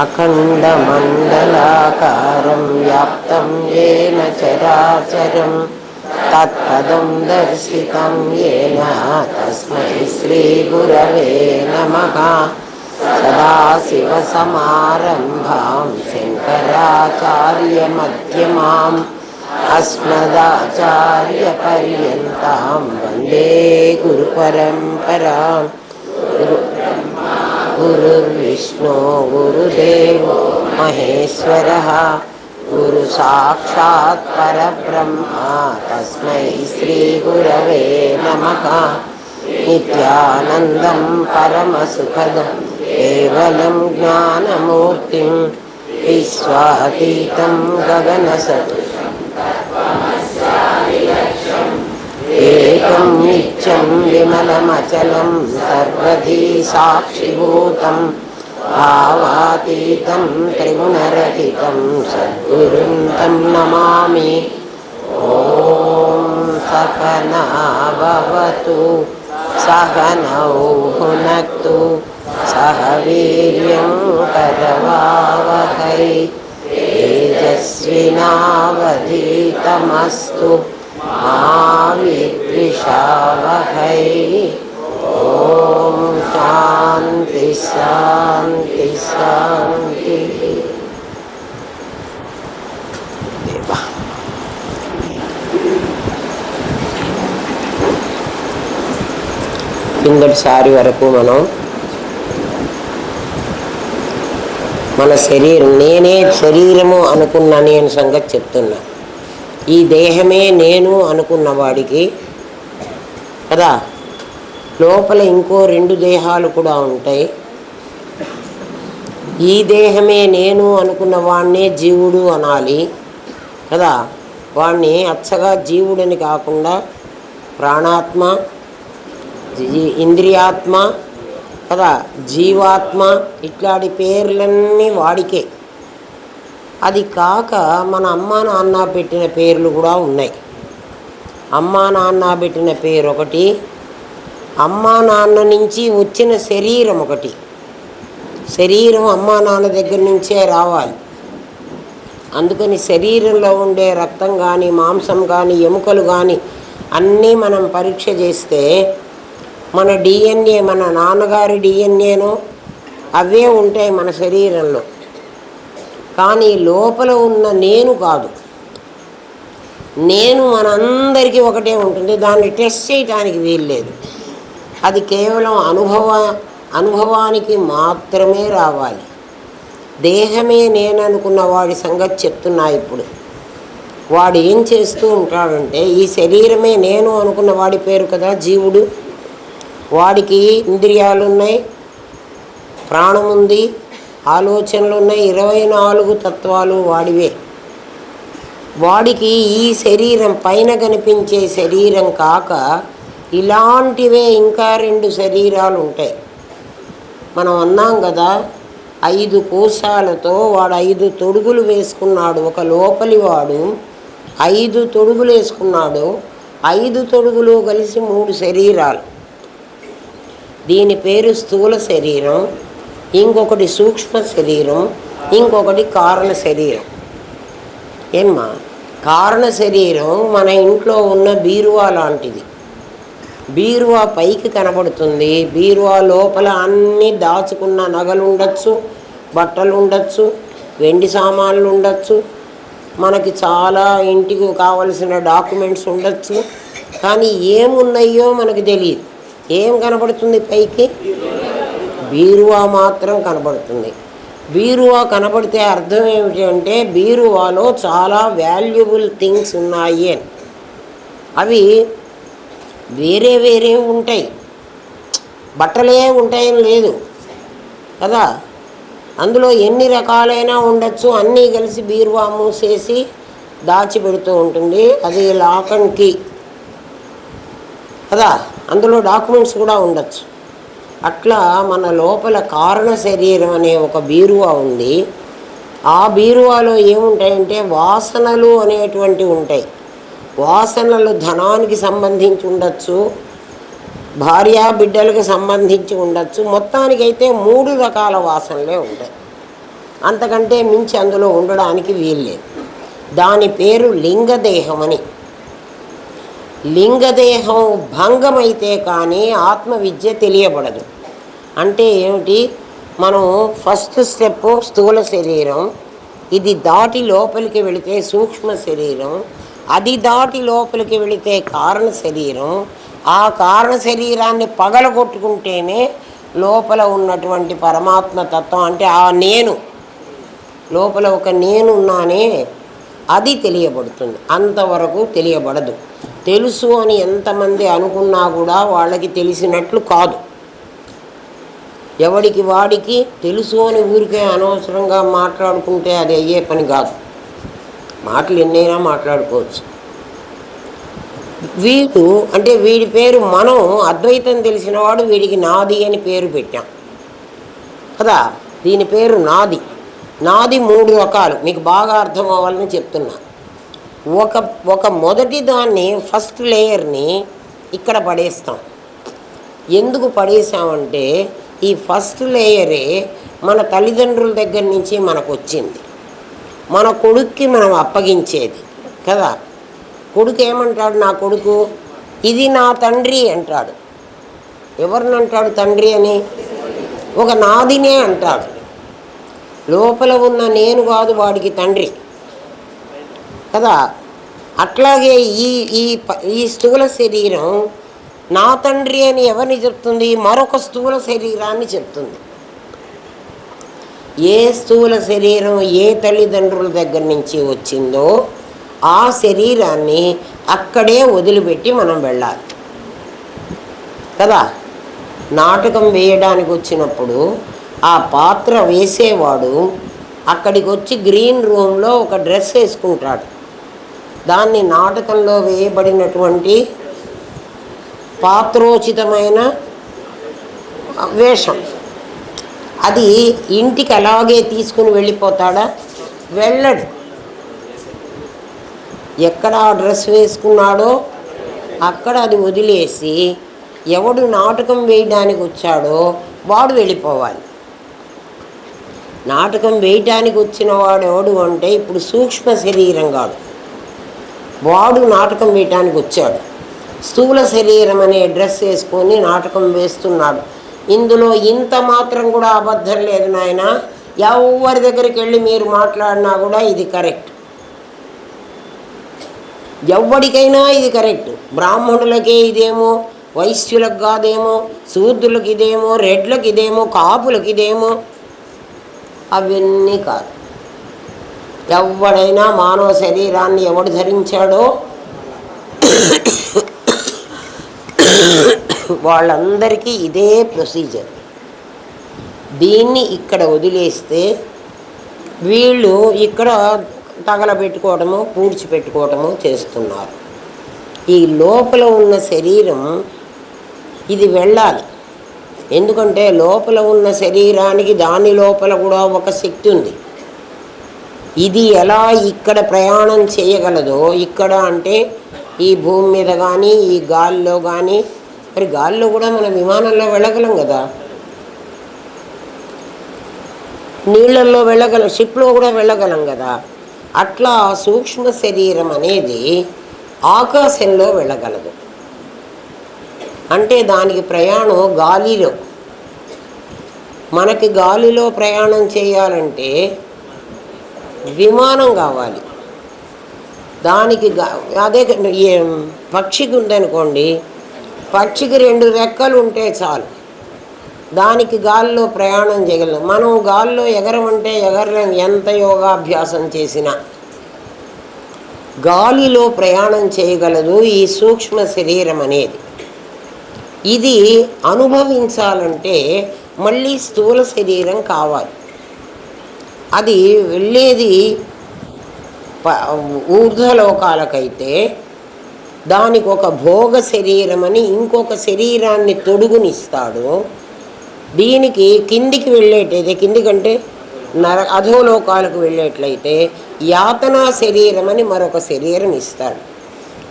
అఖండమండలాకారం వ్యాప్తం येन చరాచరం తత్పదం దర్శితం येन తస్మై శ్రీగురవే నమః. సదాశివసమారంభాం శంకరాచార్యమధ్యమాం అస్మదాచార్యపర్యంతాం వందే గురుపరంపరాం. గురుర్విష్ణు గురుదేవో మహేశ్వరః గురు సాక్షాత్ పరబ్రహ్మ తస్మై శ్రీ గురవే నమః. నిత్యానందం పరమసుఖదం కేవలం జ్ఞానమూర్తిం విశ్వాతీతం గగనసదృశం ఏకం నిత్యం విమలమచలం సర్వధీ సాక్షిభూతం భావాతీతం త్రిగుణరహితం సద్గురుం తం నమామి. ఓం సకనా భవతు సహనౌ భునక్తు సహ వీర్యం కరవావహై తేజస్వినావధీతమస్తు మా విద్విషావహై. ఓం శాంతి శాంతి శాంతి. కిందటిసారి వరకు మనం మన శరీరం నేనే శరీరము అనుకున్న నేను సంగతి చెప్తున్నా. ఈ దేహమే నేను అనుకున్న వాడికి కదా లోపల ఇంకో 2 దేహాలు కూడా ఉంటాయి. ఈ దేహమే నేను అనుకున్న వాడినే జీవుడు అనాలి కదా. వాడిని అచ్చగా జీవుడని కాకుండా ప్రాణాత్మ, ఇంద్రియాత్మ కదా, జీవాత్మ ఇట్లాంటి పేర్లన్నీ వాడికే. అది కాక మన అమ్మా నాన్న పెట్టిన పేర్లు కూడా ఉన్నాయి. అమ్మా నాన్న పెట్టిన పేరు ఒకటి, అమ్మా నాన్న నుంచి వచ్చిన శరీరం ఒకటి. శరీరం అమ్మా నాన్న దగ్గర నుంచే రావాలి. అందుకని శరీరంలో ఉండే రక్తం కానీ మాంసం కానీ ఎముకలు కానీ అన్నీ మనం పరీక్ష చేస్తే మన డిఎన్ఏ, మన నాన్నగారి డిఎన్ఏనో అవే ఉంటాయి మన శరీరంలో. కానీ లోపల ఉన్న నేను కాదు. నేను మనందరికీ ఒకటే ఉంటుంది. దాన్ని టెస్ట్ చేయడానికి వీల్లేదు. అది కేవలం అనుభవానికి మాత్రమే రావాలి. దేహమే నేను అనుకున్న వాడి సంగతి చెప్తున్నా ఇప్పుడు. వాడు ఏం చేస్తూ ఉంటాడంటే, ఈ శరీరమే నేను అనుకున్న వాడి పేరు కదా జీవుడు. వాడికి ఇంద్రియాలు ఉన్నాయి, ప్రాణం ఉంది, ఆలోచనలు ఉన్నాయి. 24 తత్వాలు వాడివే. వాడికి ఈ శరీరం పైన కనిపించే శరీరం కాక ఇలాంటివే ఇంకా 2 శరీరాలు ఉంటాయి. మనం అన్నాం కదా, 5 కోశాలతో వాడు 5 తొడుగులు వేసుకున్నాడు. ఒక లోపలి వాడు 5 తొడుగులు వేసుకున్నాడు. 5 తొడుగులు కలిసి 3 శరీరాలు. దీని పేరు స్థూల శరీరం, ఇంకొకటి సూక్ష్మ శరీరం, ఇంకొకటి కారణ శరీరం. ఏమ్మా, కారణ శరీరం మన ఇంట్లో ఉన్న బీరువా లాంటిది. బీరువా పైకి కనబడుతుంది. బీరువా లోపల అన్నీ దాచుకున్న నగలు ఉండొచ్చు, బట్టలు ఉండొచ్చు, వెండి సామాన్లు ఉండొచ్చు, మనకి చాలా ఇంటికి కావలసిన డాక్యుమెంట్స్ ఉండొచ్చు. కానీ ఏమున్నాయో మనకు తెలియదు. ఏం కనబడుతుంది పైకి? బీరువా మాత్రం కనబడుతుంది. బీరువా కనబడితే అర్థం ఏమిటి అంటే, బీరువాలో చాలా వాల్యుబుల్ థింగ్స్ ఉన్నాయి అని. అవి వేరే వేరే ఉంటాయి, బట్టలే ఉంటాయని లేదు కదా. అందులో ఎన్ని రకాలైనా ఉండొచ్చు. అన్నీ కలిసి బీరువా మూసేసి దాచిపెడుతూ ఉంటుంది. అది లాక్ అండ్ కీ కదా. అందులో డాక్యుమెంట్స్ కూడా ఉండొచ్చు. అట్లా మన లోపల కారణ శరీరం అనే ఒక బీరువా ఉంది. ఆ బీరువాలో ఏముంటాయంటే వాసనలు అనేటువంటివి ఉంటాయి. వాసనలు ధనానికి సంబంధించి ఉండొచ్చు, భార్య బిడ్డలకు సంబంధించి ఉండొచ్చు. మొత్తానికైతే 3 రకాల వాసనలే ఉంటాయి. అంతకంటే మించి అందులో ఉండడానికి వీల్లేదు. దాని పేరు లింగదేహం అని. లింగదేహం భంగమైతే కానీ ఆత్మవిద్య తెలియబడదు. అంటే ఏమిటి? మనం ఫస్ట్ స్టెప్ స్థూల శరీరం, ఇది దాటి లోపలికి వెళితే సూక్ష్మ శరీరం, అది దాటి లోపలికి వెళితే కారణ శరీరం, ఆ కారణ శరీరాన్ని పగలగొట్టుకుంటేనే లోపల ఉన్నటువంటి పరమాత్మ తత్వం, అంటే ఆ నేను, లోపల ఒక నేనున్నానే, అది తెలియబడుతుంది. అంతవరకు తెలియబడదు. తెలుసు అని ఎంతమంది అనుకున్నా కూడా వాళ్ళకి తెలిసినట్లు కాదు. ఎవడికి వాడికి తెలుసు అని ఊరికే అనవసరంగా మాట్లాడుకుంటే అది అయ్యే పని కాదు. మాటలు ఎన్నైనా మాట్లాడుకోవచ్చు. వీడు అంటే వీడి పేరు, మనం అద్వైతం తెలిసినవాడు వీడికి నాది అని పేరు పెట్టాం కదా. దీని పేరు నాది. నాది 3 రకాలు, మీకు బాగా అర్థం అవ్వాలని చెప్తున్నా. ఒక మొదటి దాన్ని, ఫస్ట్ లేయర్ని ఇక్కడ పడేస్తాం. ఎందుకు పడేసామంటే ఈ ఫస్ట్ లేయరే మన తల్లిదండ్రుల దగ్గర నుంచి మనకు వచ్చింది, మన కొడుక్కి మనం అప్పగించేది కదా. కొడుకు ఏమంటాడు? నా కొడుకు ఇది నా తండ్రి అంటాడు. ఎవరిని అంటాడు తండ్రి అని? ఒక నాదినే అంటాడు. లోపల ఉన్న నేను కాదు వాడికి తండ్రి కదా. అట్లాగే ఈ స్థూల శరీరం నా తండ్రి అని ఎవరిని చెప్తుంది? మరొక స్థూల శరీరాన్ని చెప్తుంది. ఏ స్థూల శరీరం ఏ తల్లిదండ్రుల దగ్గర నుంచి వచ్చిందో ఆ శరీరాన్ని అక్కడే వదిలిపెట్టి మనం వెళ్ళాలి కదా. నాటకం వేయడానికి వచ్చినప్పుడు ఆ పాత్ర వేసేవాడు అక్కడికి వచ్చి గ్రీన్ రూమ్లో ఒక డ్రెస్ వేసుకుంటాడు. దాన్ని నాటకంలో వేయబడినటువంటి పాత్రోచితమైన వేషం. అది ఇంటికి అలాగే తీసుకుని వెళ్ళిపోతాడా? వెళ్ళడు. ఎక్కడ ఆ డ్రెస్ వేసుకున్నాడో అక్కడ అది వదిలేసి ఎవడు నాటకం వేయడానికి వచ్చాడో వాడు వెళ్ళిపోవాలి. నాటకం వేయటానికి వచ్చిన వాడు ఎవడు అంటే ఇప్పుడు సూక్ష్మ శరీరం కాదు, వాడు నాటకం వేయటానికి వచ్చాడు. స్థూల శరీరం అనే డ్రెస్ వేసుకొని నాటకం వేస్తున్నాడు. ఇందులో ఇంత మాత్రం కూడా అబద్ధం లేదు నాయన. ఎవరి దగ్గరికి వెళ్ళి మీరు మాట్లాడినా కూడా ఇది కరెక్ట్. ఎవరికైనా ఇది కరెక్ట్. బ్రాహ్మణులకే ఇదేమో, వైశ్యులకు కాదేమో, శూద్రులకు ఇదేమో, రెడ్లకు ఇదేమో, కాపులకు ఇదేమో, అవన్నీ కాదు. ఎవడైనా మానవ శరీరాన్ని ఎవడు ధరించాడో వాళ్ళందరికీ ఇదే ప్రొసీజర్. దీన్ని ఇక్కడ వదిలేస్తే వీళ్ళు ఇక్కడ తగలబెట్టుకోవటము, పూడ్చిపెట్టుకోవటము చేస్తున్నారు. ఈ లోపల ఉన్న శరీరం ఇది వెళ్ళాలి. ఎందుకంటే లోపల ఉన్న శరీరానికి దాని లోపల కూడా ఒక శక్తి ఉంది. ఇది ఎలా ఇక్కడ ప్రయాణం చేయగలదో, ఇక్కడ అంటే ఈ భూమి మీద కానీ ఈ గాలిలో కానీ, మరి గాలిలో కూడా మనం విమానంలో వెళ్ళగలం కదా, నీళ్ళల్లో వెళ్ళగలం, షిప్లో కూడా వెళ్ళగలం కదా. అట్లా సూక్ష్మ శరీరం అనేది ఆకాశంలో వెళ్ళగలదు. అంటే దానికి ప్రయాణం గాలిలో. మనకి గాలిలో ప్రయాణం చేయాలంటే విమానం కావాలి. దానికి అదే పక్షికి ఉందనుకోండి, పక్షికి 2 రెక్కలు ఉంటే చాలు, దానికి గాల్లో ప్రయాణం చేయగలం. మనం గాల్లో ఎగరమంటే ఎగరలేం, ఎంత యోగాభ్యాసం చేసినా. గాలిలో ప్రయాణం చేయగలదు ఈ సూక్ష్మ శరీరం అనేది. ఇది అనుభవించాలంటే మళ్ళీ స్థూల శరీరం కావాలి. అది వెళ్ళేది ఊర్ధ్వలోకాలకైతే దానికి ఒక భోగ శరీరం అని ఇంకొక శరీరాన్ని తొడుగునిస్తాడు. దీనికి కిందికి వెళ్ళేటైతే, కిందికంటే అధోలోకాలకు వెళ్ళేట్లయితే యాతనా శరీరం అని మరొక శరీరం ఇస్తాడు.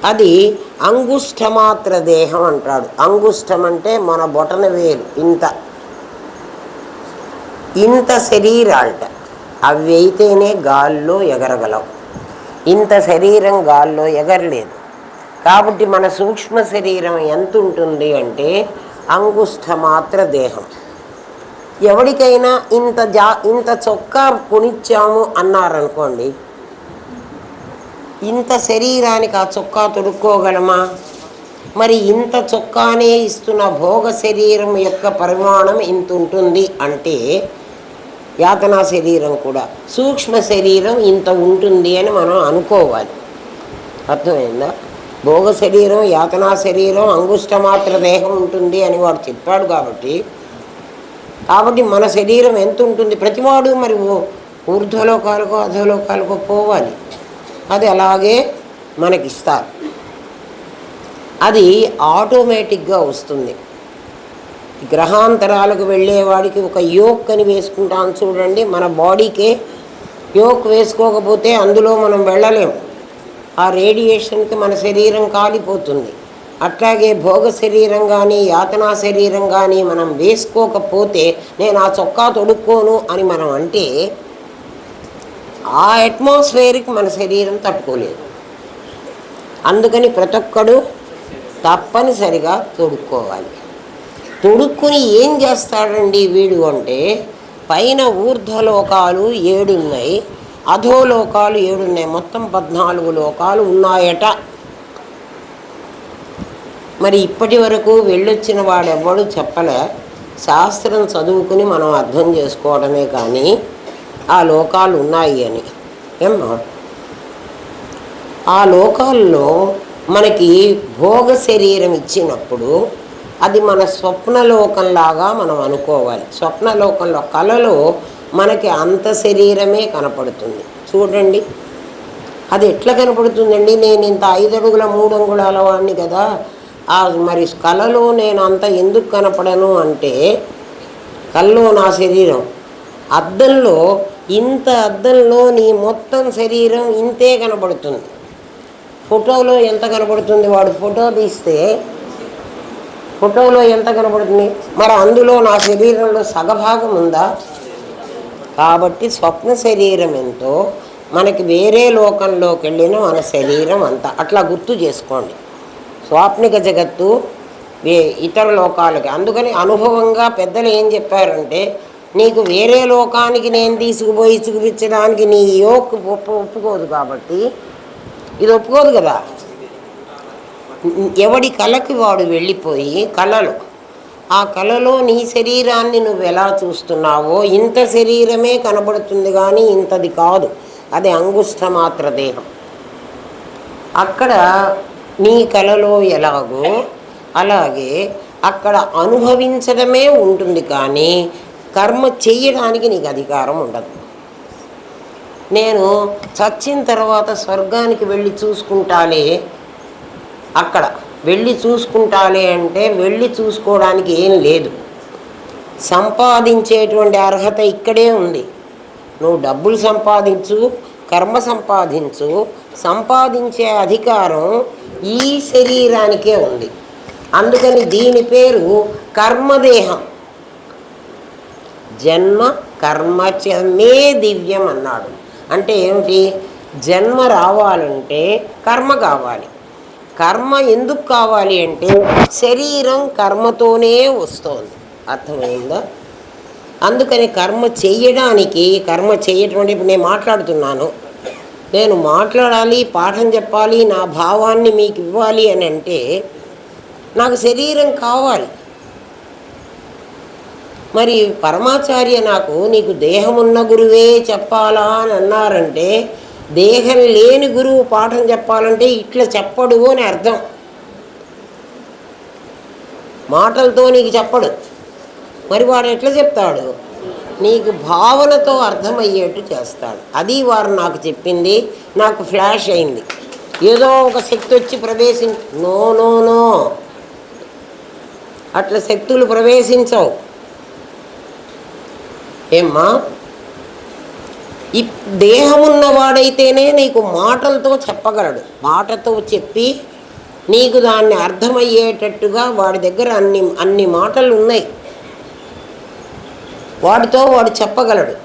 అది అంగుష్ఠమాత్ర దేహం అంటాడు. అంగుష్ఠం అంటే మన బొటన వేలు ఇంత శరీరాలట. అవి అయితేనే గాల్లో ఎగరగలవు. ఇంత శరీరం గాల్లో ఎగరలేదు. కాబట్టి మన సూక్ష్మ శరీరం ఎంత ఉంటుంది అంటే అంగుష్ఠమాత్ర దేహం. ఎవరికైనా ఇంత చొక్కా కొనిచ్చాము అన్నారనుకోండి, ఇంత శరీరానికి ఆ చొక్కా తొడుక్కోగలమా? మరి ఇంత చొక్కానే ఇస్తున్న భోగ శరీరం యొక్క పరిమాణం ఇంత ఉంటుంది అంటే యాతనా శరీరం కూడా సూక్ష్మ శరీరం ఇంత ఉంటుంది అని మనం అనుకోవాలి. అర్థమైందా? భోగ శరీరం, యాతనా శరీరం, అంగుష్ఠమాత్ర దేహం ఉంటుంది అని వాడు చెప్పాడు. కాబట్టి మన శరీరం ఎంత ఉంటుంది? ప్రతివాడు మరి ఊర్ధ్వలోకాలకో అధోలోకాలకో పోవాలి. అది అలాగే మనకిస్తారు. అది ఆటోమేటిక్గా వస్తుంది. గ్రహాంతరాలకు వెళ్ళేవాడికి ఒక యోక్ అని వేసుకుంటాం చూడండి. మన బాడీకే యోక్ వేసుకోకపోతే అందులో మనం వెళ్ళలేము. ఆ రేడియేషన్కి మన శరీరం కాలిపోతుంది. అట్లాగే భోగ శరీరం కానీ యాతనా శరీరం కానీ మనం వేసుకోకపోతే నేను ఆ చొక్కా తొడుక్కోను అని మనం అంటే ఆ అట్మాస్ఫియర్కి మన శరీరం తట్టుకోలేదు. అందుకని ప్రతి ఒక్కడు తప్పనిసరిగా తొడుక్కోవాలి. తొడుక్కుని ఏం చేస్తాడండి వీడు అంటే, పైన ఊర్ధ్వలోకాలు 7 ఉన్నాయి, అధోలోకాలు 7 ఉన్నాయి, మొత్తం 14 లోకాలు ఉన్నాయట. మరి ఇప్పటి వరకు వెళ్ళొచ్చిన వాడెవ్వడు చెప్పలే. శాస్త్రం చదువుకుని మనం అర్థం చేసుకోవడమే కానీ ఆ లోకాలు ఉన్నాయి అని. ఏమ్మా, ఆ లోకాల్లో మనకి భోగ శరీరం ఇచ్చినప్పుడు అది మన స్వప్నలోకంలాగా మనం అనుకోవాలి. స్వప్నలోకంలో కలలో మనకి అంత శరీరమే కనపడుతుంది. చూడండి, అది ఎట్లా కనపడుతుందండి? నేను ఇంత 5 అడుగుల 3 అంగుళాల వాడిని కదా, మరి కలలో నేను అంత ఎందుకు కనపడను అంటే, కల్లో నా శరీరం అద్దంలో నీ మొత్తం శరీరం ఇంతే కనపడుతుంది. ఫోటోలో ఎంత కనపడుతుంది? వాడు ఫోటో తీస్తే ఫోటోలో ఎంత కనపడుతుంది? మరి అందులో నా శరీరంలో సగభాగం ఉందా? కాబట్టి స్వప్న శరీరం ఎంతో మనకి వేరే లోకంలోకి వెళ్ళిన మన శరీరం అంతా అట్లా గుర్తు చేసుకోండి. స్వాప్నిక జగత్తు ఇతర లోకాలకి. అందుకని అనుభవంగా పెద్దలు ఏం చెప్పారంటే, నీకు వేరే లోకానికి నేను తీసుకుపోయి చూపించడానికి నీ యోక్ ఒప్పుకోదు. కాబట్టి ఇది ఒప్పుకోదు కదా. ఎవడి కళకి వాడు వెళ్ళిపోయి ఆ కళలో నీ శరీరాన్ని నువ్వు ఎలా చూస్తున్నావో ఇంత శరీరమే కనబడుతుంది కానీ ఇంతది కాదు. అది అంగుష్ఠమాత్ర దేహం. అక్కడ నీ కళలో ఎలాగో అలాగే అక్కడ అనుభవించడమే ఉంటుంది కానీ కర్మ చెయ్యడానికి నీకు అధికారం ఉండదు. నేను చచ్చిన తర్వాత స్వర్గానికి వెళ్ళి చూసుకుంటాలే, అక్కడ వెళ్ళి చూసుకుంటాలే అంటే వెళ్ళి చూసుకోవడానికి ఏం లేదు. సంపాదించేటువంటి అర్హత ఇక్కడే ఉంది. నువ్వు డబ్బులు సంపాదించు, కర్మ సంపాదించు, సంపాదించే అధికారం ఈ శరీరానికే ఉంది. అందుకని దీని పేరు కర్మదేహం. జన్మ కర్మచమే దివ్యం అన్నాడు. అంటే ఏమిటి? జన్మ రావాలంటే కర్మ కావాలి. కర్మ ఎందుకు కావాలి అంటే శరీరం కర్మతోనే వస్తుంది. అర్థమైందా? అందుకని కర్మ చేయటువంటి ఇప్పుడు నేను మాట్లాడుతున్నాను, నేను మాట్లాడాలి, పాఠం చెప్పాలి, నా భావాన్ని మీకు ఇవ్వాలి అని అంటే నాకు శరీరం కావాలి. మరి పరమాచార్య నీకు దేహం ఉన్న గురువే చెప్పాలా అని అన్నారంటే, దేహం లేని గురువు పాఠం చెప్పాలంటే ఇట్లా చెప్పడు అని అర్థం. మాటలతో నీకు చెప్పడు. మరి వాడు ఎట్లా చెప్తాడు? నీకు భావనతో అర్థమయ్యేట్టు చేస్తాడు. అది వారు నాకు చెప్పింది. నాకు ఫ్లాష్ అయింది. ఏదో ఒక శక్తి వచ్చి నో నో నో అట్లా శక్తులు ప్రవేశించవు. ఏమ్మా, ఈ దేహం ఉన్నవాడైతేనే నీకు మాటలతో చెప్పగలడు. మాటతో చెప్పి నీకు దాన్ని అర్థమయ్యేటట్టుగా వాడి దగ్గర అన్ని మాటలు ఉన్నాయి. వాడితో వాడు చెప్పగలడు.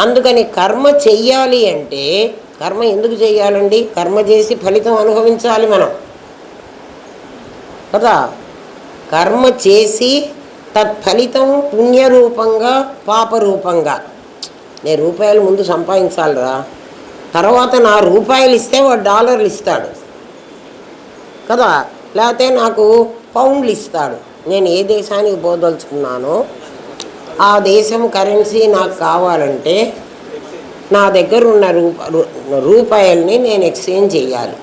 అందుకని కర్మ చెయ్యాలి అంటే, కర్మ ఎందుకు చెయ్యాలండి? కర్మ చేసి ఫలితం అనుభవించాలి మనం కదా. కర్మ చేసి తత్ఫలితం పుణ్యరూపంగా పాపరూపంగా. నేను రూపాయలు ముందు సంపాదించాలిరా, తర్వాత నా రూపాయలు ఇస్తే వాడు డాలర్లు ఇస్తాడు కదా, లేకపోతే నాకు పౌండ్లు ఇస్తాడు. నేను ఏ దేశానికి పోదలుచుకున్నానో ఆ దేశం కరెన్సీ నాకు కావాలంటే నా దగ్గర ఉన్న రూపాయల్ని నేను ఎక్స్చేంజ్ చేయాలి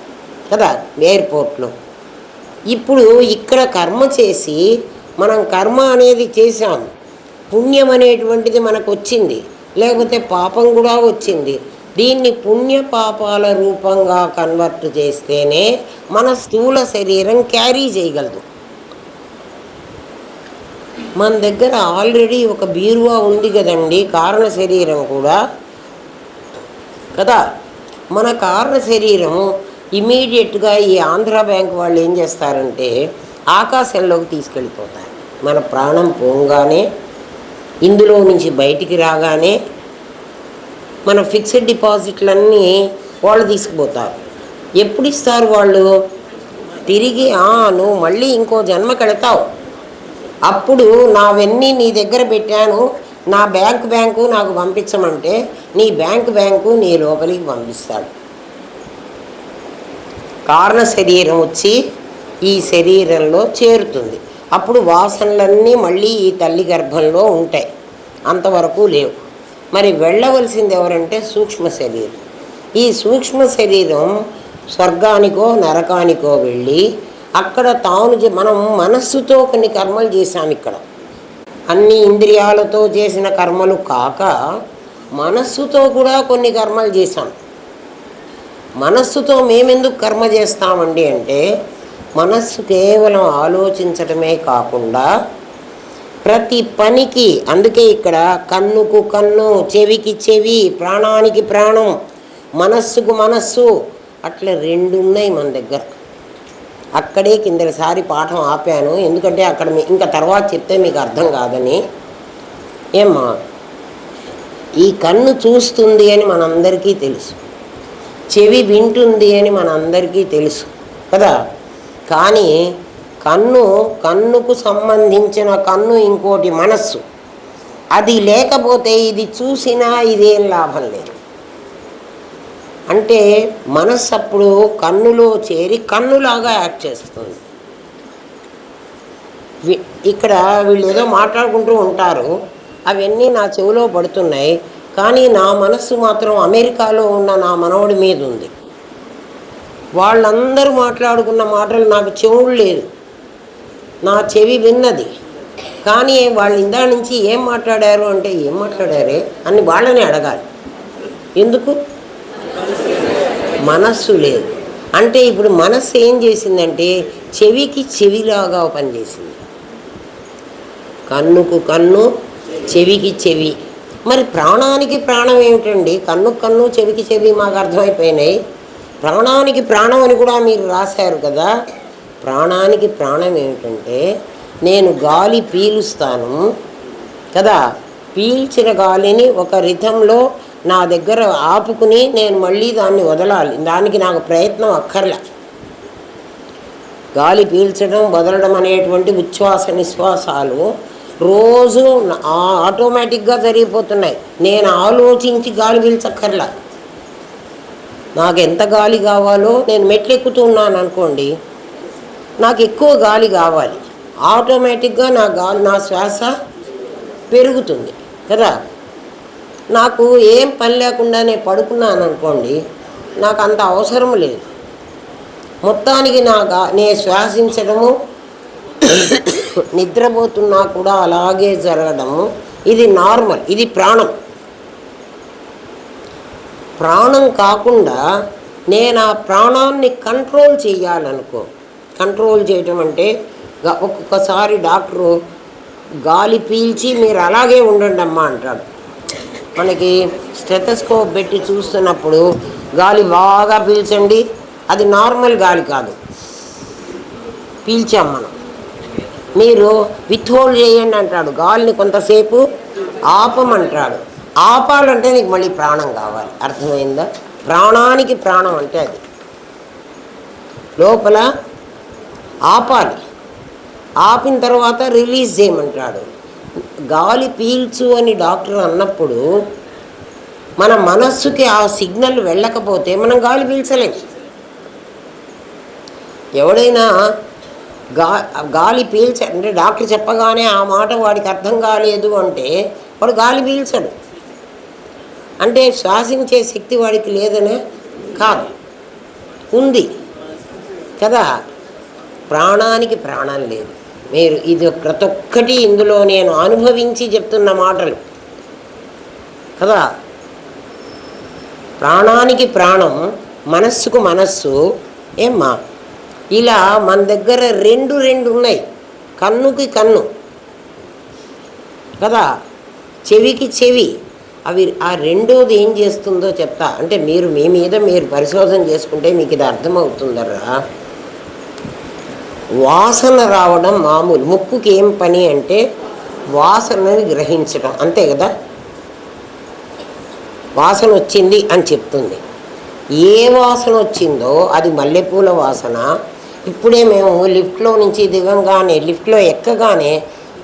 కదా ఎయిర్పోర్ట్లో. ఇప్పుడు ఇక్కడ కర్మ చేసి మనం కర్మ అనేది చేసాం, పుణ్యం అనేటువంటిది మనకు వచ్చింది, లేకపోతే పాపం కూడా వచ్చింది. దీన్ని పుణ్య పాపాల రూపంగా కన్వర్ట్ చేస్తేనే మన స్థూల శరీరం క్యారీ చేయగలదు. మన దగ్గర ఆల్రెడీ ఒక బీరువా ఉంది కదండి, కారణ శరీరం కూడా కదా. మన కారణ శరీరం ఇమీడియట్గా ఈ ఆంధ్ర బ్యాంక్ వాళ్ళు ఏం చేస్తారంటే ఆకాశంలోకి తీసుకెళ్ళిపోతారు. మన ప్రాణం పోగానే, ఇందులో నుంచి బయటికి రాగానే మన ఫిక్స్డ్ డిపాజిట్లన్నీ వాళ్ళు తీసుకుపోతారు. ఎప్పుడు ఇస్తారు వాళ్ళు? తిరిగి నువ్వు మళ్ళీ ఇంకో జన్మకి వెళతావు, అప్పుడు నావన్నీ నీ దగ్గర పెట్టాను, నా బ్యాంకు నాకు పంపించమంటే నీ బ్యాంకు నీ లోపలికి పంపిస్తాడు. కారణ శరీరం వచ్చి ఈ శరీరంలో చేరుతుంది. అప్పుడు వాసనలన్నీ మళ్ళీ ఈ తల్లి గర్భంలో ఉంటాయి, అంతవరకు లేవు. మరి వెళ్ళవలసింది ఎవరంటే సూక్ష్మ శరీరం. ఈ సూక్ష్మ శరీరం స్వర్గానికో నరకానికో వెళ్ళి అక్కడ మనం మనస్సుతో కొన్ని కర్మలు చేశాం. ఇక్కడ అన్ని ఇంద్రియాలతో చేసిన కర్మలు కాక మనస్సుతో కూడా కొన్ని కర్మలు చేశాం. మనస్సుతో మేమెందుకు కర్మ చేస్తామండి అంటే, మనస్సు కేవలం ఆలోచించటమే కాకుండా ప్రతి పనికి, అందుకే ఇక్కడ కన్నుకు కన్ను, చెవికి చెవి, ప్రాణానికి ప్రాణం, మనస్సుకు మనస్సు, అట్లా రెండు ఉన్నాయి మన దగ్గర. అక్కడే కిందసారి పాఠం ఆపాను, ఎందుకంటే అక్కడ ఇంకా తర్వాత చెప్తే మీకు అర్థం కాదని. ఏమ్మా, ఈ కన్ను చూస్తుంది అని మనందరికీ తెలుసు, చెవి వింటుంది అని మనందరికీ తెలుసు కదా. కానీ కన్నుకు సంబంధించిన కన్ను ఇంకోటి మనస్సు. అది లేకపోతే ఇది చూసినా ఇదేం లాభం లేదు. అంటే మనస్సు అప్పుడు కన్నులో చేరి కన్నులాగా యాక్ట్ చేస్తుంది. ఇక్కడ వీళ్ళు ఏదో మాట్లాడుకుంటూ ఉంటారు, అవన్నీ నా చెవిలో పడుతున్నాయి, కానీ నా మనస్సు మాత్రం అమెరికాలో ఉన్న నా మనవడి మీద ఉంది. వాళ్ళందరూ మాట్లాడుకున్న మాటలు నాకు చెవులు లేదు, నా చెవి విన్నది. కానీ వాళ్ళు ఇందా నుంచి ఏం మాట్లాడారు అంటే, ఏం మాట్లాడారే అని వాళ్ళని అడగాలి. ఎందుకు? మనస్సు లేదు. అంటే ఇప్పుడు మనస్సు ఏం చేసిందంటే చెవికి చెవిలాగా పనిచేసింది. కన్నుకు కన్ను, చెవికి చెవి. మరి ప్రాణానికి ప్రాణం ఏమిటండి? కన్నుకు కన్ను, చెవికి చెవి మాకు అర్థమైపోయినాయి. ప్రాణానికి ప్రాణం అని కూడా మీరు రాశారు కదా. ప్రాణానికి ప్రాణం ఏమిటంటే, నేను గాలి పీలుస్తాను కదా, పీల్చిన గాలిని ఒక రిథంలో నా దగ్గర ఆపుకుని నేను మళ్ళీ దాన్ని వదలాలి. దానికి నాకు ప్రయత్నం అక్కర్లే. గాలి పీల్చడం వదలడం అనేటువంటి ఉచ్ఛ్వాస నిశ్వాసాలు రోజు ఆటోమేటిక్గా జరిగిపోతున్నాయి. నేను ఆలోచించి గాలి పీల్చక్కర్లా. నాకు ఎంత గాలి కావాలో, నేను మెట్లు ఎక్కుతున్నాను అనుకోండి, నాకు ఎక్కువ గాలి కావాలి, ఆటోమేటిక్గా నా శ్వాస పెరుగుతుంది కదా. నాకు ఏం పని లేకుండా నేను పడుకున్నాను అనుకోండి, నాకు అంత అవసరం లేదు. మొత్తానికి నేను శ్వాసించడము, నిద్రపోతున్నా కూడా అలాగే జరగడము, ఇది నార్మల్. ఇది ప్రాణం. ప్రాణం కాకుండా నేను ఆ ప్రాణాన్ని కంట్రోల్ చేయాలనుకో. కంట్రోల్ చేయటం అంటే ఒక్కొక్కసారి డాక్టరు గాలి పీల్చి మీరు అలాగే ఉండండి అమ్మా అంటాడు. మనకి స్టెథోస్కోప్ పెట్టి చూస్తున్నప్పుడు గాలి బాగా పీల్చండి, అది నార్మల్ గాలి కాదు, పీల్చాం మనం. మీరు విత్హోల్డ్ చేయండి అంటాడు, గాలిని కొంతసేపు ఆపమంటాడు. ఆపాలంటే నీకు మళ్ళీ ప్రాణం కావాలి. అర్థమైందా? ప్రాణానికి ప్రాణం అంటే అది. లోపల ఆపాలి, ఆపిన తర్వాత రిలీజ్ చేయమంటాడు. గాలి పీల్చు అని డాక్టర్ అన్నప్పుడు మన మనస్సుకి ఆ సిగ్నల్ వెళ్ళకపోతే మనం గాలి పీల్చలేము. ఎవడైనా గాలి అంటే డాక్టర్ చెప్పగానే ఆ మాట వాడికి అర్థం కాలేదు అంటే వాడు గాలి పీల్చడు. అంటే శ్వాసించే శక్తి వాడికి లేదనే కాదు, ఉంది కదా. ప్రాణానికి ప్రాణం లేదు. మీరు ఇది ప్రతి ఒక్కటి ఇందులో నేను అనుభవించి చెప్తున్న మాటలు కదా. ప్రాణానికి ప్రాణం, మనస్సుకు మనస్సు. ఏమ్మా, ఇలా మన దగ్గర రెండు ఉన్నాయి. కన్నుకి కన్ను కదా, చెవికి చెవి. అవి ఆ రెండోది ఏం చేస్తుందో చెప్తా. అంటే మీరు మీ మీద మీరు పరిశోధన చేసుకుంటే మీకు ఇది అర్థమవుతుందర్రా. వాసన రావడం మామూలు. ముక్కుకి ఏం పని అంటే వాసనని గ్రహించడం, అంతే కదా. వాసన వచ్చింది అని చెప్తుంది. ఏ వాసన వచ్చిందో అది మల్లెపూల వాసన. ఇప్పుడే మేము లిఫ్ట్లో నుంచి దిగంగానే, లిఫ్ట్లో ఎక్కగానే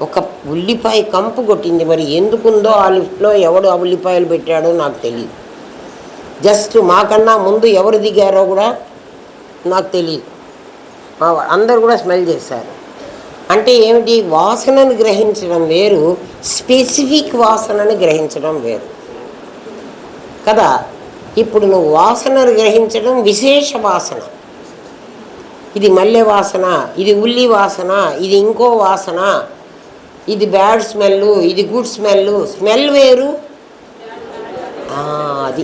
ఒక ఉల్లిపాయ కంపు కొట్టింది. మరి ఎందుకుందో ఆ లిఫ్ట్లో ఎవడు ఆ ఉల్లిపాయలు పెట్టాడో నాకు తెలియదు. జస్ట్ మాకన్నా ముందు ఎవరు దిగారో కూడా నాకు తెలియదు. అందరు కూడా స్మెల్ చేశారు. అంటే ఏమిటి? వాసనను గ్రహించడం వేరు, స్పెసిఫిక్ వాసనను గ్రహించడం వేరు కదా. ఇప్పుడు నువ్వు వాసనను గ్రహించడం విశేష వాసన. ఇది మల్లె వాసన, ఇది ఉల్లి వాసన, ఇది ఇంకో వాసన, ఇది బ్యాడ్ స్మెల్, ఇది గుడ్ స్మెల్. స్మెల్ వేరు. అది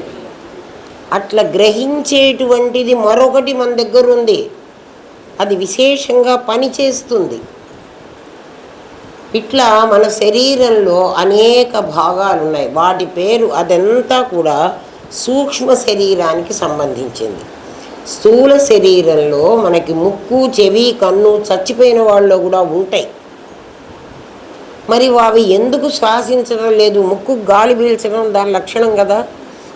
అట్లా గ్రహించేటువంటిది మరొకటి మన దగ్గర ఉంది. అది విశేషంగా పనిచేస్తుంది. ఇట్లా మన శరీరంలో అనేక భాగాలు ఉన్నాయి. వాటి పేరు అదంతా కూడా సూక్ష్మ శరీరానికి సంబంధించింది. స్థూల శరీరంలో మనకి ముక్కు, చెవి, కన్ను చచ్చిపోయిన వాళ్ళలో కూడా ఉంటాయి. మరి అవి ఎందుకు శ్వాసించడం లేదు? ముక్కు గాలి పీల్చడం దాని లక్షణం కదా.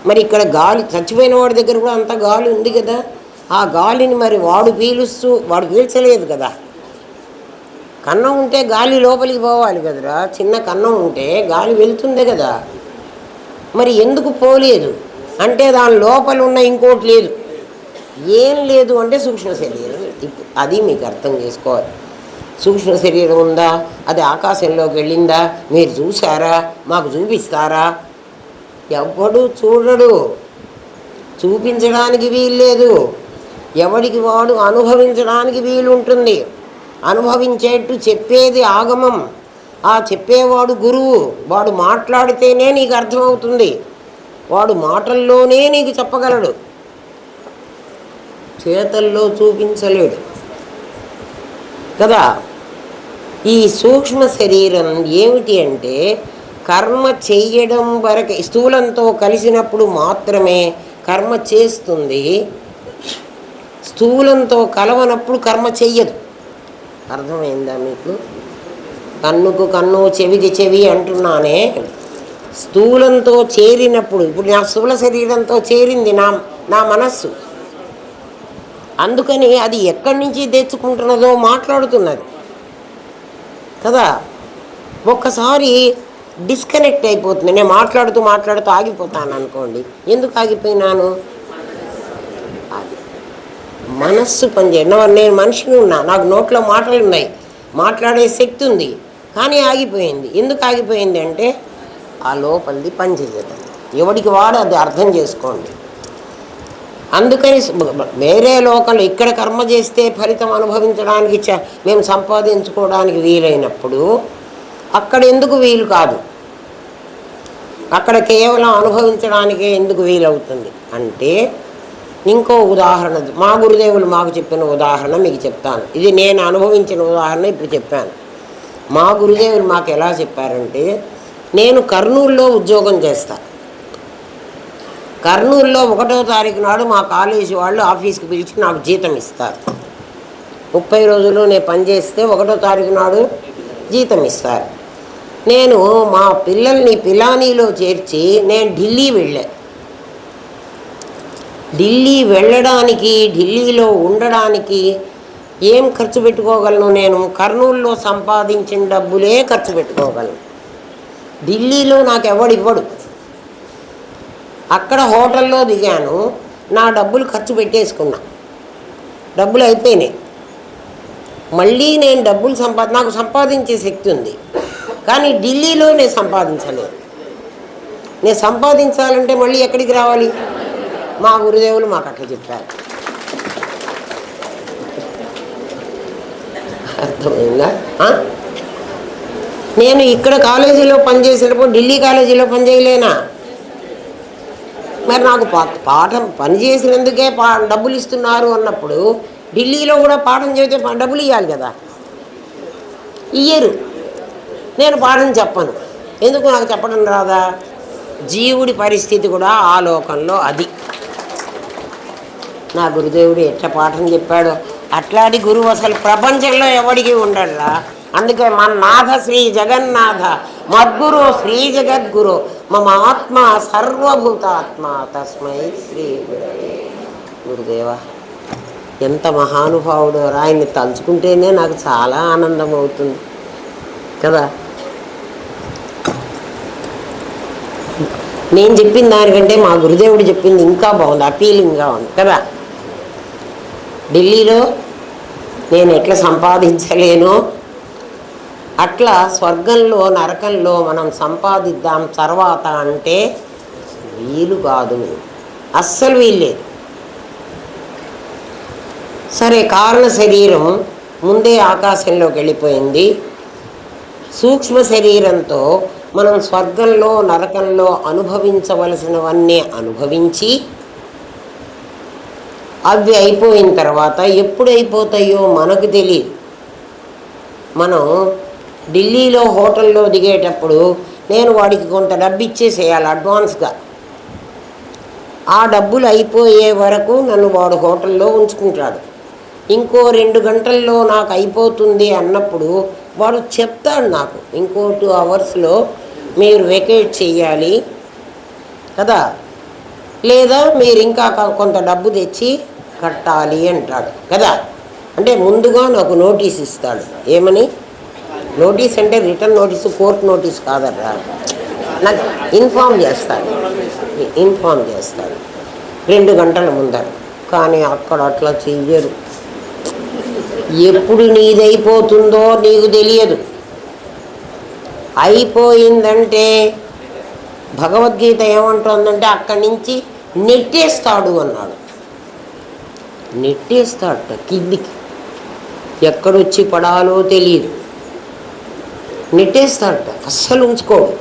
మరి ఇక్కడ గాలి, చచ్చిపోయిన వాడి దగ్గర కూడా అంత గాలి ఉంది కదా. ఆ గాలిని మరి వాడు పీల్చలేదు కదా. కన్నం ఉంటే గాలి లోపలికి పోవాలి కదరా. చిన్న కన్నం ఉంటే గాలి వెళ్తుందే కదా. మరి ఎందుకు పోలేదు అంటే దాని లోపల ఉన్న ఇంకోటి లేదు. ఏం లేదు అంటే సూక్ష్మ శరీరం. అది మీకు అర్థం చేసుకోవాలి. సూక్ష్మ శరీరం ఉందా? అది ఆకాశంలోకి వెళ్ళిందా? మీరు చూసారా? మాకు చూపిస్తారా? ఎవడు చూడడు, చూపించడానికి వీల్లేదు. ఎవడికి వాడు అనుభవించడానికి వీలుంటుంది. అనుభవించేట్టు చెప్పేది ఆగమం. ఆ చెప్పేవాడు గురువు. వాడు మాట్లాడితేనే నీకు అర్థమవుతుంది. వాడు మాటల్లోనే నీకు చెప్పగలడు, చేతల్లో చూపించలేడు కదా. ఈ సూక్ష్మ శరీరం ఏమిటి అంటే కర్మ చెయ్యడం వరకే. స్థూలంతో కలిసినప్పుడు మాత్రమే కర్మ చేస్తుంది. స్థూలంతో కలవనప్పుడు కర్మ చెయ్యదు. అర్థమైందా మీకు? కన్నుకు కన్ను, చెవికి చెవి అంటున్నానే. స్థూలంతో చేరినప్పుడు, ఇప్పుడు నా స్థూల శరీరంతో చేరింది నా మనస్సు. అందుకని అది ఎక్కడి నుంచి తెచ్చుకుంటున్నదో మాట్లాడుతున్నది కదా. ఒక్కసారి డిస్కనెక్ట్ అయిపోతుంది. నేను మాట్లాడుతూ ఆగిపోతాను అనుకోండి. ఎందుకు ఆగిపోయినాను? అది మనస్సు పనిచేయడం. నేను మనిషిని ఉన్నా, నాకు నోట్లో మాటలు ఉన్నాయి, మాట్లాడే శక్తి ఉంది, కానీ ఆగిపోయింది. ఎందుకు ఆగిపోయింది అంటే ఆ లోపలిది పనిచేయడం. ఎవడికి వాడు అది అర్థం చేసుకోండి. అందుకని వేరే లోకంలో ఇక్కడ కర్మ చేస్తే ఫలితం అనుభవించడానికి మేము సంపాదించుకోవడానికి వీలైనప్పుడు అక్కడ ఎందుకు వీలు కాదు? అక్కడ కేవలం అనుభవించడానికే ఎందుకు వీలవుతుంది అంటే, ఇంకో ఉదాహరణ మా గురుదేవులు మాకు చెప్పిన ఉదాహరణ మీకు చెప్తాను. ఇది నేను అనుభవించిన ఉదాహరణ ఇప్పుడు చెప్పాను. మా గురుదేవులు మాకు ఎలా చెప్పారంటే, నేను కర్నూలులో ఉద్యోగం చేస్తాను. కర్నూలులో 1వ తారీఖు నాడు మా కాలేజీ వాళ్ళు ఆఫీస్కి పిలిచి నాకు జీతం ఇస్తారు. 30 రోజులు నేను పనిచేస్తే 1వ తారీఖు నాడు జీతం ఇస్తారు. నేను మా పిల్లల్ని పిలానీలో చేర్చి నేను ఢిల్లీ వెళ్ళా. ఢిల్లీ వెళ్ళడానికి, ఢిల్లీలో ఉండడానికి ఏం ఖర్చు పెట్టుకోగలను? నేను కర్నూలులో సంపాదించిన డబ్బులే ఖర్చు పెట్టుకోగలను. ఢిల్లీలో నాకు ఎవడివ్వడు. అక్కడ హోటల్లో దిగాను, నా డబ్బులు ఖర్చు పెట్టేసుకున్నా, డబ్బులు అయిపోయినాయి. మళ్ళీ నేను డబ్బులు నాకు సంపాదించే శక్తి ఉంది, కానీ ఢిల్లీలో నేను సంపాదించలేదు. నేను సంపాదించాలంటే మళ్ళీ ఎక్కడికి రావాలి? మా గురుదేవులు మాకు అట్లా చెప్పారు. అర్థమైందా? నేను ఇక్కడ కాలేజీలో పనిచేసినప్పుడు ఢిల్లీ కాలేజీలో పనిచేయలేనా? మరి నాకు పాఠం పనిచేసినందుకే డబ్బులు ఇస్తున్నారు అన్నప్పుడు ఢిల్లీలో కూడా పాఠం చెబితే డబ్బులు ఇవ్వాలి కదా. ఇయ్యరు. నేను పాఠం చెప్పను. ఎందుకు? నాకు చెప్పడం రాదా? జీవుడి పరిస్థితి కూడా ఆ లోకంలో అది. నా గురుదేవుడు ఎట్లా పాఠం చెప్పాడో అట్లాంటి గురువు అసలు ప్రపంచంలో ఎవడికి ఉండడా. అందుకే మన నాథ శ్రీ జగన్నాథ మద్గురు శ్రీ జగద్గురు మమ ఆత్మ సర్వభూతాత్మ తస్మై శ్రీ గురుదేవ. ఎంత మహానుభావుడు! ఆయన్ని తలుచుకుంటేనే నాకు చాలా ఆనందం అవుతుంది కదా. నేను చెప్పిన దానికంటే మా గురుదేవుడు చెప్పింది ఇంకా బాగుంది, అపీలింగ్గా ఉంది కదా. ఢిల్లీలో నేను ఎట్లా సంపాదించలేనో అట్లా స్వర్గంలో నరకంలో మనం సంపాదిద్దాం తర్వాత అంటే వీలు కాదు, అస్సలు వీల్లేదు. సరే, కారణ శరీరం ముందే ఆకాశంలోకి వెళ్ళిపోయింది. సూక్ష్మ శరీరంతో మనం స్వర్గంలో నరకంలో అనుభవించవలసినవన్నీ అనుభవించి అవి అయిపోయిన తర్వాత ఎప్పుడు అయిపోతాయో మనకు తెలియదు. మనం ఢిల్లీలో హోటల్లో దిగేటప్పుడు నేను వాడికి కొంత డబ్బు ఇచ్చేసేయాలి అడ్వాన్స్గా. ఆ డబ్బులు అయిపోయే వరకు నన్ను వాడు హోటల్లో ఉంచుకుంటాడు. ఇంకో 2 గంటల్లో నాకు అయిపోతుంది అన్నప్పుడు వాడు చెప్తాడు నాకు, ఇంకో 2 అవర్స్లో మీరు వెకేట్ చేయాలి కదా, లేదా మీరు ఇంకా కొంత డబ్బు తెచ్చి కట్టాలి అంటాడు కదా. అంటే ముందుగా నాకు నోటీస్ ఇస్తాడు. ఏమని? నోటీస్ అంటే రిటర్న్ నోటీసు, కోర్టు నోటీస్ కాదరా, నాకు ఇన్ఫామ్ చేస్తాడు 2 గంటల ముందర. కానీ అక్కడ అట్లా చెయ్యరు. ఎప్పుడు నీదైపోతుందో నీకు తెలియదు. అయిపోయిందంటే భగవద్గీత ఏమంటుందంటే అక్కడి నుంచి నెట్టేస్తాడు అన్నాడు. నెట్టేస్తాడట కిందికి, ఎక్కడొచ్చి పడాలో తెలియదు. నెట్టేస్తాడట, అస్సలు ఉంచుకోడు.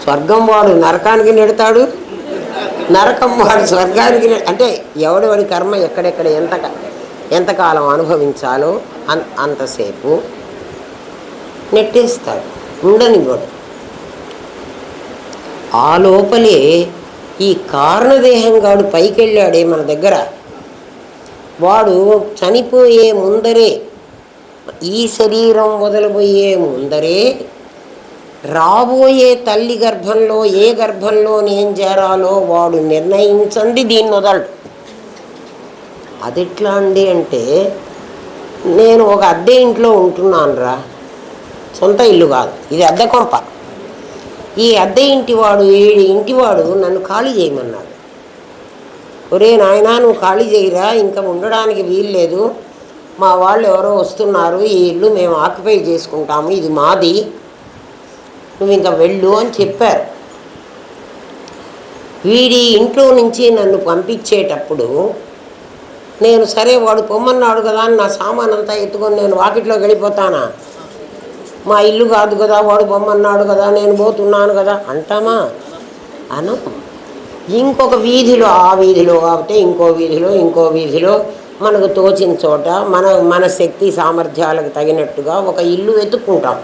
స్వర్గం వాడు నరకానికి నెడతాడు, నరకం వాడు స్వర్గానికి. అంటే ఎవడి కర్మ ఎక్కడెక్కడ ఎంతకాలం అనుభవించాలో అంతసేపు నెట్టేస్తాడు, ఉండనివ్వడు. ఆ లోపలే ఈ కారణదేహంగాడు పైకి వెళ్ళాడే మన దగ్గర, వాడు చనిపోయే ముందరే, ఈ శరీరం వదిలిపోయే ముందరే రాబోయే తల్లి గర్భంలో ఏ గర్భంలో నేను చేరాలో వాడు నిర్ణయించండి, దీన్ని వదలడు. అది ఎట్లా అండి అంటే, నేను ఒక అద్దె ఇంట్లో ఉంటున్నాను రా, సొంత ఇల్లు కాదు, ఇది అద్దె కొంప. ఈ అద్దె ఇంటివాడు ఇంటివాడు నన్ను ఖాళీ చేయమన్నాడు. ఒరే నాయనా, నువ్వు ఖాళీ చేయరా, ఇంకా ఉండడానికి వీల్లేదు, మా వాళ్ళు ఎవరో వస్తున్నారు, ఈ ఇల్లు మేము ఆక్యుపై చేసుకుంటాము, ఇది మాది, నువ్వు ఇంకా వెళ్ళు అని చెప్పారు. వీడి ఇంట్లో నుంచి నన్ను పంపించేటప్పుడు నేను సరే వాడు పొమ్మన్నాడు కదా అని నా సామాన్ అంతా ఎత్తుకొని నేను వాకిట్లోకి వెళ్ళిపోతానా? మా ఇల్లు కాదు కదా, వాడు పొమ్మన్నాడు కదా, నేను పోతున్నాను కదా అంటామా? అను. ఇంకొక వీధిలో, ఆ వీధిలో కాబట్టి ఇంకో వీధిలో మనకు తోచిన చోట మన శక్తి సామర్థ్యాలకు తగినట్టుగా ఒక ఇల్లు వెతుక్కుంటాం.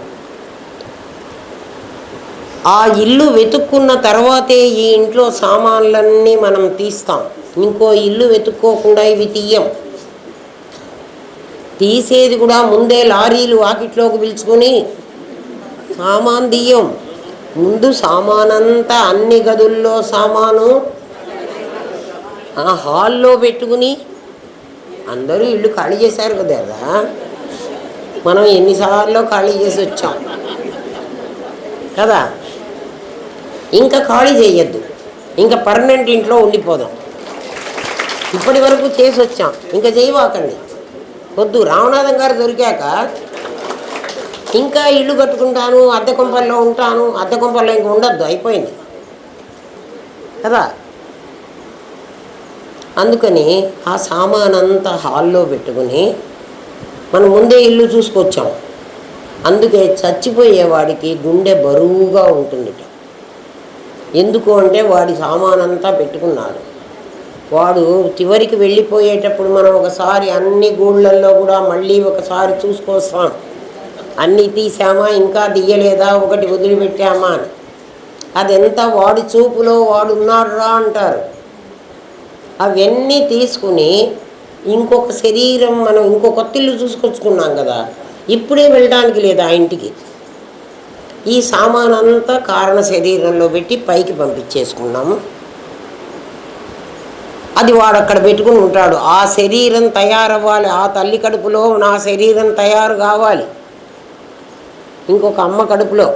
ఆ ఇల్లు వెతుక్కున్న తర్వాతే ఈ ఇంట్లో సామాన్లన్నీ మనం తీస్తాం. ఇంకో ఇల్లు వెతుక్కోకుండా ఇవి తీయం. తీసేది కూడా ముందే లారీలు వాకిట్లోకి పిలుచుకొని సామాన్ దియ్యం. ముందు సామానంతా అన్ని గదుల్లో సామాను ఆ హాల్లో పెట్టుకుని అందరూ ఇల్లు ఖాళీ చేశారు కదా. మనం ఎన్నిసార్లు ఖాళీ చేసి వచ్చాం కదా. ఇంకా ఖాళీ చేయొద్దు, ఇంకా పర్మనెంట్ ఇంట్లో ఉండిపోదాం. ఇప్పటి వరకు చేసి వచ్చాం, ఇంకా చేయవాకండి. వద్దు. రామనాథం గారు దొరికాక ఇంకా ఇల్లు కట్టుకుంటాను, అద్దె కొంపల్లో ఉంటాను, అద్దె కొంపల్లో ఇంక ఉండద్దు, అయిపోయింది కదా. అందుకని ఆ సామానంతా హాల్లో పెట్టుకుని మనం ముందే ఇల్లు చూసుకొచ్చాం. అందుకే చచ్చిపోయేవాడికి గుండె బరువుగా ఉంటుందిట. ఎందుకు అంటే వాడి సామానంతా పెట్టుకున్నాడు. వాడు చివరికి వెళ్ళిపోయేటప్పుడు మనం ఒకసారి అన్ని గూళ్ళల్లో కూడా మళ్ళీ ఒకసారి చూసుకొస్తాం. అన్నీ తీసామా, ఇంకా తీయలేదా, ఒకటి వదిలిపెట్టామా అని. అదెంత వాడి చూపులో వాడు ఉన్నాడురా అంటారు. అవన్నీ తీసుకుని ఇంకొక శరీరం మనం ఇంకో కొత్త ఇల్లు చూసుకొచ్చుకున్నాం కదా. ఇప్పుడే వెళ్ళడానికి లేదు ఆ ఇంటికి. ఈ సామానంతా కారణ శరీరంలో పెట్టి పైకి పంపించేసుకున్నాము. అది వాడు అక్కడ పెట్టుకుని ఉంటాడు. ఆ శరీరం తయారవ్వాలి. ఆ తల్లి కడుపులో నా శరీరం తయారు కావాలి. ఇంకొక అమ్మ కడుపులో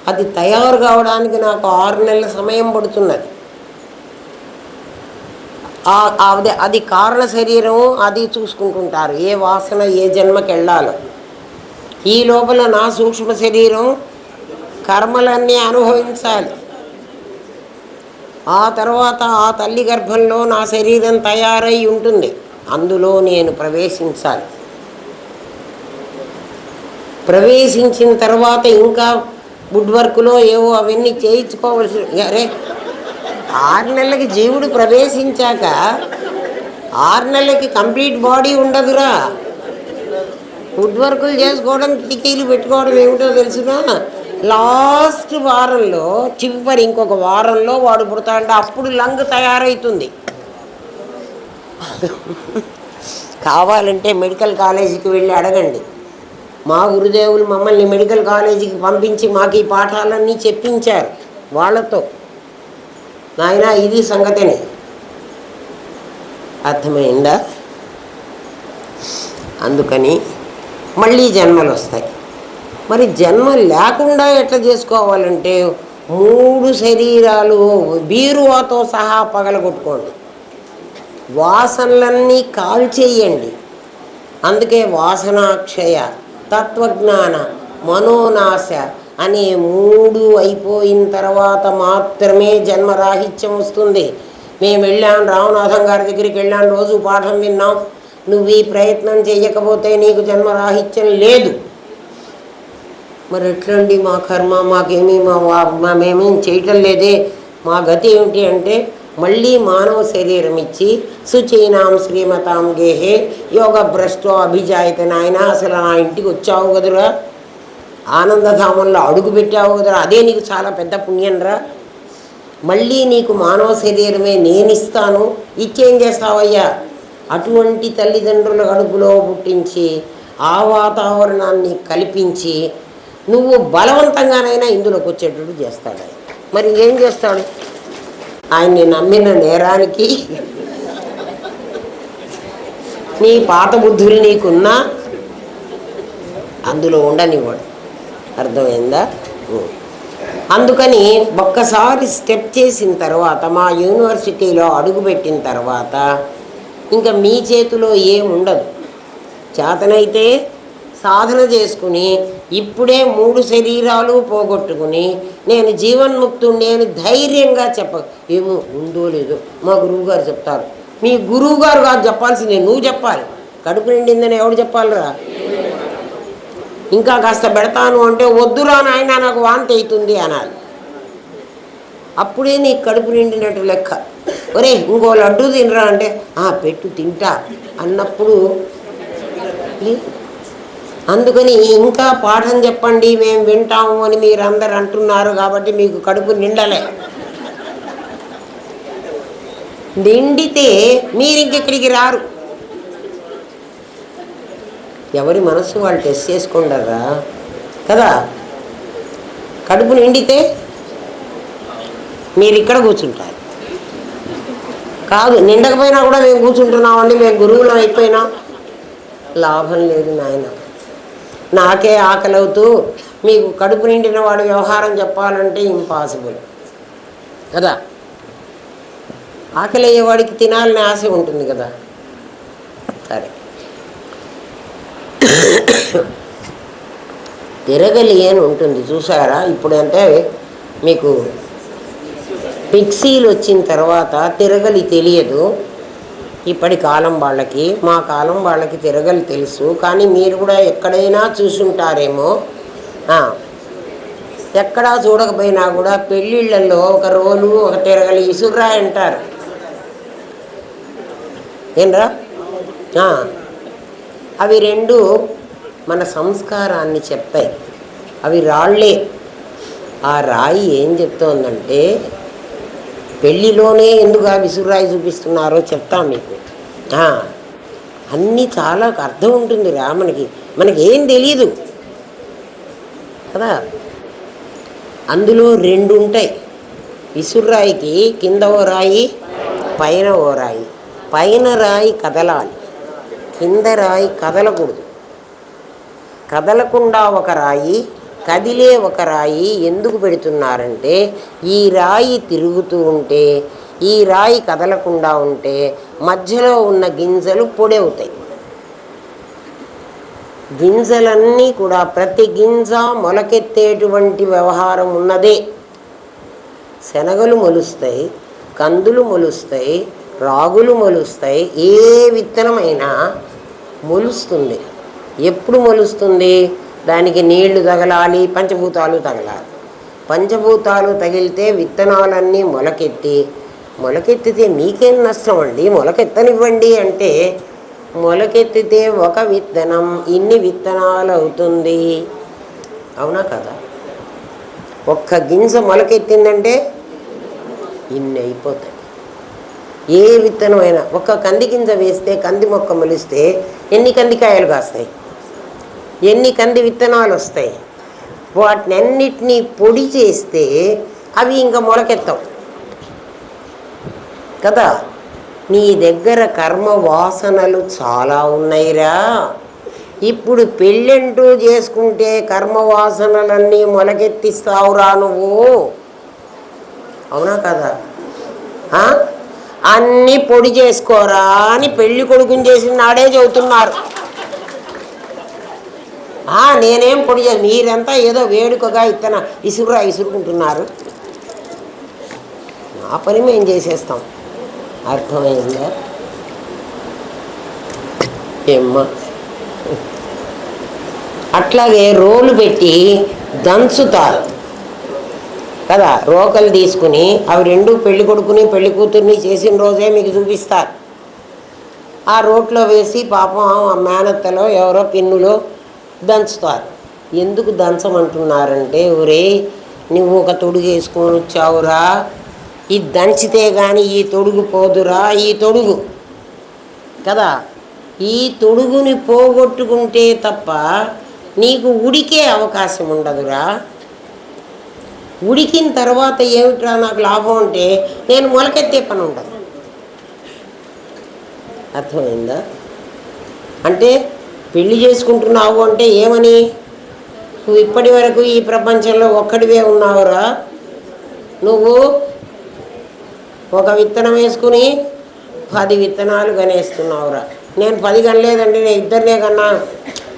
అది తయారు కావడానికి నాకు 6 నెలల సమయం పడుతున్నది. అది కారణ శరీరం, అది చూసుకుంటుంటారు ఏ వాసన ఏ జన్మకి వెళ్ళాలో. ఈ లోపల నా సూక్ష్మ శరీరం కర్మలన్నీ అనుభవించాలి. ఆ తర్వాత ఆ తల్లి గర్భంలో నా శరీరం తయారై ఉంటుంది, అందులో నేను ప్రవేశించాలి. ప్రవేశించిన తర్వాత ఇంకా వుడ్ వర్క్లో ఏవో అవన్నీ చేయించుకోవాల్సి. అరే 6 నెలలకి జీవుడు ప్రవేశించాక 6 నెలలకి కంప్లీట్ బాడీ ఉండదురా. వుడ్ వర్కులు చేసుకోవడం, కిటికీలు పెట్టుకోవడం ఏమిటో తెలుసునా. లాస్ట్ వారంలో చివరి ఇంకొక వారంలో వాడు పుడతాడంటే అప్పుడు లంగ్ తయారవుతుంది. కావాలంటే మెడికల్ కాలేజీకి వెళ్ళి అడగండి. మా గురుదేవులు మమ్మల్ని మెడికల్ కాలేజీకి పంపించి మాకు ఈ పాఠాలన్నీ చెప్పించారు వాళ్ళతో. నాయన ఇది సంగతిని. అర్థమైందా? అందుకని మళ్ళీ జన్మలు వస్తాయి. మరి జన్మ లేకుండా ఎట్లా చేసుకోవాలంటే 3 శరీరాలు బీరువాతో సహా పగలగొట్టుకోండి. వాసనలన్నీ కాల్చేయండి. అందుకే వాసనాక్షయ, తత్వజ్ఞాన, మనోనాశ అనే 3 అయిపోయిన తర్వాత మాత్రమే జన్మరాహిత్యం వస్తుంది. మేము వెళ్ళాం, రామనాథం గారి దగ్గరికి వెళ్ళాం, రోజు పాఠం విన్నాం. నువ్వు ఈ ప్రయత్నం చేయకపోతే నీకు జన్మరాహిత్యం లేదు. మరి ఎట్లండి మా కర్మ, మాకేమీ మేమేం చేయటం లేదే, మా గతి ఏమిటి అంటే మళ్ళీ మానవ శరీరం ఇచ్చి శుచీనాం శ్రీమతాం గేహే యోగ భ్రష్టో అభిజాయిత. నాయన అసలు నా ఇంటికి వచ్చావు కదురా, ఆనందధామంలో అడుగు పెట్టావు కదరా, అదే నీకు చాలా పెద్ద పుణ్యంరా. మళ్ళీ నీకు మానవ శరీరమే నేనిస్తాను, ఇచ్చేం చేస్తావయ్యా. అటువంటి తల్లిదండ్రుల కడుపులో పుట్టించి ఆ వాతావరణాన్ని కల్పించి నువ్వు బలవంతంగానైనా ఇందులోకి వచ్చేటట్టు చేస్తాడు. మరి ఏం చేస్తాడు? ఆయన్ని నమ్మిన నేరానికి నీ పాత బుద్ధులు నీకున్నా అందులో ఉండనివ్వడు. అర్థమైందా? అందుకని ఒక్కసారి స్టెప్ చేసిన తర్వాత, మా యూనివర్సిటీలో అడుగుపెట్టిన తర్వాత ఇంకా మీ చేతిలో ఏముండదు. చేతనైతే సాధన చేసుకుని ఇప్పుడే 3 శరీరాలు పోగొట్టుకుని నేను జీవన్ముక్తుడు, నేను ధైర్యంగా ఏమో ఉందో లేదో మా గురువుగారు చెప్తారు. మీ గురువుగారు కాదు చెప్పాల్సిందే, నువ్వు చెప్పాలి. కడుపు నిండిందని ఎవడు చెప్పాలిరా? ఇంకా కాస్త పెడతాను అంటే వద్దురా నాయన నాకు వాంతి అవుతుంది అనాలి. అప్పుడే నీకు కడుపు నిండినట్టు లెక్క. ఒరే ఇంకో లడ్డు తినరా అంటే పెట్టు తింటా అన్నప్పుడు. అందుకని ఇంకా పాఠం చెప్పండి మేము వింటాము అని మీరందరూ అంటున్నారు కాబట్టి మీకు కడుపు నిండలే. నిండితే మీరు ఇంకెక్కడికి రారు. ఎవరి మనసు వాళ్ళు టెస్ట్ చేసుకుంటారా కదా. కడుపు నిండితే మీరు ఇక్కడ కూర్చుంటారు. కాదు, నిండకపోయినా కూడా మేము కూర్చుంటున్నామండి, మేము గురువులం అయిపోయినాం. లాభం లేదు నాయన. నాకే ఆకలి అవుతూ మీకు కడుపు నిండిన వాడు వ్యవహారం చెప్పాలంటే ఇంపాసిబుల్ కదా. ఆకలి అయ్యేవాడికి తినాలని ఆశ ఉంటుంది కదా. సరే, తిరగలి అని ఉంటుంది చూసారా. ఇప్పుడు అంటే మీకు మిక్సీలు వచ్చిన తర్వాత తిరగలి తెలియదు ఇప్పటి కాలం వాళ్ళకి. మా కాలం వాళ్ళకి తిరగలి తెలుసు. కానీ మీరు కూడా ఎక్కడైనా చూసుంటారేమో, ఎక్కడా చూడకపోయినా కూడా పెళ్ళిళ్ళల్లో ఒక రోలు ఒక తిరగలి ఇసురా అంటారు. ఏంరా? అవి రెండు మన సంస్కారాన్ని చెప్పాయి. అవి రాళ్లే. ఆ రాయి ఏం చెప్తోందంటే, పెళ్ళిలోనే ఎందుకు ఆ విసురాయి చూపిస్తున్నారో చెప్తాం మీకు. అన్నీ చాలా అర్థం ఉంటుందిరా. మనకేం తెలియదు కదా. అందులో రెండు ఉంటాయి. విసురాయికి కింద ఓ రాయి, పైన ఓ రాయి. పైన రాయి కదలాలి, కింద రాయి కదలకూడదు. కదలకుండా ఒక రాయి, కదిలే ఒక రాయి ఎందుకు పెడుతున్నారంటే, ఈ రాయి తిరుగుతూ ఉంటే, ఈ రాయి కదలకుండా ఉంటే మధ్యలో ఉన్న గింజలు పొడి అవుతాయి. గింజలన్నీ కూడా ప్రతి గింజ మొలకెత్తేటువంటి వ్యవహారం ఉన్నదే. శనగలు మొలుస్తాయి, కందులు మొలుస్తాయి, రాగులు మొలుస్తాయి. ఏ విత్తనమైనా మొలుస్తుంది. ఎప్పుడు మొలుస్తుంది? దానికి నీళ్లు తగలాలి, పంచభూతాలు తగలాలి. పంచభూతాలు తగిలితే విత్తనాలన్నీ మొలకెత్తితే మీకేం నష్టం అండి, మొలకెత్తనివ్వండి అంటే, మొలకెత్తితే ఒక విత్తనం ఇన్ని విత్తనాలు అవుతుంది. అవునా కదా? ఒక్క గింజ మొలకెత్తిందంటే ఇన్ని అయిపోతాయి. ఏ విత్తనమైనా ఒక్క కంది గింజ వేస్తే, కంది మొక్క మొలిస్తే ఎన్ని కందికాయలు కాస్తాయి, ఎన్ని కంది విత్తనాలు వస్తాయి. వాటినన్నిటినీ పొడి చేస్తే అవి ఇంకా మొలకెత్తవు కదా. నీ దగ్గర కర్మ వాసనలు చాలా ఉన్నాయిరా. ఇప్పుడు పెళ్ళంటూ చేసుకుంటే కర్మ వాసనలన్నీ మొలకెత్తిస్తావురా నువ్వు. అవునా కదా? అన్నీ పొడి చేసుకోరా అని పెళ్లి కొడుకుని చేసిన నాడే చెబుతున్నారు. నేనేం పొడి చేసి, మీరంతా ఏదో వేడుకగా ఇసురుకుంటున్నారు. నా పని మేము చేసేస్తాం. అర్థమైందా ఏమ్మా? అట్లాగే రోలు పెట్టి దంచుతారు కదా. రోకలు తీసుకుని అవి రెండు పెళ్లి కొడుకుని పెళ్లి కూతుర్ని చేసిన రోజే మీకు చూపిస్తారు. ఆ రోట్లో వేసి పాపం మేనత్తలో ఎవరో పిన్నులో దంచుతారు. ఎందుకు దంచమంటున్నారంటే, ఒరే నువ్వు ఒక తొడుగు వేసుకొని వచ్చావురా, ఇది దంచితే కానీ ఈ తొడుగు పోదురా. ఈ తొడుగు కదా, ఈ తొడుగుని పోగొట్టుకుంటే తప్ప నీకు ఉడికే అవకాశం ఉండదురా. ఉడికిన తర్వాత ఏమిట్రా నాకు లాభం అంటే నేను మొలకెత్తే పని ఉండదు. అర్థమైందా? అంటే పెళ్లి చేసుకుంటున్నావు అంటే ఏమని, నువ్వు ఇప్పటి వరకు ఈ ప్రపంచంలో ఒక్కడివే ఉన్నావురా. నువ్వు ఒక విత్తనం వేసుకుని 10 విత్తనాలు కనేస్తున్నావురా. నేను 10 కనలేదండి, నేను 2 కన్నా.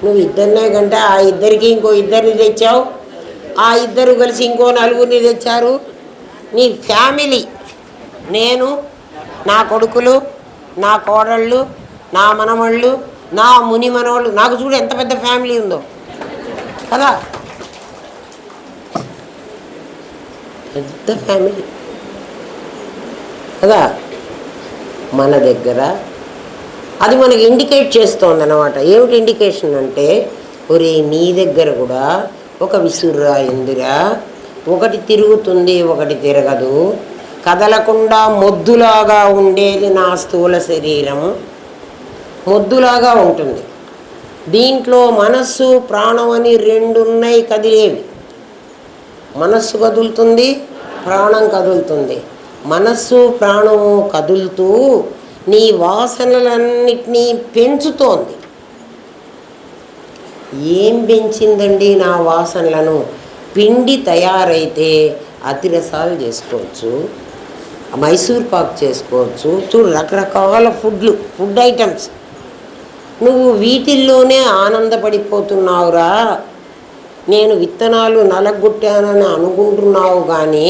నువ్వు 2 కంటే ఆ 2కి ఇంకో 2 తెచ్చావు, ఆ 2 కలిసి ఇంకో 4 తెచ్చారు. నీ ఫ్యామిలీ, నేను, నా కొడుకులు, నా కోడళ్ళు, నా మనమళ్ళు, నా ముని మనవాళ్ళు. నాకు చూడు ఎంత పెద్ద ఫ్యామిలీ ఉందో కదా. పెద్ద ఫ్యామిలీ కదా మన దగ్గర. అది మనకి ఇండికేట్ చేస్తోంది అన్నమాట. ఏమిటి ఇండికేషన్ అంటే, ఒరే నీ దగ్గర కూడా ఒక విసుర్రాయిందిరా, ఒకటి తిరుగుతుంది ఒకటి తిరగదు, కదలకుండా మొద్దులాగా ఉండేది నా స్థూల శరీరం. మొద్దులాగా ఉంటుంది. దీంట్లో మనస్సు ప్రాణం అని 2 ఉన్నాయి కదిలేవి. మనస్సు కదులుతుంది, ప్రాణం కదులుతుంది. మనస్సు ప్రాణము కదులుతూ నీ వాసనలన్నిటినీ పెంచుతోంది. ఏం పెంచిందండి నా వాసనలను? పిండి తయారైతే అతిరసాలు చేసుకోవచ్చు, మైసూర్ పాక్ చేసుకోవచ్చు, చూడు రకరకాల ఫుడ్ ఐటమ్స్. నువ్వు వీటిల్లోనే ఆనందపడిపోతున్నావురా. నేను విత్తనాలు నలగొట్టానని అనుకుంటున్నావు కానీ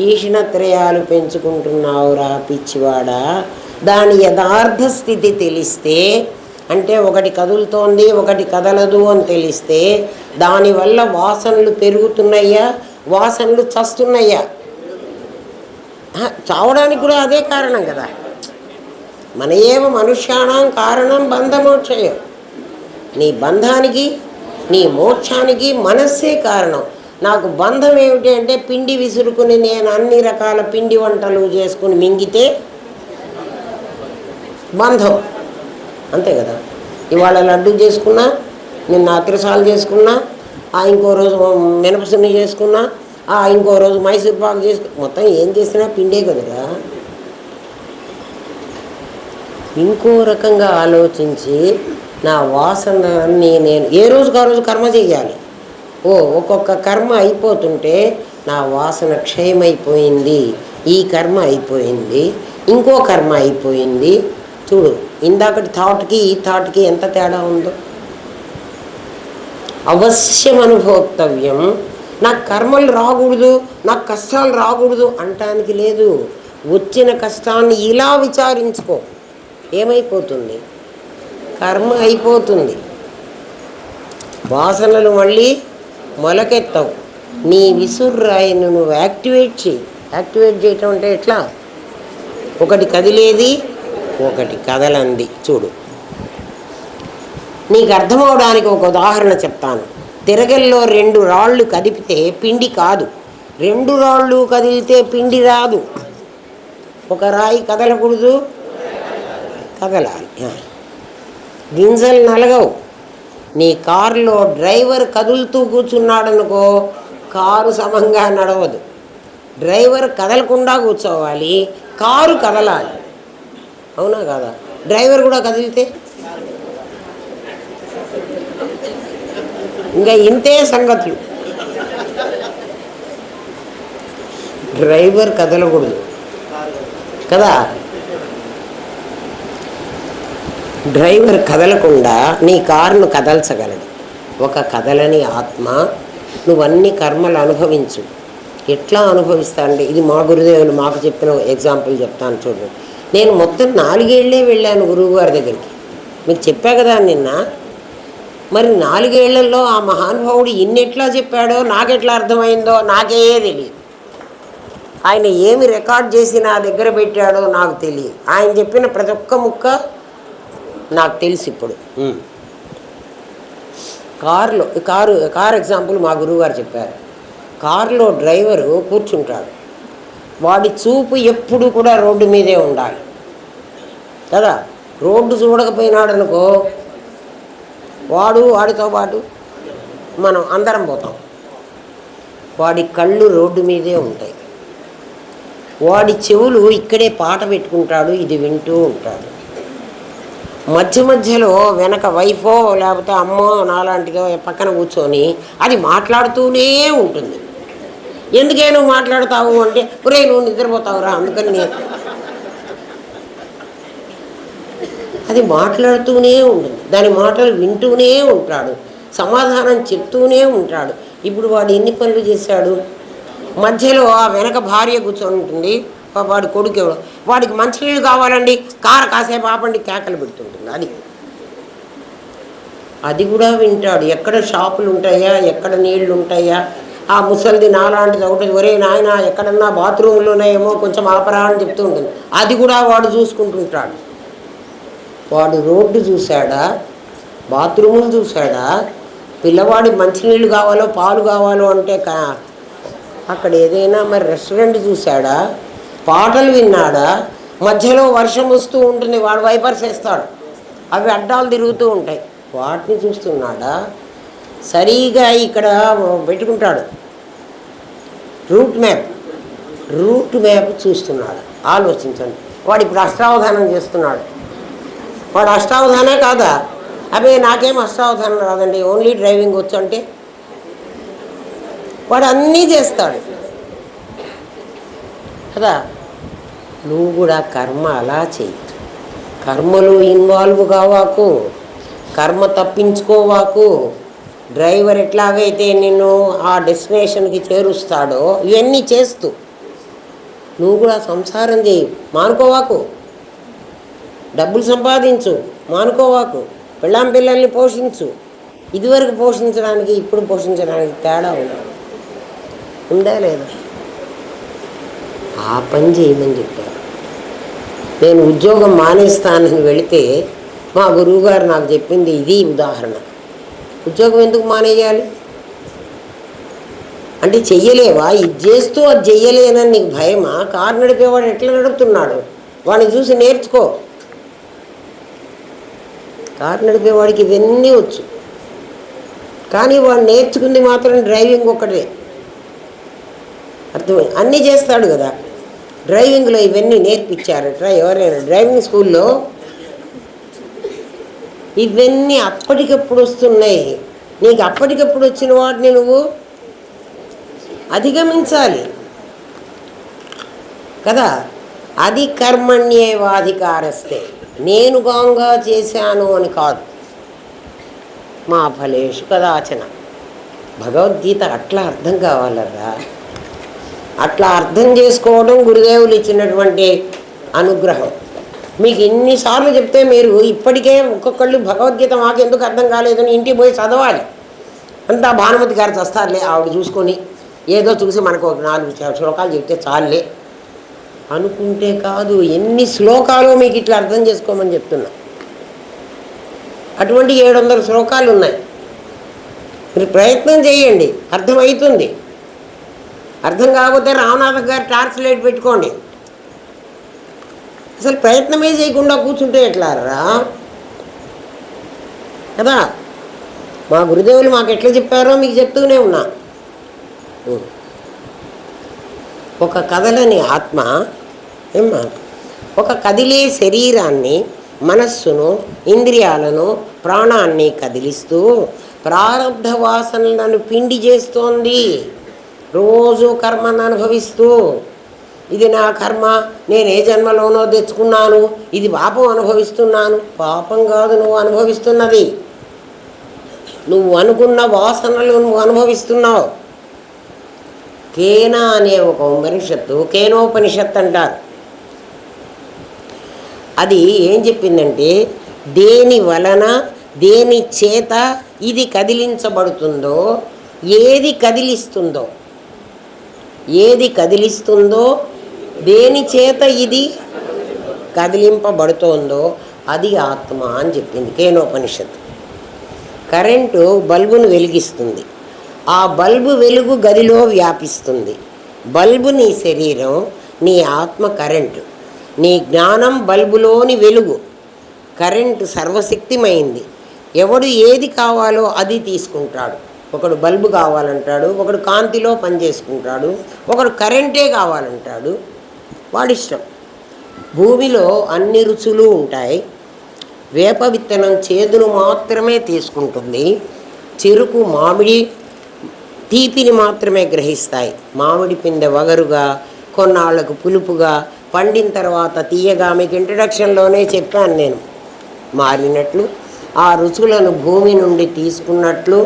ఈషణత్రయాలు పెంచుకుంటున్నావురా పిచ్చివాడా. దాని యథార్థ స్థితి తెలిస్తే, అంటే ఒకటి కదులుతోంది ఒకటి కదలదు అని తెలిస్తే దానివల్ల వాసనలు పెరుగుతున్నాయా, వాసనలు చస్తున్నాయా? చావడానికి కూడా అదే కారణం కదా. మన ఏవ మనుష్యాణం కారణం బంధమోక్షయం. నీ బంధానికి నీ మోక్షానికి మనస్సే కారణం. నాకు బంధం ఏమిటి అంటే పిండి విసురుకుని నేను అన్ని రకాల పిండి వంటలు చేసుకుని మింగితే బంధం, అంతే కదా. ఇవాళ లడ్డు చేసుకున్నా, నిన్న అతిరసాలు చేసుకున్నా, ఇంకో రోజు మినపసున్ని చేసుకున్నా, ఇంకో రోజు మైసూర్ పాకు చేసుకున్నా, మొత్తం ఏం చేసినా పిండే కదరా. ఇంకో రకంగా ఆలోచించి నా వాసనని నేను ఏ రోజుకు ఆ రోజు కర్మ చేయాలి. ఒక్కొక్క కర్మ అయిపోతుంటే నా వాసన క్షయమైపోయింది, ఈ కర్మ అయిపోయింది, ఇంకో కర్మ అయిపోయింది. చూడు, ఇందాకటి థాట్కి ఈ థాట్కి ఎంత తేడా ఉందో. అవశ్యం అనుభోక్తవ్యం. నాకు కర్మలు రాకూడదు, నాకు కష్టాలు రాకూడదు అంటానికి లేదు. వచ్చిన కష్టాన్ని ఇలా విచారించుకో, ఏమైపోతుంది? కర్మ అయిపోతుంది, వాసనలు మళ్ళీ మొలకెత్తవు. నీ విసుర్రాయిని నువ్వు యాక్టివేట్ చేయి. యాక్టివేట్ చేయటం అంటే ఎట్లా? ఒకటి కదిలేది ఒకటి కదలంది. చూడు, నీకు అర్థమవడానికి ఒక ఉదాహరణ చెప్తాను. తిరగల్లో 2 రాళ్ళు కదిపితే పిండి కాదు, 2 రాళ్ళు కదిలితే పిండి రాదు. ఒక రాయి కదలకూడదు, కదలాలి. గింజలు నలగవు. నీ కారులో డ్రైవర్ కదులుతూ కూర్చున్నాడనుకో, కారు సమంగా నడవదు. డ్రైవర్ కదలకుండా కూర్చోవాలి, కారు కదలాలి. అవునా కాదా? డ్రైవర్ కూడా కదిలితే ఇంకా ఇంతే సంగతులు. డ్రైవర్ కదలకూడదు కదా. డ్రైవర్ కదలకుండా నీ కారును కదల్చగలడు ఒక కదలని ఆత్మ. నువ్వన్నీ కర్మలు అనుభవించు. ఎట్లా అనుభవిస్తా అంటే, ఇది మా గురుదేవులు మాకు చెప్పిన ఎగ్జాంపుల్ చెప్తాను చూడండి. నేను మొత్తం 4 ఏళ్ళే వెళ్ళాను గురువుగారి దగ్గరికి. మీకు చెప్పా కదా నిన్న. మరి 4 ఏళ్లలో ఆ మహానుభావుడు ఎట్లా చెప్పాడో, నాకెట్లా అర్థమైందో నాకే తెలియదు. ఆయన ఏమి రికార్డ్ చేసి నా దగ్గర పెట్టాడో నాకు తెలియదు. ఆయన చెప్పిన ప్రతి ఒక్క ముక్క నాకు తెలుసు ఇప్పుడు. కారు ఎగ్జాంపుల్ మా గురువుగారు చెప్పారు. కారులో డ్రైవరు కూర్చుంటాడు, వాడి చూపు ఎప్పుడు కూడా రోడ్డు మీదే ఉండాలి కదా. రోడ్డు చూడకపోయినాడు అనుకో, వాడితో పాటు మనం అందరం పోతాం. వాడి కళ్ళు రోడ్డు మీదే ఉంటాయి, వాడి చెవులు ఇక్కడే పాట పెట్టుకుంటాడు, ఇది వింటూ ఉంటాడు. మధ్యలో వెనక వైఫో లేకపోతే అమ్మో నాలాంటిదో పక్కన కూర్చొని అది మాట్లాడుతూనే ఉంటుంది. ఎందుకే నువ్వు మాట్లాడతావు అంటే, ఒరే నువ్వు నిద్రపోతావురా అందుకని నేను. అది మాట్లాడుతూనే ఉంటుంది, దాని మాటలు వింటూనే ఉంటాడు, సమాధానం చెప్తూనే ఉంటాడు. ఇప్పుడు వాడు ఎన్ని పనులు చేశాడు? మధ్యలో ఆ వెనక భార్య కూర్చొని ఉంటుంది, వాడి కొడుకు ఎవడు, వాడికి మంచినీళ్ళు కావాలండి, కారు కాసేపు ఆపండి, కేకలు పెడుతుంటుంది. అది కూడా వింటాడు. ఎక్కడ షాపులు ఉంటాయా, ఎక్కడ నీళ్లు ఉంటాయా, ఆ ముసలిది నాలాంటిది ఒకటి, ఒరే నాయన ఎక్కడన్నా బాత్రూంలోనేమో కొంచెం ఆపరా అని చెప్తూ ఉంటుంది. అది కూడా వాడు చూసుకుంటుంటాడు. వాడు రోడ్డు చూశాడా, బాత్రూములు చూశాడా, పిల్లవాడి మంచినీళ్ళు కావాలో పాలు కావాలో అంటే అక్కడ ఏదైనా మరి రెస్టారెంట్ చూశాడా, పాటలు విన్నాడా, మధ్యలో వర్షం వస్తూ ఉంటుంది, వాడు వైపర్స్ వేస్తాడు, అవి అడ్డాలు తిరుగుతూ ఉంటాయి, వాటిని చూస్తున్నాడా, సరిగా ఇక్కడ పెట్టుకుంటాడు రూట్ మ్యాప్ చూస్తున్నాడు. ఆలోచించండి. వాడు ఇప్పుడు అష్టావధానం చేస్తున్నాడు. వాడు అష్టావధానే కాదా? అదే నాకేం అష్టావధానం రాదండి, ఓన్లీ డ్రైవింగ్ వచ్చు అంటే వాడు అన్నీ చేస్తాడు కదా. నువ్వు కూడా కర్మ అలా చెయ్యి. కర్మలు ఇన్వాల్వ్ కావాకు, కర్మ తప్పించుకోవాకు. డ్రైవర్ ఎట్లాగైతే నిన్ను ఆ డెస్టినేషన్కి చేరుస్తాడో ఇవన్నీ చేస్తూ నువ్వు కూడా సంసారం చేయి, మానుకోవాకు. డబ్బులు సంపాదించు, మానుకోవాకు. పెళ్ళాం పిల్లల్ని పోషించు. ఇదివరకు పోషించడానికి ఇప్పుడు పోషించడానికి తేడా ఉందా లేదా? ఆ పని చేయమని చెప్పారు. నేను ఉద్యోగం మానేస్తానని వెళితే మా గురువుగారు నాకు చెప్పింది ఇది ఉదాహరణ. ఉద్యోగం ఎందుకు మానేయాలి అంటే, చెయ్యలేవా? ఇది చేస్తూ అది చెయ్యలేనని నీకు భయమా? కారు నడిపేవాడు ఎట్లా నడుపుతున్నాడు వాడిని చూసి నేర్చుకో. కారు నడిపేవాడికి ఇవన్నీ వచ్చు, కానీ వాడు నేర్చుకుంది మాత్రం డ్రైవింగ్ ఒక్కటే. అర్థమై అన్నీ చేస్తాడు కదా. డ్రైవింగ్లో ఇవన్నీ నేర్పించారట ఎవరైనా డ్రైవింగ్ స్కూల్లో. ఇవన్నీ అప్పటికప్పుడు వస్తున్నాయి. నీకు అప్పటికప్పుడు వచ్చిన వాటిని నువ్వు అధిగమించాలి కదా. అది కర్మణ్యేవాధికారస్తే, నేను గాంగా చేశాను అని కాదు. మా ఫలేషు కదాచన. భగవద్గీత అట్లా అర్థం కావాలరా. అట్లా అర్థం చేసుకోవడం గురుదేవులు ఇచ్చినటువంటి అనుగ్రహం. మీకు ఎన్నిసార్లు చెప్తే మీరు ఇప్పటికే ఒక్కొక్కళ్ళు భగవద్గీత మాకు ఎందుకు అర్థం కాలేదని ఇంటికి పోయి చదవాలి. అంతా భానుమతి గారు చస్తారులే, ఆవిడ చూసుకొని ఏదో చూసి మనకు ఒక 4 శ్లోకాలు చెప్తే చాలులే అనుకుంటే కాదు. ఎన్ని శ్లోకాలు మీకు ఇట్లా అర్థం చేసుకోమని చెప్తున్నా. అటువంటి 700 శ్లోకాలు ఉన్నాయి. మీరు ప్రయత్నం చేయండి, అర్థమవుతుంది. అర్థం కాకపోతే రామనాథ గారు ట్రాన్స్లేట్ పెట్టుకోండి. అసలు ప్రయత్నమే చేయకుండా కూర్చుంటే ఎట్లారా కదా. మా గురుదేవులు మాకు ఎట్లా చెప్పారో మీకు చెప్తూనే ఉన్నా. ఒక కదలని ఆత్మ ఏమ్మా, ఒక కదిలే శరీరాన్ని, మనస్సును, ఇంద్రియాలను, ప్రాణాన్ని కదిలిస్తూ ప్రారబ్ధ వాసనలను పిండి చేస్తోంది. రోజు కర్మను అనుభవిస్తూ, ఇది నా కర్మ, నేను ఏ జన్మలోనో తెచ్చుకున్నాను, ఇది పాపం అనుభవిస్తున్నాను. పాపం కాదు నువ్వు అనుభవిస్తున్నది, నువ్వు అనుకున్న వాసనలు నువ్వు అనుభవిస్తున్నావు. కేన అనే ఒక ఉపనిషత్తు, కేనోపనిషత్తు అంటారు. అది ఏం చెప్పిందంటే, దేని వలన దేని చేత ఇది కదిలించబడుతుందో, ఏది కదిలిస్తుందో, దేని చేత ఇది కదిలింపబడుతోందో అది ఆత్మ అని చెప్పింది కేనోపనిషత్తు. కరెంటు బల్బును వెలిగిస్తుంది, ఆ బల్బు వెలుగు గదిలో వ్యాపిస్తుంది. బల్బు నీ శరీరం, నీ ఆత్మ కరెంటు, నీ జ్ఞానం బల్బులోని వెలుగు. కరెంటు సర్వశక్తిమైంది. ఎవడు ఏది కావాలో అది తీసుకుంటాడు. ఒకడు బల్బు కావాలంటాడు, ఒకడు కాంతిలో పనిచేసుకుంటాడు, ఒకడు కరెంటే కావాలంటాడు. వాడిష్టం. భూమిలో అన్ని రుచులు ఉంటాయి. వేప విత్తనం చేదును మాత్రమే తీసుకుంటుంది. చెరుకు, మామిడి తీపిని మాత్రమే గ్రహిస్తాయి. మామిడి పిందె వగరుగా, కొన్నాళ్లకు పులుపుగా, పండిన తర్వాత తీయగా. మీకు ఇంట్రడక్షన్లోనే చెప్పాను నేను. మారినట్లు ఆ రుచులను భూమి నుండి తీసుకున్నట్లు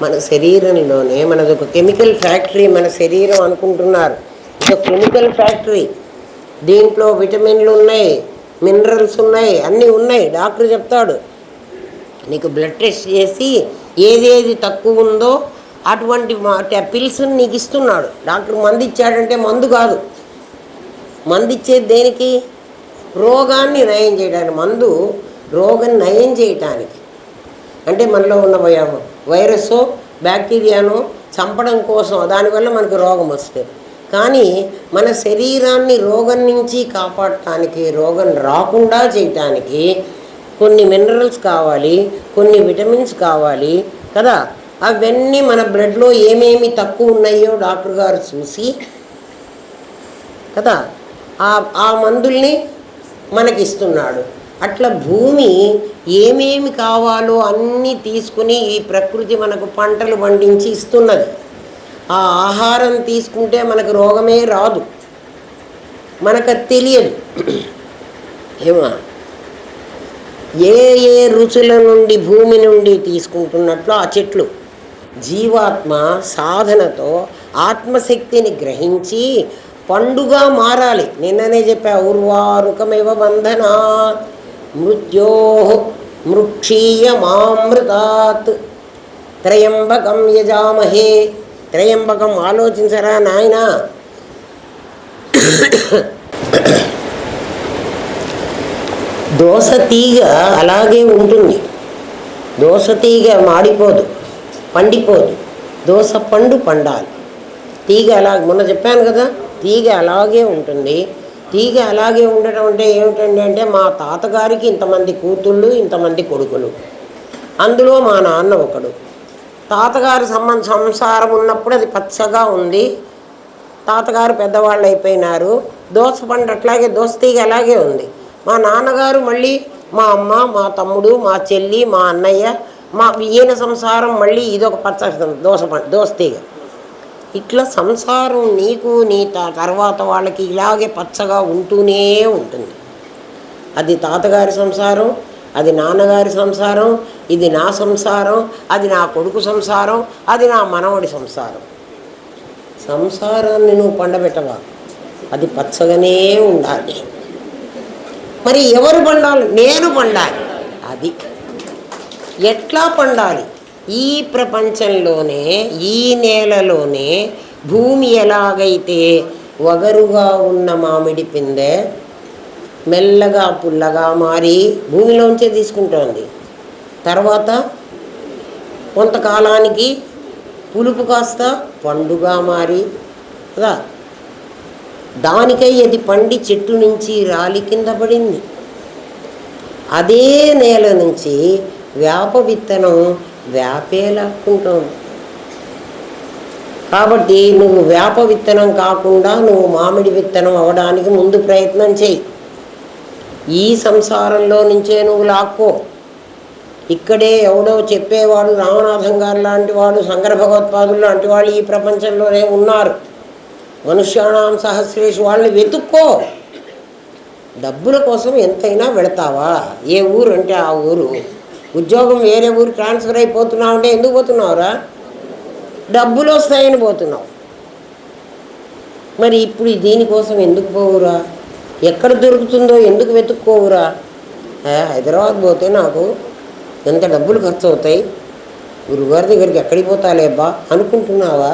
మన శరీరంలోనే, మనది ఒక కెమికల్ ఫ్యాక్టరీ మన శరీరం అనుకుంటున్నారు. ఇది ఒక కెమికల్ ఫ్యాక్టరీ. దీంట్లో విటమిన్లు ఉన్నాయి, మినరల్స్ ఉన్నాయి, అన్నీ ఉన్నాయి. డాక్టర్ చెప్తాడు, నీకు బ్లడ్ టెస్ట్ చేసి ఏదేది తక్కువ ఉందో అటువంటి పిల్స్ని నీకు ఇస్తున్నాడు డాక్టర్. మందు ఇచ్చాడంటే మందు కాదు, మందు ఇచ్చేది దేనికి? రోగాన్ని నయం చేయడానికి. మందు రోగం నయం చేయటానికి, అంటే మనలో ఉన్న వైరస్ బ్యాక్టీరియాను చంపడం కోసం. దానివల్ల మనకు రోగం వస్తుంది. కానీ మన శరీరాన్ని రోగం నుంచి కాపాడటానికి, రోగం రాకుండా చేయటానికి కొన్ని మినరల్స్ కావాలి, కొన్ని విటమిన్స్ కావాలి కదా. అవన్నీ మన బ్లడ్లో ఏమేమి తక్కువ ఉన్నాయో డాక్టర్ గారు చూసి కదా ఆ మందుల్ని మనకిస్తున్నాడు. అట్లా భూమి ఏమేమి కావాలో అన్నీ తీసుకుని ఈ ప్రకృతి మనకు పంటలు పండించి ఇస్తున్నది. ఆ ఆహారం తీసుకుంటే మనకు రోగమే రాదు, మనకు తెలియదు. ఏమా ఏ ఏ రుచుల నుండి భూమి నుండి తీసుకుంటున్నట్లు ఆ చెట్లు జీవాత్మ సాధనతో ఆత్మశక్తిని గ్రహించి పండుగా మారాలి. నిన్ననే చెప్పా, ఉర్వారుకమివ బంధనా మృత్యో మృక్షీయమామృతాత్ త్రయంబకం యజామహే. త్రయంబకం ఆలోచించరా నాయనా. దోస తీగ అలాగే ఉంటుంది. దోస తీగ మాడిపోదు, పండిపోదు. దోస పండు పండాలి. తీగ అలా మొన్న చెప్పాను కదా, తీగ అలాగే ఉంటుంది. తీగ అలాగే ఉండటం అంటే ఏమిటండి అంటే, మా తాతగారికి ఇంతమంది కూతుళ్ళు, ఇంతమంది కొడుకులు, అందులో మా నాన్న ఒకడు. తాతగారు సంసారం ఉన్నప్పుడు అది పచ్చగా ఉంది. తాతగారు పెద్దవాళ్ళు అయిపోయినారు. దోస పండు అట్లాగే, దోస తీగ అలాగే ఉంది. మా నాన్నగారు మళ్ళీ మా అమ్మ, మా తమ్ముడు, మా చెల్లి, మా అన్నయ్య, మా ఈయన సంసారం మళ్ళీ ఇదొక పచ్చ దోస తీగ. ఇట్లా సంసారం నీకు నీ తర్వాత వాళ్ళకి ఇలాగే పచ్చగా ఉంటూనే ఉంటుంది. అది తాతగారి సంసారం, అది నాన్నగారి సంసారం, ఇది నా సంసారం, అది నా కొడుకు సంసారం, అది నా మనవడి సంసారం. సంసారాన్ని నువ్వు పండబెట్టవా, అది పచ్చగానే ఉండాలి. మరి ఎవరు పండాలి? నేను పండాలి. అది ఎట్లా పండాలి? ఈ ప్రపంచంలోనే, ఈ నేలలోనే భూమి ఎలాగైతే వగరుగా ఉన్న మామిడి పిందె మెల్లగా పుల్లగా మారి భూమిలోంచే తీసుకుంటోంది, తర్వాత కొంతకాలానికి పులుపు కాస్త పండుగా మారి కదా, దానికై అది పండి చెట్టు నుంచి రాలి కింద పడింది. అదే నేల నుంచి వేప విత్తనం వేపే లాక్కుంటోంది. కాబట్టి నువ్వు వేప విత్తనం కాకుండా నువ్వు మామిడి విత్తనం అవడానికి ముందు ప్రయత్నం చేయి. ఈ సంసారంలో నుంచే నువ్వు లాక్కో. ఇక్కడే ఎవడో చెప్పేవాడు, రామనాథం గారు లాంటి వాడు, శంకర భగవత్పాదులు లాంటి వాళ్ళు ఈ ప్రపంచంలోనే ఉన్నారు. మనుష్యాణం సహస్రేషు, వాళ్ళని వెతుక్కో. డబ్బుల కోసం ఎంతైనా వెళతావా? ఏ ఊరు అంటే ఆ ఊరు. ఉద్యోగం వేరే ఊరు ట్రాన్స్ఫర్ అయిపోతున్నావు అంటే ఎందుకు పోతున్నావురా? డబ్బులు వస్తాయని పోతున్నావు. మరి ఇప్పుడు దీనికోసం ఎందుకు పోవురా? ఎక్కడ దొరుకుతుందో ఎందుకు వెతుక్కోవురా? హైదరాబాద్ పోతే నాకు ఎంత డబ్బులు ఖర్చు అవుతాయి, గురుగారి దగ్గరికి ఎక్కడికి పోతాలేబ్బా అనుకుంటున్నావా?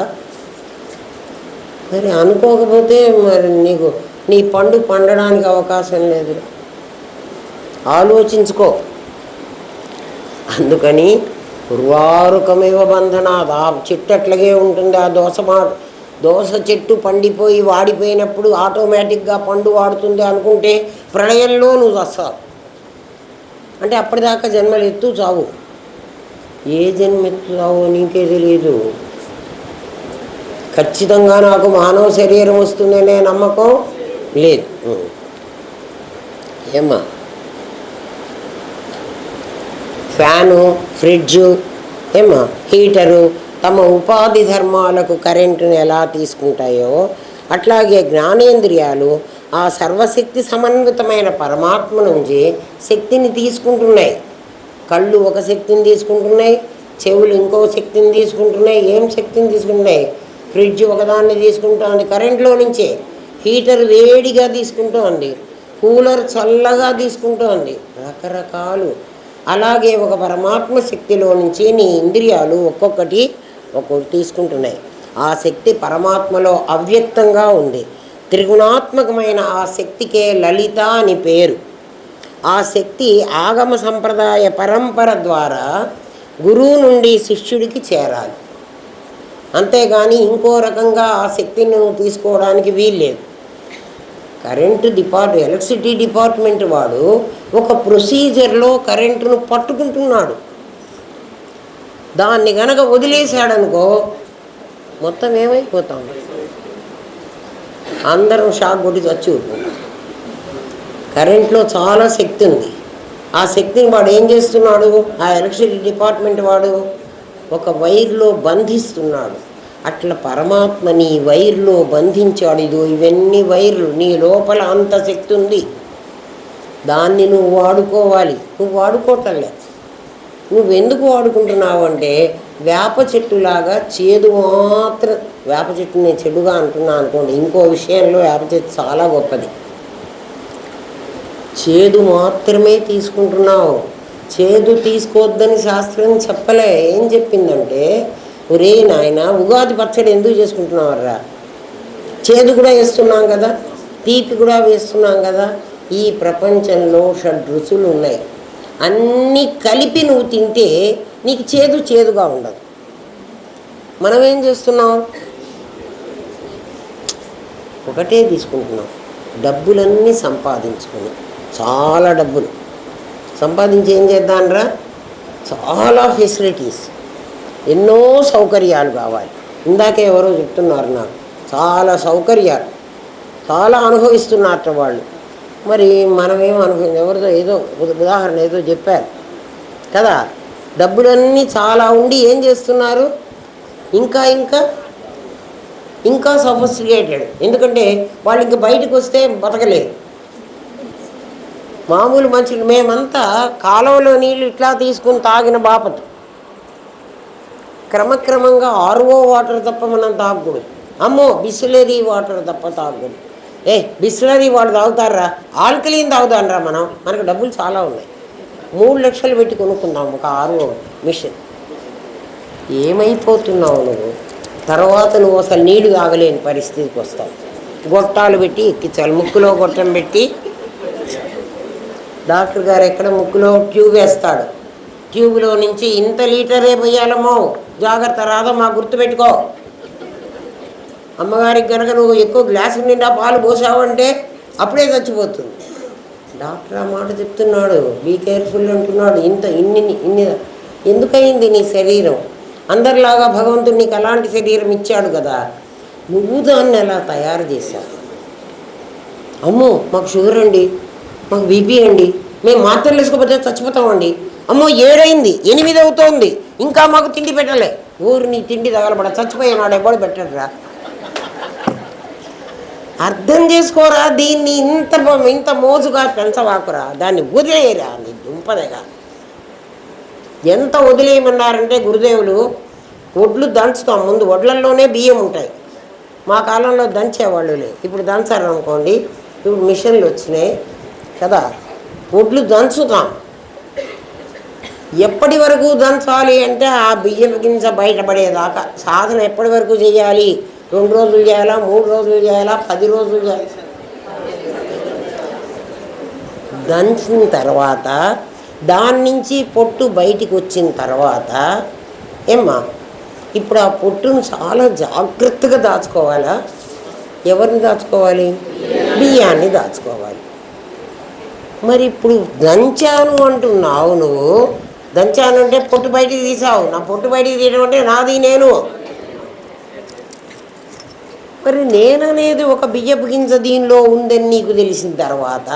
మరి అనుకోకపోతే మరి నీకు నీ పండు పండడానికి అవకాశం లేదు. ఆలోచించుకో. అందుకని ఉర్వారుకమివ బంధనాత్. ఆ చెట్టు అట్లాగే ఉంటుంది. ఆ దోస చెట్టు పండిపోయి వాడిపోయినప్పుడు ఆటోమేటిక్గా పండు వాడుతుంది అనుకుంటే ప్రళయంలో నువ్వు వస్తావు. అంటే అప్పటిదాకా జన్మలు ఎత్తు చావు. ఏ జన్మ ఎత్తుతావో నీకే తెలియదు. ఖచ్చితంగా నాకు మానవ శరీరం వస్తుందనే నమ్మకం లేదు. ఏమ్మా, ఫ్యాను, ఫ్రిడ్జు, ఏమా హీటరు తమ ఉపాధి ధర్మాలకు కరెంటును ఎలా తీసుకుంటాయో అట్లాగే జ్ఞానేంద్రియాలు ఆ సర్వశక్తి సమన్వితమైన పరమాత్మ నుంచి శక్తిని తీసుకుంటున్నాయి. కళ్ళు ఒక శక్తిని తీసుకుంటున్నాయి, చెవులు ఇంకో శక్తిని తీసుకుంటున్నాయి. ఏం శక్తిని తీసుకుంటున్నాయి? ఫ్రిడ్జ్ ఒకదాన్ని తీసుకుంటుంది కరెంట్లో నుంచే, హీటర్ వేడిగా తీసుకుంటుంది, కూలర్ చల్లగా తీసుకుంటుంది, రకరకాలు. అలాగే ఒక పరమాత్మ శక్తిలో నుంచి నీ ఇంద్రియాలు ఒక్కొక్కటి తీసుకుంటున్నాయి. ఆ శక్తి పరమాత్మలో అవ్యక్తంగా ఉంది. త్రిగుణాత్మకమైన ఆ శక్తికే లలిత అని పేరు. ఆ శక్తి ఆగమ సంప్రదాయ పరంపర ద్వారా గురువు నుండి శిష్యుడికి చేరాలి. అంతేగాని ఇంకో రకంగా ఆ శక్తిని నువ్వు తీసుకోవడానికి వీల్లేదు. ఎలక్ట్రిసిటీ డిపార్ట్మెంట్ వాడు ఒక ప్రొసీజర్లో కరెంటును పట్టుకుంటున్నాడు. దాన్ని గనక వదిలేశాడనుకో మొత్తం ఏమైపోతాం, అందరం షాక్ కొట్టి చచ్చి ఊరుకుంటాం. కరెంట్లో చాలా శక్తి ఉంది. ఆ శక్తిని వాడు ఏం చేస్తున్నాడు, ఆ ఎలక్ట్రిసిటీ డిపార్ట్మెంట్ వాడు ఒక వైర్లో బంధిస్తున్నాడు. అట్లా పరమాత్మ నీ వైర్లో బంధించాడు. ఇవన్నీ వైర్లు, నీ లోపల అంత శక్తి ఉంది. దాన్ని నువ్వు వాడుకోవాలి. నువ్వు వాడుకోవటంలే. నువ్వెందుకు వాడుకుంటున్నావు అంటే వేప చెట్టులాగా చేదు మాత్రం. వేప చెట్టు నేను చెడుగా అంటున్నా అనుకోండి, ఇంకో విషయంలో వేప చెట్టు చాలా గొప్పది. చేదు మాత్రమే తీసుకుంటున్నావు. చేదు తీసుకోవద్దని శాస్త్రం చెప్పలే. ఏం చెప్పిందంటే, ఒరే నాయన, ఉగాది పచ్చడి ఎందుకు చేసుకుంటున్నావర్రా? చేదు కూడా వేస్తున్నాం కదా, తీపి కూడా వేస్తున్నాం కదా. ఈ ప్రపంచంలో 6 రుచులు ఉన్నాయి. అన్నీ కలిపి నువ్వు తింటే నీకు చేదుగా ఉండదు. మనం ఏం చేస్తున్నాం, ఒకటే తీసుకుంటున్నాం. డబ్బులన్నీ సంపాదించుకొని, చాలా డబ్బులు సంపాదించి ఏం చేద్దాంరా, చాలా ఫెసిలిటీస్, ఎన్నో సౌకర్యాలు కావాలి. ఇందాకే ఎవరో చెప్తున్నారు నాకు, చాలా సౌకర్యాలు చాలా అనుభవిస్తున్నారు వాళ్ళు. మరి మనమేం ఎవరితో ఏదో ఉదాహరణ ఏదో చెప్పారు కదా, డబ్బులన్నీ చాలా ఉండి ఏం చేస్తున్నారు, ఇంకా ఇంకా ఇంకా సఫిస్టికేటెడ్. ఎందుకంటే వాళ్ళు ఇంక బయటకు వస్తే బతకలేదు. మామూలు మనుషులు మేమంతా కాలువలో నీళ్ళు ఇట్లా తీసుకుని తాగిన బాపతు. క్రమక్రమంగా RO వాటర్ తప్ప మనం తాగకూడదు. అమ్మో బిస్లరీ వాటర్ తప్ప తాగకూడదు. బిస్లరీ వాటర్ తాగుతారా, ఆల్కలీన్ తాగుతానరా మనం. మనకు డబ్బులు చాలా ఉన్నాయి. 3 లక్షలు పెట్టి కొనుక్కుందాం ఒక RO మిషన్. ఏమైపోతున్నావు నువ్వు? తర్వాత నువ్వు అసలు నీళ్లు తాగలేని పరిస్థితికి వస్తావు. గొట్టాలు పెట్టి ఎక్కించాలి. ముక్కులో గొట్టం పెట్టి, డాక్టర్ గారు ఎక్కడ ముక్కులో ట్యూబ్ వేస్తాడు. ట్యూబ్లో నుంచి ఇంత లీటరే పోయాలమ్మో, జాగ్రత్త, రాదమ్మా, గుర్తుపెట్టుకో. అమ్మగారికి కనుక నువ్వు ఎక్కువ గ్లాసు నిండా పాలు పోసావంటే అప్పుడే చచ్చిపోతుంది. డాక్టర్ ఆ మాట చెప్తున్నాడు, బీ కేర్ఫుల్ అంటున్నాడు. ఇన్ని ఎందుకయింది నీ శరీరం? అందరిలాగా భగవంతుడు నీకు అలాంటి శరీరం ఇచ్చాడు కదా, నువ్వు దాన్ని ఎలా తయారు చేశావు? అమ్మో మాకు షుగర్ అండి, మాకు బీపీ అండి, మేము మాత్రలు వేసుకోకపోతే చచ్చిపోతామండి. అమ్మో 7 అయింది, 8 అవుతోంది, ఇంకా మాకు తిండి పెట్టలే. నీ తిండి తగలబడ, చచ్చిపోయాడు, ఎవడు పెట్టడురా. అర్థం చేసుకోరా, దీన్ని ఇంత మోజుగా పెంచవాకురా, దాన్ని వదిలేయరా, నీ దుంపదేగా. ఎంత వదిలేయమన్నారంటే గురుదేవులు, వడ్లు దంచుతాం, ముందు వడ్లల్లోనే బియ్యం ఉంటాయి. మా కాలంలో దంచేవాళ్ళు లేదు, ఇప్పుడు దంచారు అనుకోండి, ఇప్పుడు మిషన్లు వచ్చినాయి కదా. వడ్లు దంచుతాం. ఎప్పటి వరకు దంచాలి అంటే ఆ బియ్యం గింజ బయటపడేదాకా. సాధన ఎప్పటి వరకు చేయాలి? 2 రోజులు చేయాలా, 3 రోజులు చేయాలా, 10 రోజులు చేయాలి. దంచిన తర్వాత దాని నుంచి పొట్టు బయటికి వచ్చిన తర్వాత ఏమ్మా, ఇప్పుడు ఆ పొట్టును చాలా జాగ్రత్తగా దాచుకోవాలా? ఎవరిని దాచుకోవాలి? బియ్యాన్ని దాచుకోవాలి. మరి ఇప్పుడు దంచాను అంటున్నావు నువ్వు. దంచాను అంటే పొట్టు బయటికి తీసావు. నా పొట్టు బయటికి తీయడం అంటే నాది నేను. మరి నేననేది ఒక బియ్యపు గింజ దీనిలో ఉందని నీకు తెలిసిన తర్వాత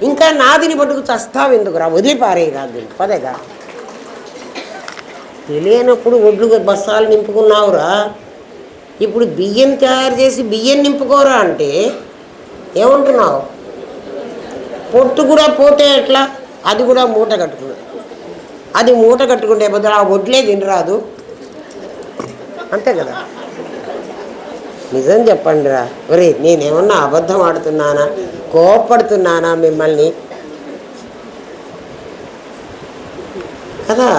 ఇంకా నాదిని పట్టుకు చస్తావు ఎందుకురా? వదిలిపారేరా దీన్ని పదేగా. తెలియనప్పుడు ఒడ్లు బస్తాలు నింపుకున్నావురా. ఇప్పుడు బియ్యం తయారు చేసి బియ్యం నింపుకోరా అంటే ఏమంటున్నావు? పొట్టు కూడా పోతే ఎట్లా? అది కూడా మూట కట్టుకున్నాడు. అది మూట కట్టుకుంటే బదులు ఆ వడ్లే తినరాదు, అంతే కదా. నిజం చెప్పండి రా. ఒరే నేనేమన్నా అబద్ధం ఆడుతున్నానా, కోపడుతున్నానా మిమ్మల్ని కదా?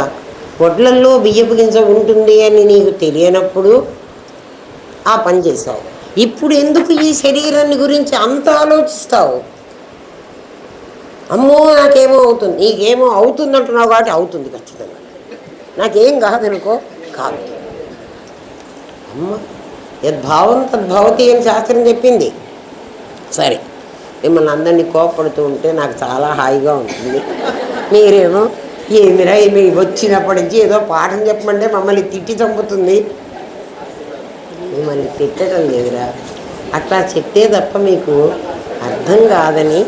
వడ్లల్లో బియ్యపు గింజ ఉంటుంది అని నీకు తెలియనప్పుడు ఆ పని చేసావు. ఇప్పుడు ఎందుకు ఈ శరీరాన్ని గురించి అంత ఆలోచిస్తావు? అమ్మో నాకేమో అవుతుంది, నీకేమో అవుతుంది అంటున్నావు కాబట్టి అవుతుంది ఖచ్చితంగా. నాకేం కాదనుకో, కాదు. అమ్మ యద్భావం తద్భవతి అని శాస్త్రం చెప్పింది. సరే, మిమ్మల్ని అందరినీ కోపడుతూ ఉంటే నాకు చాలా హాయిగా ఉంటుంది. మీరేమో ఏమిరా ఏమి వచ్చినప్పటి నుంచి ఏదో పాఠం చెప్పమంటే మమ్మల్ని తిట్టి చంపుతుంది. మిమ్మల్ని తిట్టడం లేదురా, అట్లా చెప్తే తప్ప మీకు అర్థం కాదని.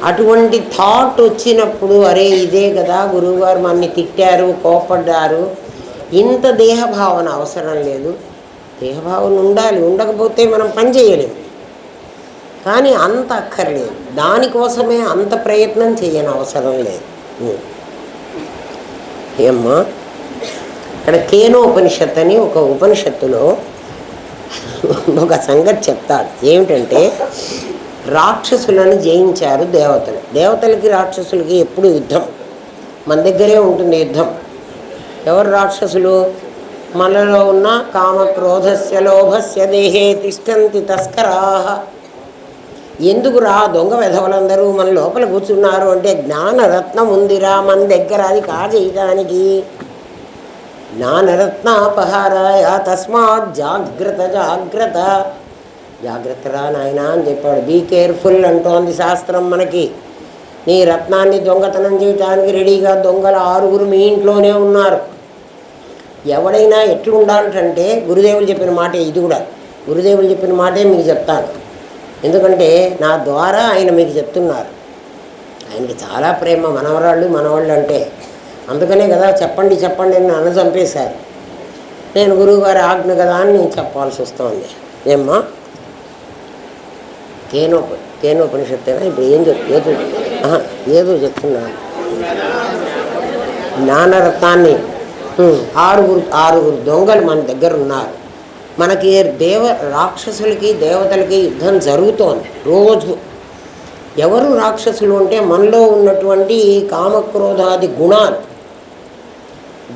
అటువంటి థాట్ వచ్చినప్పుడు అరే ఇదే కదా గురువుగారు మనల్ని తిట్టారు, కోపడ్డారు, ఇంత దేహభావన అవసరం లేదు. దేహభావన ఉండాలి, ఉండకపోతే మనం పని చేయలేము. కానీ అంత అక్కర్లేదు, దానికోసమే అంత ప్రయత్నం చేయని అవసరం లేదు. ఏమ్మా, ఇక్కడ కేనోపనిషత్ అని ఒక ఉపనిషత్తులో ఒక సంగతి చెప్తాడు. ఏమిటంటే రాక్షసులను జయించారు దేవతలు. దేవతలకి రాక్షసులకి ఎప్పుడు యుద్ధం, మన దగ్గరే ఉంటుంది యుద్ధం. ఎవరు రాక్షసులు? మనలో ఉన్న కామక్రోధస్య లోభస్య దేహే తిష్టంతి తస్కరాహ. ఎందుకు రా దొంగ వెధవలందరూ మన లోపల కూర్చున్నారు అంటే జ్ఞానరత్నం ఉందిరా మన దగ్గర, అది కాజేయడానికి. జ్ఞానరత్నాపహారాయ తస్మాత్ జాగ్రత్త జాగ్రత్త. జాగ్రత్తరా నాయన అని చెప్పాడు. బీ కేర్ఫుల్ అంటోంది శాస్త్రం మనకి. నీ రత్నాన్ని దొంగతనం చేయడానికి రెడీగా దొంగలు 6 మీ ఇంట్లోనే ఉన్నారు. ఎవడైనా ఎట్లుండాలంటే గురుదేవులు చెప్పిన మాట ఇది కూడా. గురుదేవులు చెప్పిన మాటే మీకు చెప్తాను, ఎందుకంటే నా ద్వారా ఆయన మీకు చెప్తున్నారు. ఆయనకి చాలా ప్రేమ మనవరాళ్ళు మనవాళ్ళు అంటే. అందుకనే కదా చెప్పండి చెప్పండి అని నన్ను చంపేశారు. నేను గురువుగారి ఆజ్ఞ కదా అని నేను చెప్పాల్సి వస్తుంది. ఏమ్మా, కేనోపనిషత్తేనా ఇప్పుడు ఏదో చెప్తున్నాను. జ్ఞానరత్నాన్ని 6 దొంగలు మన దగ్గర ఉన్నారు. మనకి రాక్షసులకి దేవతలకి యుద్ధం జరుగుతోంది రోజు. ఎవరు రాక్షసులు అంటే మనలో ఉన్నటువంటి కామక్రోధాది గుణాలు.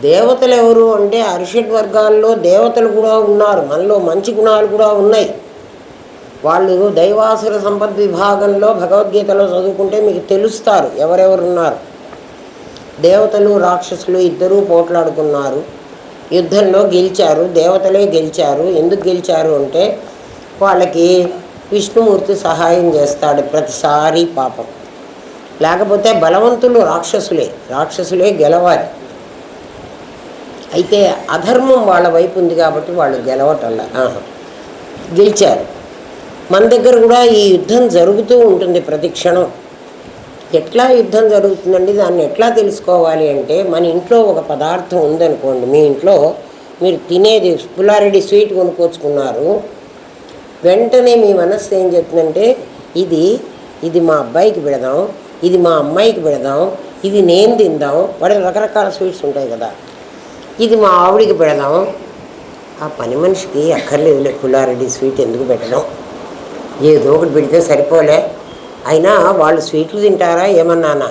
దేవతలు ఎవరు అంటే అరిషడ్ వర్గాల్లో దేవతలు కూడా ఉన్నారు, మనలో మంచి గుణాలు కూడా ఉన్నాయి. వాళ్ళు దైవాసుర సంపద్ విభాగంలో భగవద్గీతలో చదువుకుంటే మీకు తెలుస్తారు ఎవరెవరు ఉన్నారు. దేవతలు రాక్షసులు ఇద్దరూ పోట్లాడుకున్నారు, యుద్ధంలో గెలిచారు. దేవతలే గెలిచారు. ఎందుకు గెలిచారు అంటే వాళ్ళకి విష్ణుమూర్తి సహాయం చేస్తాడు ప్రతిసారి పాపం. లేకపోతే బలవంతులు రాక్షసులే గెలవాలి. అయితే అధర్మం వాళ్ళ వైపు ఉంది కాబట్టి వాళ్ళు గెలవటల్లా గెలిచారు. మన దగ్గర కూడా ఈ యుద్ధం జరుగుతూ ఉంటుంది ప్రతి క్షణం. ఎట్లా యుద్ధం జరుగుతుందండి, దాన్ని ఎట్లా తెలుసుకోవాలి అంటే మన ఇంట్లో ఒక పదార్థం ఉందనుకోండి. మీ ఇంట్లో మీరు తినేది పుల్లారెడ్డి స్వీట్ కొనుక్కొచ్చుకున్నారు. వెంటనే మీ మనస్సు ఏం చెప్తుందంటే ఇది మా అబ్బాయికి పెడదాం, ఇది మా అమ్మాయికి పెడదాం, ఇది నేను తిందాం. వాడికి రకరకాల స్వీట్స్ ఉంటాయి కదా. ఇది మా ఆవిడికి పెడదాం. ఆ పని మనిషికి అక్కర్లేదులే పుల్లారెడ్డి స్వీట్ ఎందుకు పెట్టడం, ఏదో ఒకటి పెడితే సరిపోలే. అయినా వాళ్ళు స్వీట్లు తింటారా ఏమన్నానా?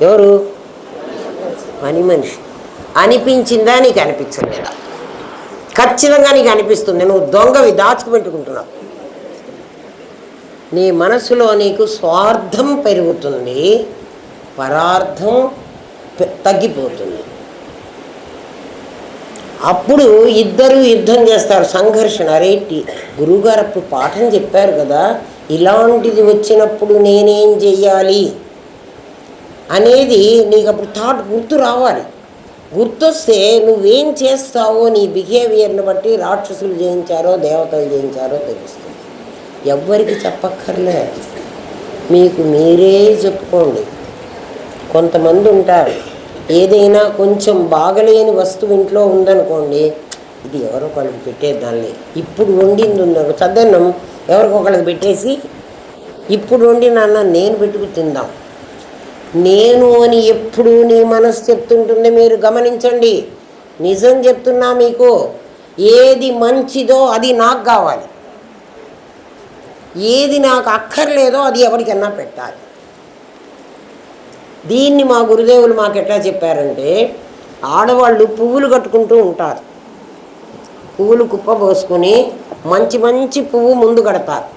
ఎవరు? పని మనిషి. అనిపించిందా? నీకు అనిపించలేదా? ఖచ్చితంగా నీకు అనిపిస్తుంది. నువ్వు దొంగవి దాచుకుపెట్టుకుంటున్నావు. నీ మనసులో నీకు స్వార్థం పెరుగుతుంది, పరార్థం తగ్గిపోతుంది. అప్పుడు ఇద్దరు యుద్ధం చేస్తారు, సంఘర్షణ. రేటి గురువుగారు అప్పుడు పాఠం చెప్పారు కదా, ఇలాంటిది వచ్చినప్పుడు నేనేం చెయ్యాలి అనేది నీకు అప్పుడు థాట్ గుర్తు రావాలి. గుర్తొస్తే నువ్వేం చేస్తావో నీ బిహేవియర్ని బట్టి రాక్షసులు జయించారో దేవతలు జయించారో తెలుస్తుంది. ఎవ్వరికి చెప్పక్కర్లే, మీకు మీరే చెప్పుకోండి. కొంతమంది ఉంటారు, ఏదైనా కొంచెం బాగలేని వస్తువు ఇంట్లో ఉందనుకోండి, ఇది ఎవరో ఒకళ్ళకి పెట్టేద్దాన్ని, ఇప్పుడు వండింది ఉన్నారు చద్దన్నం ఎవరికొకళ్ళకి పెట్టేసి ఇప్పుడు వండిన అన్నం నేను పెట్టుకు తిందాం. నేను అని ఎప్పుడు నీ మనసు చెప్తుంటుంది. మీరు గమనించండి, నిజం చెప్తున్నా మీకు. ఏది మంచిదో అది నాకు కావాలి, ఏది నాకు అక్కర్లేదో అది ఎవరికన్నా పెట్టాలి. దీన్ని మా గురుదేవులు మాకు ఎట్లా చెప్పారంటే, ఆడవాళ్ళు పువ్వులు కట్టుకుంటూ ఉంటారు. పువ్వులు కుప్ప పోసుకొని మంచి మంచి పువ్వు ముందు కడతారు.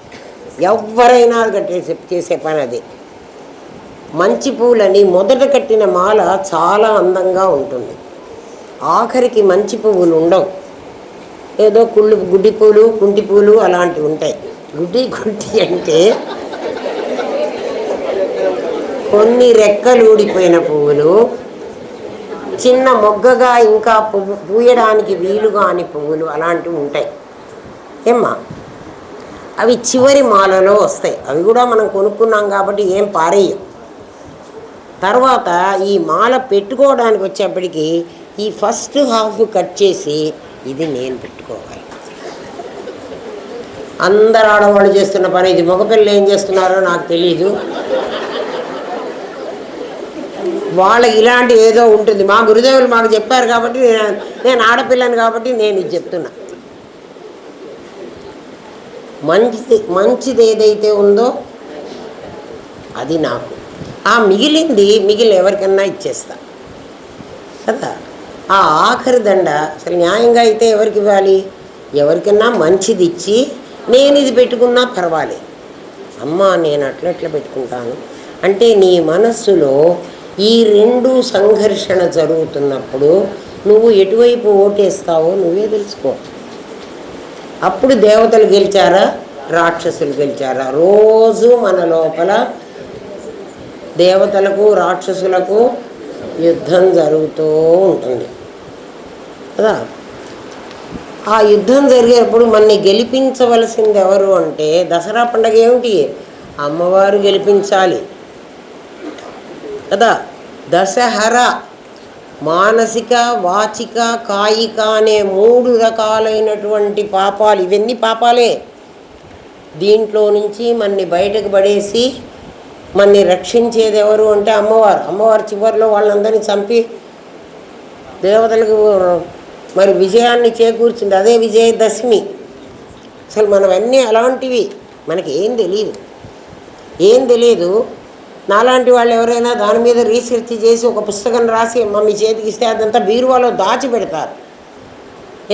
ఎవరైనా చేసే పని అది. మంచి పువ్వులని మొదట కట్టిన మాల చాలా అందంగా ఉంటుంది. ఆఖరికి మంచి పువ్వులు ఉండవు, ఏదో గుడ్డి పూలు కుంటి పూలు అలాంటివి ఉంటాయి. గుడ్డి అంటే కొన్ని రెక్కలు ఊడిపోయిన పువ్వులు, చిన్న మొగ్గగా ఇంకా పూయడానికి వీలుగా అని పువ్వులు అలాంటివి ఉంటాయి ఏమ్మా. అవి చివరి మాలలో వస్తాయి. అవి కూడా మనం కొనుక్కున్నాం కాబట్టి ఏం పారేయం. తర్వాత ఈ మాల పెట్టుకోవడానికి వచ్చేప్పటికి ఈ ఫస్ట్ హాఫ్ కట్ చేసి ఇది నేను పెట్టుకోవాలి. అందరు ఆడవాళ్ళు చేస్తున్న పని ఇది. మగపిల్లలు ఏం చేస్తున్నారో నాకు తెలీదు. వాళ్ళకి ఇలాంటి ఏదో ఉంటుంది. మా గురుదేవులు మాకు చెప్పారు కాబట్టి నేను ఆడపిల్లని కాబట్టి నేను ఇది చెప్తున్నా. మంచిది ఏదైతే ఉందో అది నాకు, ఆ మిగిలిన ఎవరికన్నా ఇచ్చేస్తా కదా. ఆ ఆఖరి దండ అసలు న్యాయంగా అయితే ఎవరికి ఇవ్వాలి? ఎవరికన్నా మంచిది ఇచ్చి నేను ఇది పెట్టుకున్నా పర్వాలేదు. అమ్మా నేను అట్లా పెట్టుకుంటాను అంటే నీ మనస్సులో ఈ రెండు సంఘర్షణ జరుగుతున్నప్పుడు నువ్వు ఎటువైపు ఓటేస్తావో నువ్వే తెలుసుకో. అప్పుడు దేవతలు గెలిచారా, రాక్షసులు గెలిచారా? రోజు మన లోపల దేవతలకు రాక్షసులకు యుద్ధం జరుగుతూ ఉంటుంది కదా. ఆ యుద్ధం జరిగేటప్పుడు మనని గెలిపించవలసింది ఎవరు అంటే, దసరా పండుగ ఏమిటి? అమ్మవారు గెలిపించాలి కదా. దశహర మానసిక, వాచిక, కాయిక అనే 3 రకాలైనటువంటి పాపాలు, ఇవన్నీ పాపాలే. దీంట్లో నుంచి మనని బయటకు పడేసి మనని రక్షించేది ఎవరు అంటే అమ్మవారు. అమ్మవారు చివరిలో వాళ్ళందరినీ చంపి దేవతలకు మరి విజయాన్ని చేకూర్చింది. అదే విజయదశమి. అసలు మనవన్నీ అలాంటివి. మనకి ఏం తెలియదు. నాలాంటి వాళ్ళు ఎవరైనా దాని మీద రీసెర్చ్ చేసి ఒక పుస్తకం రాసి మీ చేతికి ఇస్తే అదంతా బీరువాలో దాచిపెడతారు.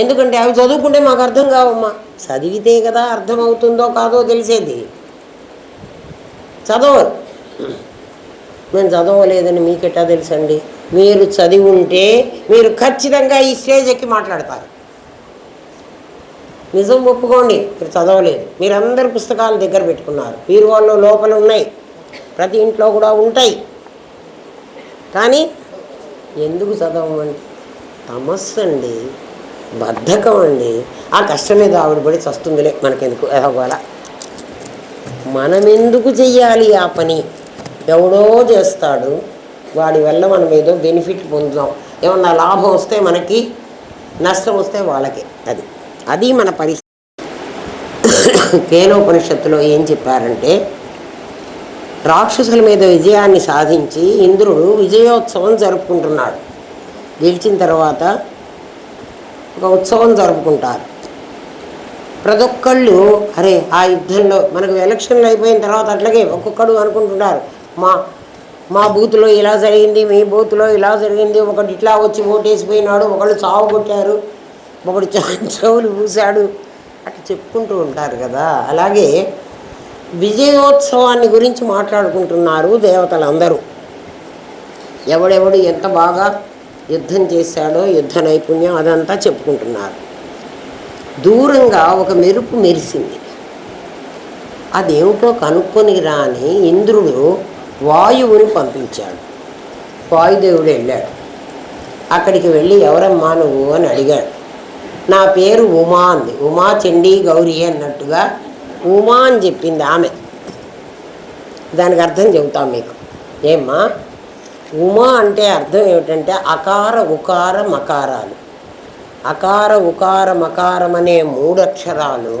ఎందుకంటే అవి చదువుకుంటే మాకు అర్థం కావమ్మా. చదివితే కదా అర్థమవుతుందో కాదో తెలిసేది. చదవరు. నేను చదవలేదని మీకెట్టా తెలుసండి? మీరు చదివి ఉంటే మీరు ఖచ్చితంగా ఈ స్టేజ్ ఎక్కి మాట్లాడతారు. నిజం ఒప్పుకోండి, మీరు చదవలేదు. మీరందరూ పుస్తకాలు దగ్గర పెట్టుకున్నారు, బీరువాల్లో లోపల ఉన్నాయి, ప్రతి ఇంట్లో కూడా ఉంటాయి. కానీ ఎందుకు చదవమండి? తమస్సు అండి, బద్ధకం అండి. ఆ కష్టం మీద ఆవిడ పడి చస్తుందిలే, మనకెందుకు ఎదగల. మనం ఎందుకు చెయ్యాలి ఆ పని? ఎవడో చేస్తాడు, వాడి వల్ల మనం ఏదో బెనిఫిట్ పొందుదాం. ఏమన్నా లాభం వస్తే మనకి, నష్టం వస్తే వాళ్ళకి. అది మన పరిస్థితి. కేనోపనిషత్తులో ఏం చెప్పారంటే, రాక్షసుల మీద విజయాన్ని సాధించి ఇంద్రుడు విజయోత్సవం జరుపుకుంటున్నాడు. గెలిచిన తర్వాత ఒక ఉత్సవం జరుపుకుంటారు. ప్రతి ఒక్కళ్ళు అరే ఆ యుద్ధంలో మనకు ఎలక్షన్లు అయిపోయిన తర్వాత అట్లాగే ఒక్కొక్కడు అనుకుంటున్నారు, మా బూత్లో ఇలా జరిగింది, మీ బూత్లో ఇలా జరిగింది, ఒకటి ఇట్లా వచ్చి ఓటేసిపోయినాడు, ఒకళ్ళు చావు కొట్టారు, ఒకడు చెవులు పూసాడు, అట్లా చెప్పుకుంటూ ఉంటారు కదా. అలాగే విజయోత్సవాన్ని గురించి మాట్లాడుకుంటున్నారు దేవతలందరూ. ఎవడెవడు ఎంత బాగా యుద్ధం చేశాడో, యుద్ధ నైపుణ్యం అదంతా చెప్పుకుంటున్నారు. దూరంగా ఒక మెరుపు మెరిసింది. అదేమిటో కనుక్కొని రాని ఇంద్రుడు వాయువుని పంపించాడు. వాయుదేవుడు వెళ్ళాడు. అక్కడికి వెళ్ళి ఎవరమ్మా నువ్వు అని అడిగాడు. నా పేరు ఉమా అంది. ఉమా చండీ గౌరీ అన్నట్టుగా ఉమా అని చెప్పింది ఆమె. దానికి అర్థం చెబుతాం మీకు. ఏమ్మా, ఉమా అంటే అర్థం ఏమిటంటే అకార ఉకార మకారాలు. అకార ఉకార మకారం అనే 3 అక్షరాలు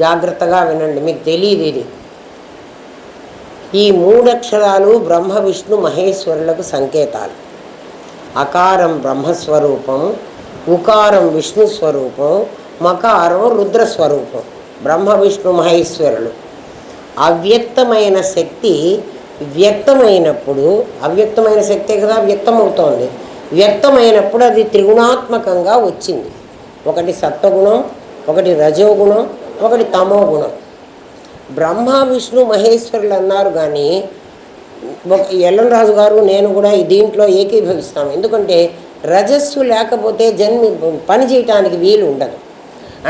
జాగ్రత్తగా వినండి, మీకు తెలియదు ఇది. ఈ 3 అక్షరాలు బ్రహ్మ విష్ణు మహేశ్వరులకు సంకేతాలు. అకారం బ్రహ్మస్వరూపం, ఉకారం విష్ణు స్వరూపం, మకారం రుద్రస్వరూపం. బ్రహ్మ విష్ణు మహేశ్వరులు. అవ్యక్తమైన శక్తి వ్యక్తమైనప్పుడు, అవ్యక్తమైన శక్తే కదా వ్యక్తమవుతోంది. వ్యక్తమైనప్పుడు అది త్రిగుణాత్మకంగా వచ్చింది. ఒకటి సత్వగుణం, ఒకటి రజోగుణం, ఒకటి తమోగుణం. బ్రహ్మ విష్ణు మహేశ్వరులు అన్నారు. కానీ ఎల్లంరాజు గారు నేను కూడా దీంట్లో ఏకీభవిస్తాం. ఎందుకంటే రజస్సు లేకపోతే పని చేయటానికి వీలు ఉండదు.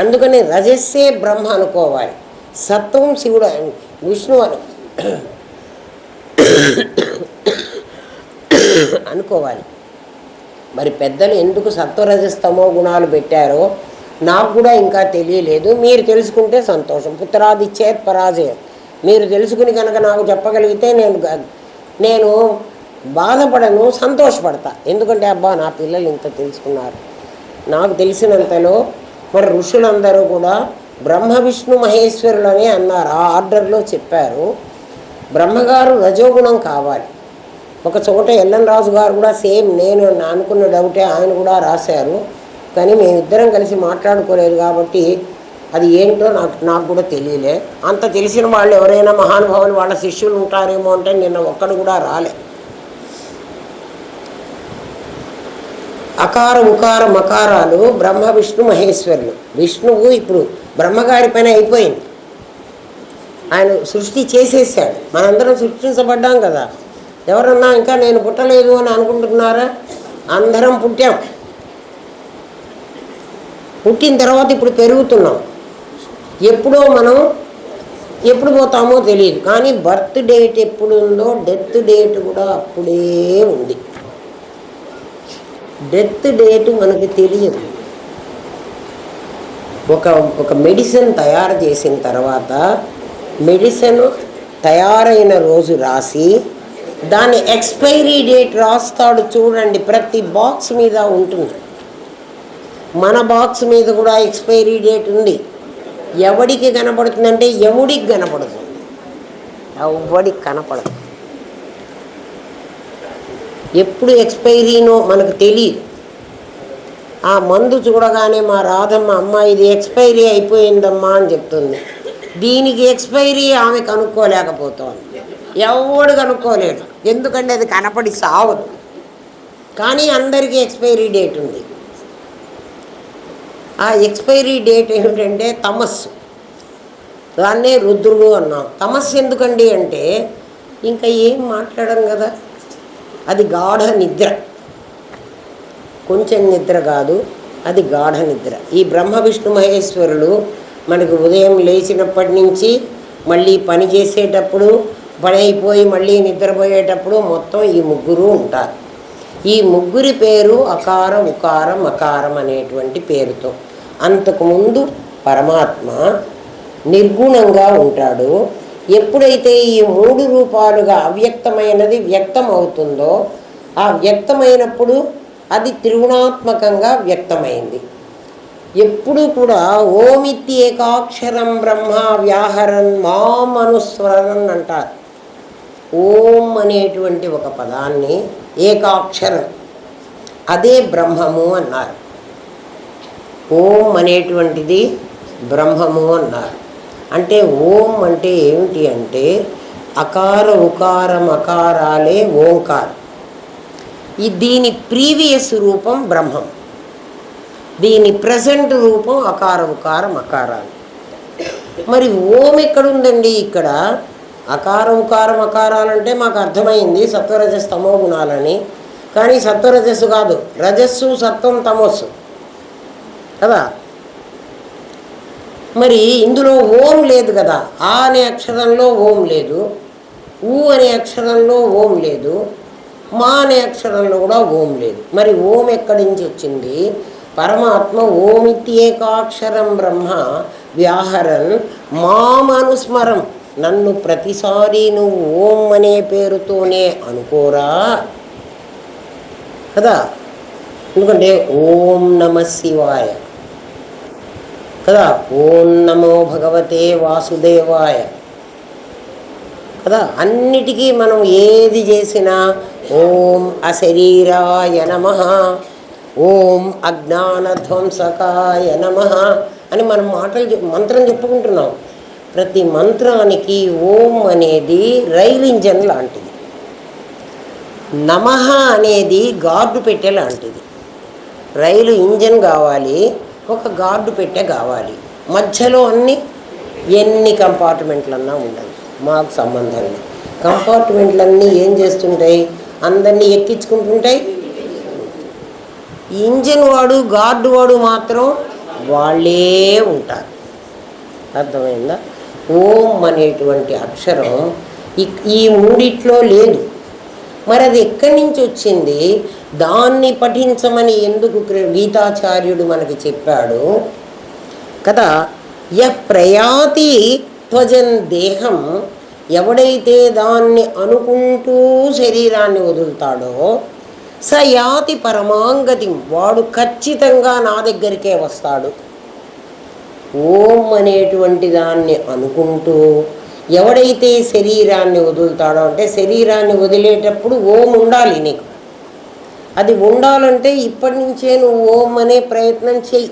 అందుకని రజస్సే బ్రహ్మ అనుకోవాలి, సత్వం శివుడు విష్ణు అని. అనుకోవాలి. మరి పెద్దలు ఎందుకు సత్వరజస్తమో గుణాలు పెట్టారో నాకు కూడా ఇంకా తెలియలేదు. మీరు తెలుసుకుంటే సంతోషం. పుత్రాది చేత్ పరాజయం. మీరు తెలుసుకుని కనుక నాకు చెప్పగలిగితే నేను బాధపడను, సంతోషపడతా. ఎందుకంటే అబ్బా నా పిల్లలు ఇంత తెలుసుకున్నారు. నాకు తెలిసినంతలో మరి ఋషులందరూ కూడా బ్రహ్మ విష్ణు మహేశ్వరులని అన్నారు. ఆ ఆర్డర్లో చెప్పారు. బ్రహ్మగారు రజోగుణం కావాలి. ఒక చోట ఎల్ఎన్ రాజు గారు కూడా సేమ్ నేను అనుకున్న డౌటే ఆయన కూడా రాశారు. కానీ మేమిద్దరం కలిసి మాట్లాడుకోలేదు కాబట్టి అది ఏంటో నాకు కూడా తెలియలే. అంత తెలిసిన వాళ్ళు ఎవరైనా మహానుభావులు వాళ్ళ శిష్యులు ఉంటారేమో అంటే నిన్న ఒక్కడు కూడా రాలే. అకార ఉకార మకారాలు బ్రహ్మ విష్ణు మహేశ్వరులు. విష్ణువు ఇప్పుడు బ్రహ్మగారి పైన అయిపోయింది. ఆయన సృష్టి చేసేసాడు. మనందరం సృష్టించబడ్డాం కదా. ఎవరన్నా ఇంకా నేను పుట్టలేదు అని అనుకుంటున్నారా? అందరం పుట్టాం. పుట్టిన తర్వాత ఇప్పుడు పెరుగుతున్నాం. మనం ఎప్పుడు పోతామో తెలియదు. కానీ బర్త్ డేట్ ఎప్పుడు ఉందో డెత్ డేట్ కూడా అప్పుడే ఉంది. డెత్ డేట్ మనకి తెలియదు. ఒక మెడిసిన్ తయారు చేసిన తర్వాత మెడిసిన్ తయారైన రోజు రాసి దాని ఎక్స్పైరీ డేట్ రాస్తాడు చూడండి. ప్రతి బాక్స్ మీద ఉంటుంది. మన బాక్స్ మీద కూడా ఎక్స్పైరీ డేట్ ఉంది. ఎవడికి కనపడుతుందంటే ఎవడికి కనపడుతుంది, ఎవడికి కనపడదు. ఎప్పుడు ఎక్స్పైరీనో మనకు తెలియదు. ఆ మందు చూడగానే మా రాధమ్మ అమ్మ ఇది ఎక్స్పైరీ అయిపోయిందమ్మా అని చెప్తుంది. దీనికి ఎక్స్పైరీ ఆమె కనుక్కోలేకపోతుంది. ఎవడు కనుక్కోలేడు. ఎందుకంటే అది కనపడి సావదు. కానీ అందరికీ ఎక్స్పైరీ డేట్ ఉంది. ఆ ఎక్స్పైరీ డేట్ ఏమిటంటే తమస్సు. దాన్నే రుద్రుడు అన్నాం. తమస్సు ఎందుకండి అంటే ఇంకా ఏం మాట్లాడం కదా. అది గాఢ నిద్ర. కొంచెం నిద్ర కాదు, అది గాఢ నిద్ర. ఈ బ్రహ్మ విష్ణు మహేశ్వరులు మనకు ఉదయం లేచినప్పటి నుంచి మళ్ళీ పని చేసేటప్పుడు, పని అయిపోయి మళ్ళీ నిద్రపోయేటప్పుడు మొత్తం ఈ ముగ్గురు ఉంటారు. ఈ ముగ్గురి పేరు అకార ఉకార మకారం అనేటువంటి పేరుతో. అంతకుముందు పరమాత్మ నిర్గుణంగా ఉంటాడు. ఎప్పుడైతే ఈ 3 రూపాలుగా అవ్యక్తమైనది వ్యక్తం అవుతుందో ఆ వ్యక్తమైనప్పుడు అది త్రిగుణాత్మకంగా వ్యక్తమైంది. ఎప్పుడు కూడా ఓమిత్యేకాక్షరం బ్రహ్మ వ్యాహరన్ మాం అనుస్మరన్ అంటారు. ఓం అనేటువంటి ఒక పదాన్ని ఏకాక్షరం అదే బ్రహ్మము అన్నారు. ఓం అనేటువంటిది బ్రహ్మము అన్నారు. అంటే ఓం అంటే ఏమిటి అంటే అకార ఉకార మకారాలే ఓంకారం. దీని ప్రీవియస్ రూపం బ్రహ్మం, దీని ప్రజెంట్ రూపం అకార ఉకార మకారాలు. మరి ఓం ఎక్కడుందండి? ఇక్కడ అకార ఉకార మకారాలంటే మాకు అర్థమైంది సత్వరజస్ తమో గుణాలని. కానీ సత్వరజస్సు కాదు, రజస్సు సత్వం తమస్సు కదా. మరి ఇందులో ఓం లేదు కదా. ఆ అనే అక్షరంలో ఓం లేదు, ఊ అనే అక్షరంలో ఓం లేదు, మా అనే అక్షరంలో కూడా ఓం లేదు. మరి ఓం ఎక్కడి నుంచి వచ్చింది? పరమాత్మ ఓమిత్యేకాక్షరం బ్రహ్మ వ్యాహరన్ మామనుస్మరం. నన్ను ప్రతిసారి నువ్వు ఓం అనే పేరుతోనే అనుకోరా కదా. ఎందుకంటే ఓం నమ శివాయ కదా, ఓం నమో భగవతే వాసుదేవాయ కదా. అన్నిటికీ మనం ఏది చేసినా ఓం అశరీరాయ నమః, ఓం అజ్ఞానధ్వంసకాయ నమః అని మనం మంత్రం చెప్పుకుంటున్నాం. ప్రతి మంత్రానికి ఓం అనేది రైలు ఇంజన్ లాంటిది, నమః అనేది గార్డు పెట్టె లాంటిది. రైలు ఇంజన్ కావాలి, ఒక గార్డు పెట్టె కావాలి. మధ్యలో ఎన్ని కంపార్ట్మెంట్లన్నా ఉండదు, మాకు సంబంధం లేదు. కంపార్ట్మెంట్లన్నీ ఏం చేస్తుంటాయి? అందరినీ ఎక్కించుకుంటుంటాయి. ఇంజన్ వాడు గార్డు వాడు మాత్రం వాళ్ళే ఉంటారు. అర్థమైందా? ఓం అనేటువంటి అక్షరం ఈ మూడిట్లో లేదు. మరి అది ఎక్కడి నుంచి వచ్చింది, దాన్ని పఠించమని ఎందుకు గీతాచార్యుడు మనకి చెప్పాడు కదా. ప్రయాతి త్వజన్ దేహం, ఎవడైతే దాన్ని అనుకుంటూ శరీరాన్ని వదులుతాడో స యాతి పరమాంగతి, వాడు ఖచ్చితంగా నా దగ్గరికే వస్తాడు. ఓం అనేటువంటి దాన్ని అనుకుంటూ ఎవడైతే శరీరాన్ని వదులుతాడో, అంటే శరీరాన్ని వదిలేటప్పుడు ఓం ఉండాలి నీకు. అది ఉండాలంటే ఇప్పటి నుంచే నువ్వు ఓం అనే ప్రయత్నం చెయ్యి.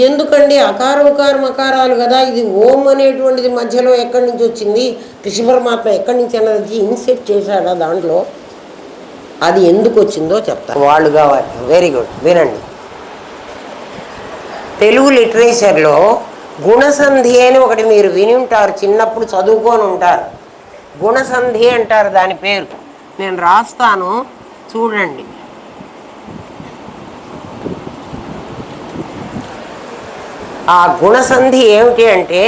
ఎందుకండి అకారం ఉకారం అకారాలు కదా, ఇది ఓం అనేటువంటిది మధ్యలో ఎక్కడి నుంచి వచ్చింది, కృష్ణ పరమాత్మ ఎక్కడి నుంచి అన్నది ఇన్సెట్ చేశాడా దాంట్లో, అది ఎందుకు వచ్చిందో చెప్తాను. వాళ్ళు కావాలి. వెరీ గుడ్, వినండి. తెలుగు లిటరేచర్లో గుణసంధి అని ఒకటి మీరు విని ఉంటారు, చిన్నప్పుడు చదువుకొని ఉంటారు. గుణసంధి అంటారు దాని పేరు. నేను రాస్తాను చూడండి. ఆ గుణసంధి ఏమిటి అంటే,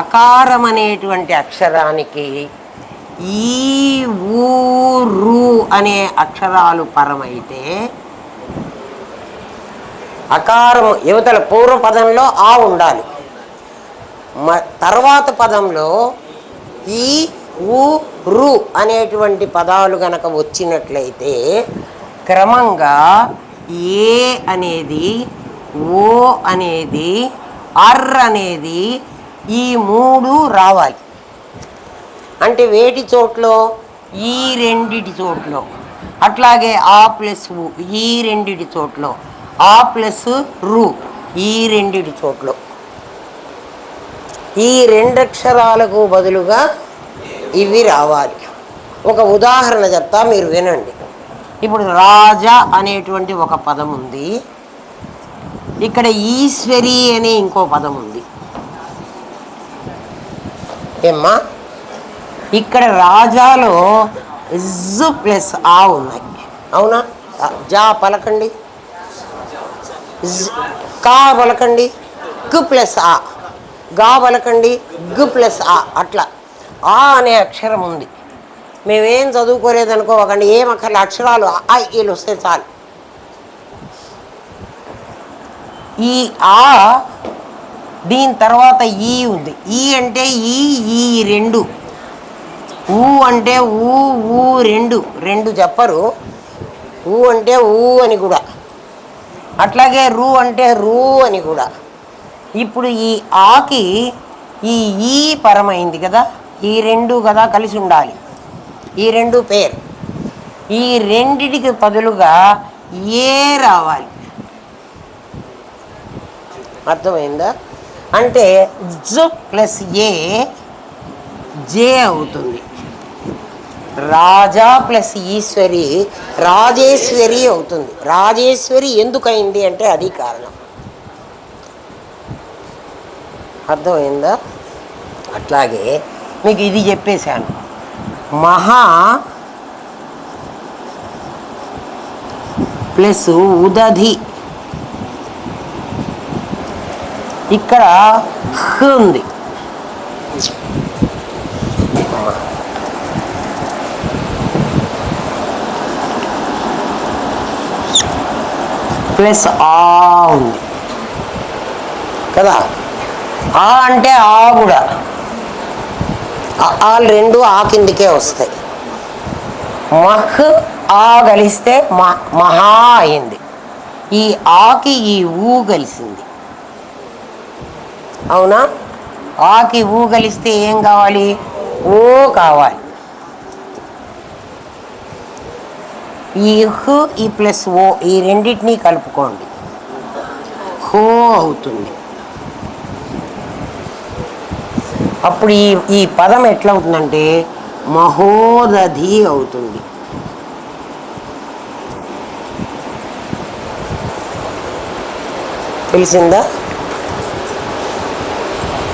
అకారం అనేటువంటి అక్షరానికి ఈ ఊ రు అనే అక్షరాలు పరమైతే, అకారం యువతల పూర్వ పదంలో ఆ ఉండాలి, తర్వాత పదంలో ఈ ఊ రు అనేటువంటి పదాలు గనక వచ్చినట్లయితే క్రమంగా ఏ అనేది, ఓ అనేది, అర్ అనేది, ఈ మూడు రావాలి. అంటే వేటి చోట్లో, ఈ రెండిటి చోట్లో. అట్లాగే ఆ ప్లస్ ఊ ఈ రెండిటి చోట్లో, ఆ ప్లస్ రు ఈ రెండిటి చోట్లో. ఈ రెండక్షరాలకు బదులుగా ఇవి రావాలి. ఒక ఉదాహరణ చెప్తా, మీరు వినండి. ఇప్పుడు రాజా అనేటువంటి ఒక పదం ఉంది, ఇక్కడ ఈశ్వరి అనే ఇంకో పదం ఉంది. ఏమ్మా, ఇక్కడ రాజాలో జు ప్లస్ ఆ ఉన్నాయి, అవునా? జా పలకండి, కా పలకండి, గు ప్లస్ ఆ, గా పలకండి, గు ప్లస్ ఆ. అట్లా ఆ అనే అక్షరం ఉంది. మేమేం చదువుకోలేదనుకోకండి, ఏం అక్కర్లే, అక్షరాలు ఆ ఈలు వస్తే చాలు. ఈ ఆ దీని తర్వాత ఈ ఉంది. ఈ అంటే ఈ రెండు, ఊ అంటే ఊ రెండు చెప్పరు. ఊ అంటే ఊ అని కూడా, అట్లాగే రు అంటే రూ అని కూడా. ఇప్పుడు ఈ ఆకి ఈ పరమైంది కదా, ఈ రెండు కదా కలిసి ఉండాలి, ఈ రెండు పేరు. ఈ రెండిటికి బదులుగా ఏ రావాలి. అర్థమైందా? అంటే జు ప్లస్ ఏ జే అవుతుంది. రాజా ప్లస్ ఈశ్వరి రాజేశ్వరి అవుతుంది. రాజేశ్వరి ఎందుకయింది అంటే అది కారణం. అర్థమైందా? అట్లాగే మీకు ఇది చెప్పేశాను. మహా ప్లస్ ఉదధి, ఇక్కడ హ్ ఉంది, ప్లస్ ఆ ఉంది కదా. ఆ అంటే ఆ కూడా, ఆ రెండు ఆ కిందికే వస్తాయి. మహ్ ఆ కలిస్తే మహా అయింది. ఈ ఆకి ఈ ఊ కలిసింది, అవునా? ఆకి ఊ కలిస్తే ఏం కావాలి? ఓ కావాలి. ఈ హ్ ఈ ప్లస్ ఓ ఈ రెండింటినీ కలుపుకోండి, హో అవుతుంది. అప్పుడు ఈ పదం ఎట్లవుతుందంటే మహోదధి అవుతుంది. తెలిసిందా?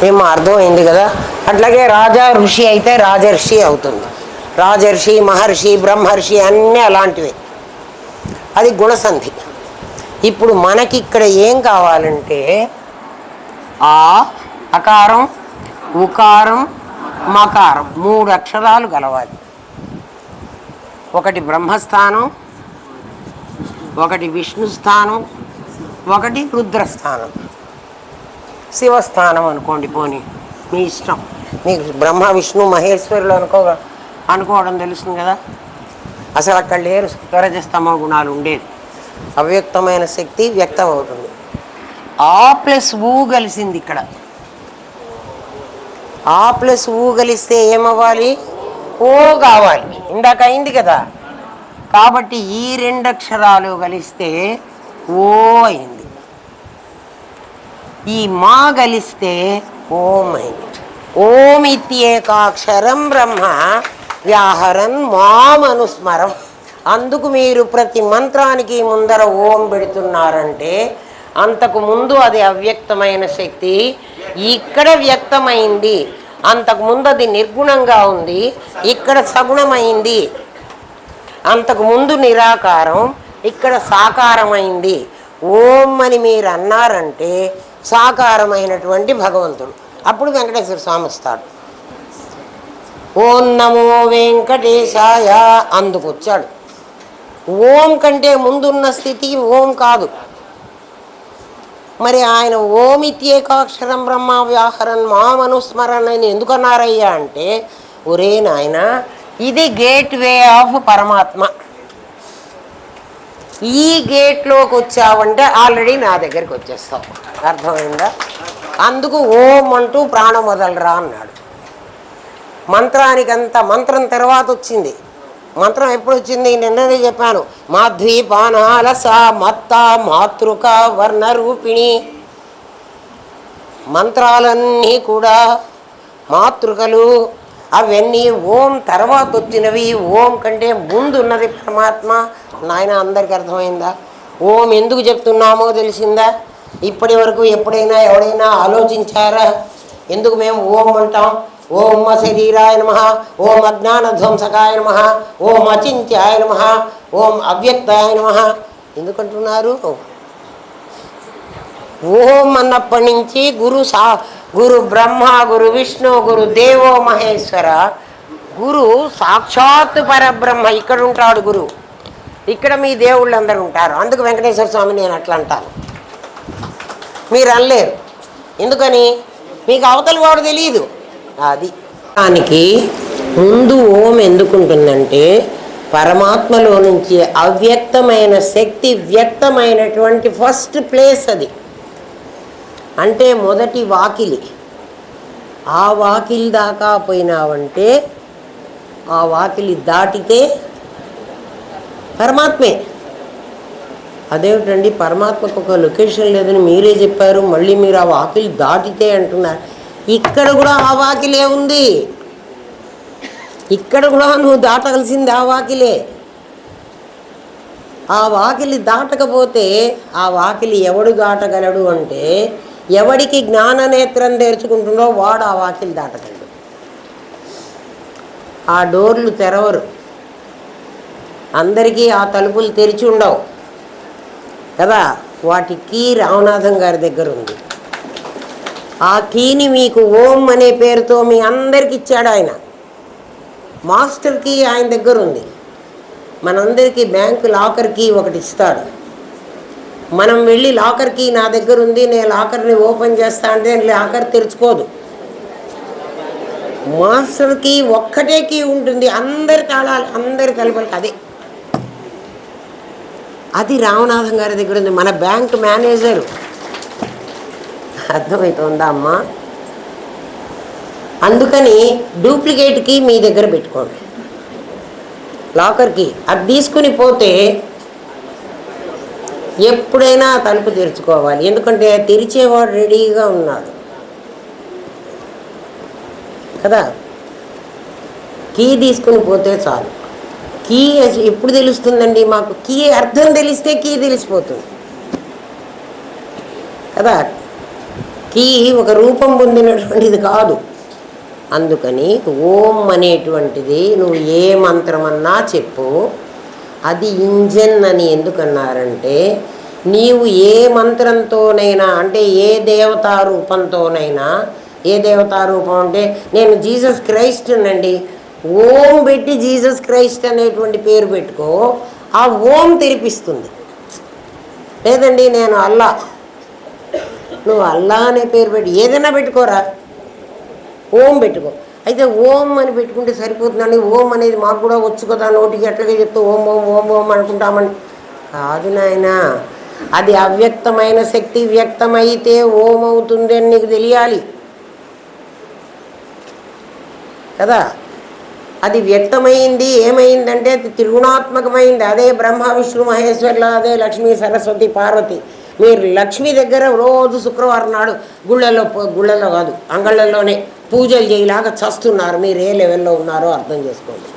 ఏమో అర్థమైంది కదా. అట్లాగే రాజా ఋషి అయితే రాజర్షి అవుతుంది. రాజర్షి, మహర్షి, బ్రహ్మర్షి అన్నీ అలాంటివి. అది గుణసంధి. ఇప్పుడు మనకి ఇక్కడ ఏం కావాలంటే ఆ అకారం, ఉకారం, మకారం 3 అక్షరాలు కలవాలి. ఒకటి బ్రహ్మస్థానం, ఒకటి విష్ణు స్థానం, ఒకటి రుద్రస్థానం. శివస్థానం అనుకోండి, పోనీ మీ ఇష్టం. మీకు బ్రహ్మ విష్ణు మహేశ్వరులు అనుకోవడం తెలుస్తుంది కదా. అసలు అక్కడ లేరు రజస్తమ గుణాలు ఉండేది. అవ్యక్తమైన శక్తి వ్యక్తం అవుతుంది. ఆ ప్లస్ ఊ కలిసింది ఇక్కడ. ఆ ప్లస్ ఊ కలిస్తే ఏమవ్వాలి? ఓ కావాలి. ఇందాక అయింది కదా. కాబట్టి ఈ రెండు అక్షరాలు కలిస్తే ఓ అయింది. ఈ మా కలిస్తే ఓం అయింది. ఓం ఇత్యేకాక్షరం బ్రహ్మ వ్యాహరన్ మామనుస్మరం. అందుకు మీరు ప్రతి మంత్రానికి ముందర ఓం పెడుతున్నారంటే అంతకు ముందు అది అవ్యక్తమైన శక్తి, ఇక్కడ వ్యక్తమైంది. అంతకుముందు అది నిర్గుణంగా ఉంది, ఇక్కడ సగుణమైంది. అంతకుముందు నిరాకారం, ఇక్కడ సాకారమైంది. ఓం అని మీరు అన్నారంటే సాకారమైనటువంటి భగవంతుడు. అప్పుడు వెంకటేశ్వర స్వామి వస్తాడు. ఓం నమో వెంకటేశాయ అందుకు వచ్చాడు. ఓం కంటే ముందున్న స్థితి ఓం కాదు. మరి ఆయన ఓమిత్యేకాక్షరం బ్రహ్మ వ్యాహరన్ మామనుస్మరణ అని ఎందుకన్నారయ్యా అంటే, ఒరే నాయన ఇది గేట్ వే ఆఫ్ పరమాత్మ. ఈ గేట్లోకి వచ్చావంటే ఆల్రెడీ నా దగ్గరికి వచ్చేస్తావు. అర్థమైందా? అందుకు ఓం అంటూ ప్రాణం వదలరా అన్నాడు. మంత్రానికంత మంత్రం తర్వాత వచ్చింది. మంత్రం ఎప్పుడు వచ్చింది? నిన్ననే చెప్పాను. మాధ్వీపానాలస మత్త మాతృక వర్ణరూపిణి. మంత్రాలన్నీ కూడా మాతృకలు. అవన్నీ ఓం తర్వాత వచ్చినవి. ఓం కంటే ముందు ఉన్నది పరమాత్మ. నాయన అందరికీ అర్థమైందా? ఓం ఎందుకు చెప్తున్నామో తెలిసిందా? ఇప్పటి వరకు ఎప్పుడైనా ఎవడైనా ఆలోచించారా ఎందుకు మేము ఓం అంటాం? ఓం శరీరాయ నమః, ఓం అజ్ఞాన ధ్వంసకాయ నమః, ఓం అచింత్యాయ నమః, ఓం అవ్యక్తాయ నమః ఎందుకంటున్నారు? ఓం అన్నప్పటి నుంచి గురు బ్రహ్మ, గురు విష్ణు, గురు దేవో మహేశ్వర. గురు సాక్షాత్ పరబ్రహ్మ. ఇక్కడ ఉంటాడు గురువు, ఇక్కడ మీ దేవుళ్ళు అందరూ ఉంటారు. అందుకు వెంకటేశ్వర స్వామి నేను అట్లా అంటాను. మీరు అనలేరు. ఎందుకని? మీకు అవతల వాడు తెలియదు. అది దానికి ముందు ఓం ఎందుకుంటుందంటే పరమాత్మలో నుంచి అవ్యక్తమైన శక్తి వ్యక్తమైనటువంటి ఫస్ట్ ప్లేస్ అది. అంటే మొదటి వాకిలి. ఆ వాకిలి దాకా పోయినావంటే ఆ వాకిలి దాటితే పరమాత్మే. అదేమిటండి పరమాత్మకు ఒక లొకేషన్ లేదని మీరే చెప్పారు, మళ్ళీ మీరు ఆ వాకిలి దాటితే అంటున్నారు. ఇక్కడ కూడా ఆ వాకిలే ఉంది. ఇక్కడ కూడా నువ్వు దాటవలసింది ఆ వాకిలే. ఆ వాకిలి దాటకపోతే ఆ వాకిలి ఎవడు దాటగలడు అంటే ఎవడికి జ్ఞాననేత్రం తెరుచుకుంటుండో వాడు ఆ వాకిలి దాటగలడు. ఆ డోర్లు తెరవరు, అందరికీ ఆ తలుపులు తెరిచి ఉండవు కదా. వాటి కీ రామనాథం గారి దగ్గర ఉంది. ఆ కీని మీకు ఓం అనే పేరుతో మీ అందరికి ఇచ్చాడు ఆయన. మాస్టర్ కీ ఆయన దగ్గర ఉంది. మనందరికీ బ్యాంకు లాకర్ కీ ఒకటి ఇస్తాడు. మనం వెళ్ళి లాకర్ కీ నా దగ్గర ఉంది, నేను లాకర్ని ఓపెన్ చేస్తా అంటే లాకర్ తెరుచుకోదు. మాస్టర్ కీ ఒక్కటే కీ ఉంటుంది. అందరి తాళాలు, అందరి తలుపులకి అదే. అది రామనాథం గారి దగ్గర ఉంది, మన బ్యాంక్ మేనేజరు. అర్థమవుతుందా అమ్మా? అందుకని డూప్లికేట్కి మీ దగ్గర పెట్టుకోండి లాకర్కి. అది తీసుకుని పోతే ఎప్పుడైనా తలుపు తెరుచుకోవాలి. ఎందుకంటే తెరిచేవాడు రెడీగా ఉన్నాడు కదా. కీ తీసుకుని పోతే చాలు. కీ ఎప్పుడు తెలుస్తుందండి మాకు? కీ అర్థం తెలిస్తే కీ తెలిసిపోతుంది కదా. కీ ఒక రూపం పొందినటువంటిది కాదు. అందుకని ఓం అనేటువంటిది నువ్వు ఏ మంత్రమన్నా చెప్పు, అది ఇంజన్ అని ఎందుకన్నారంటే నీవు ఏ మంత్రంతోనైనా, అంటే ఏ దేవతా రూపంతోనైనా, ఏ దేవతా రూపం అంటే నేను జీసస్ క్రైస్ట్ అండి, ఓం పెట్టి జీసస్ క్రైస్ట్ అనేటువంటి పేరు పెట్టుకో, ఆ ఓం తెరిపిస్తుంది. లేదండి నేను అల్లా, నువ్వు అల్లా అనే పేరు పెట్టి ఏదైనా పెట్టుకోరా, ఓం పెట్టుకో. అయితే ఓం అని పెట్టుకుంటే సరిపోతుందండి, ఓం అనేది మాకు కూడా వచ్చు కదా, నోటికి ఎట్లాగే చెప్తూ ఓం ఓం ఓం ఓం అనుకుంటామని కాదు నాయన. అది అవ్యక్తమైన శక్తి వ్యక్తమైతే ఓం అవుతుంది అని నీకు తెలియాలి కదా. అది వ్యక్తమైంది, ఏమైందంటే త్రిగుణాత్మకమైంది. అదే బ్రహ్మ విష్ణు మహేశ్వర్ల, అదే లక్ష్మీ సరస్వతి పార్వతి. మీరు లక్ష్మి దగ్గర రోజు శుక్రవారం నాడు గుళ్ళల్లో కాదు అంగళ్ళల్లోనే పూజలు చేయలాగా చస్తున్నారు. మీరు ఏ లెవెల్లో ఉన్నారో అర్థం చేసుకోండి.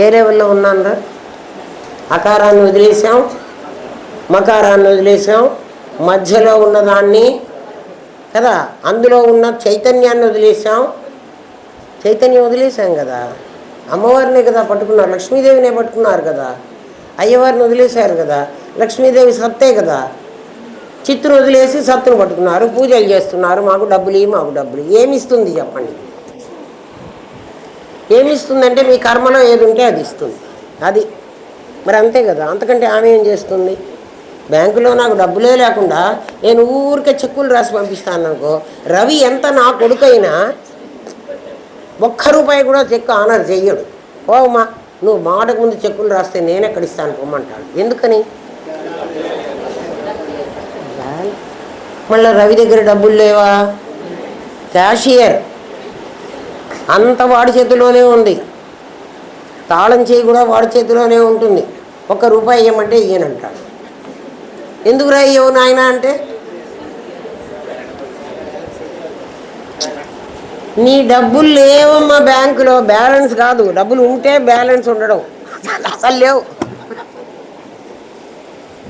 ఏ లెవెల్లో ఉన్నారా? అకారాన్ని వదిలేసాం, మకారాన్ని వదిలేసాం, మధ్యలో ఉన్నదాన్ని కదా, అందులో ఉన్న చైతన్యాన్ని వదిలేసాం. చైతన్యం వదిలేసాం కదా, అమ్మవారినే కదా పట్టుకున్నారు, లక్ష్మీదేవినే పట్టుకున్నారు కదా, అయ్యవారిని వదిలేశారు కదా, లక్ష్మీదేవి సత్తే కదా. చిత్తును వదిలేసి సత్తును పట్టుకున్నారు, పూజలు చేస్తున్నారు. మాకు డబ్బులు మాకు డబ్బులు ఏమిస్తుంది చెప్పండి? ఏమిస్తుందంటే మీ కర్మలో ఏది ఉంటే అది ఇస్తుంది. అది మరి అంతే కదా. అంతకంటే ఆమె ఏం చేస్తుంది? బ్యాంకులో నాకు డబ్బులే లేకుండా నేను ఊరికే చెక్కులు రాసి పంపిస్తాను అనుకో, రవి ఎంత నా కొడుకైనా ₹1 కూడా చెక్కు ఆనర్ చెయ్యడు. పోవమ్మా, నువ్వు మాటకు ముందు చెక్కులు రాస్తే నేను ఎక్కడ ఇస్తాను పొమ్మంటాడు. ఎందుకని? మళ్ళీ రవి దగ్గర డబ్బులు లేవా? క్యాషియర్ అంత వాడి చేతిలోనే ఉంది, తాళం చేయి కూడా వాడి చేతిలోనే ఉంటుంది. ₹1 ఇవ్వమంటే ఇయ్యనంటాడు. ఎందుకురా ఇవ్వవు నాయన అంటే, నీ డబ్బులు లేవమ్మా బ్యాంకులో, బ్యాలెన్స్ కాదు, డబ్బులు ఉంటే బ్యాలెన్స్ ఉండడం అసలు లేవు.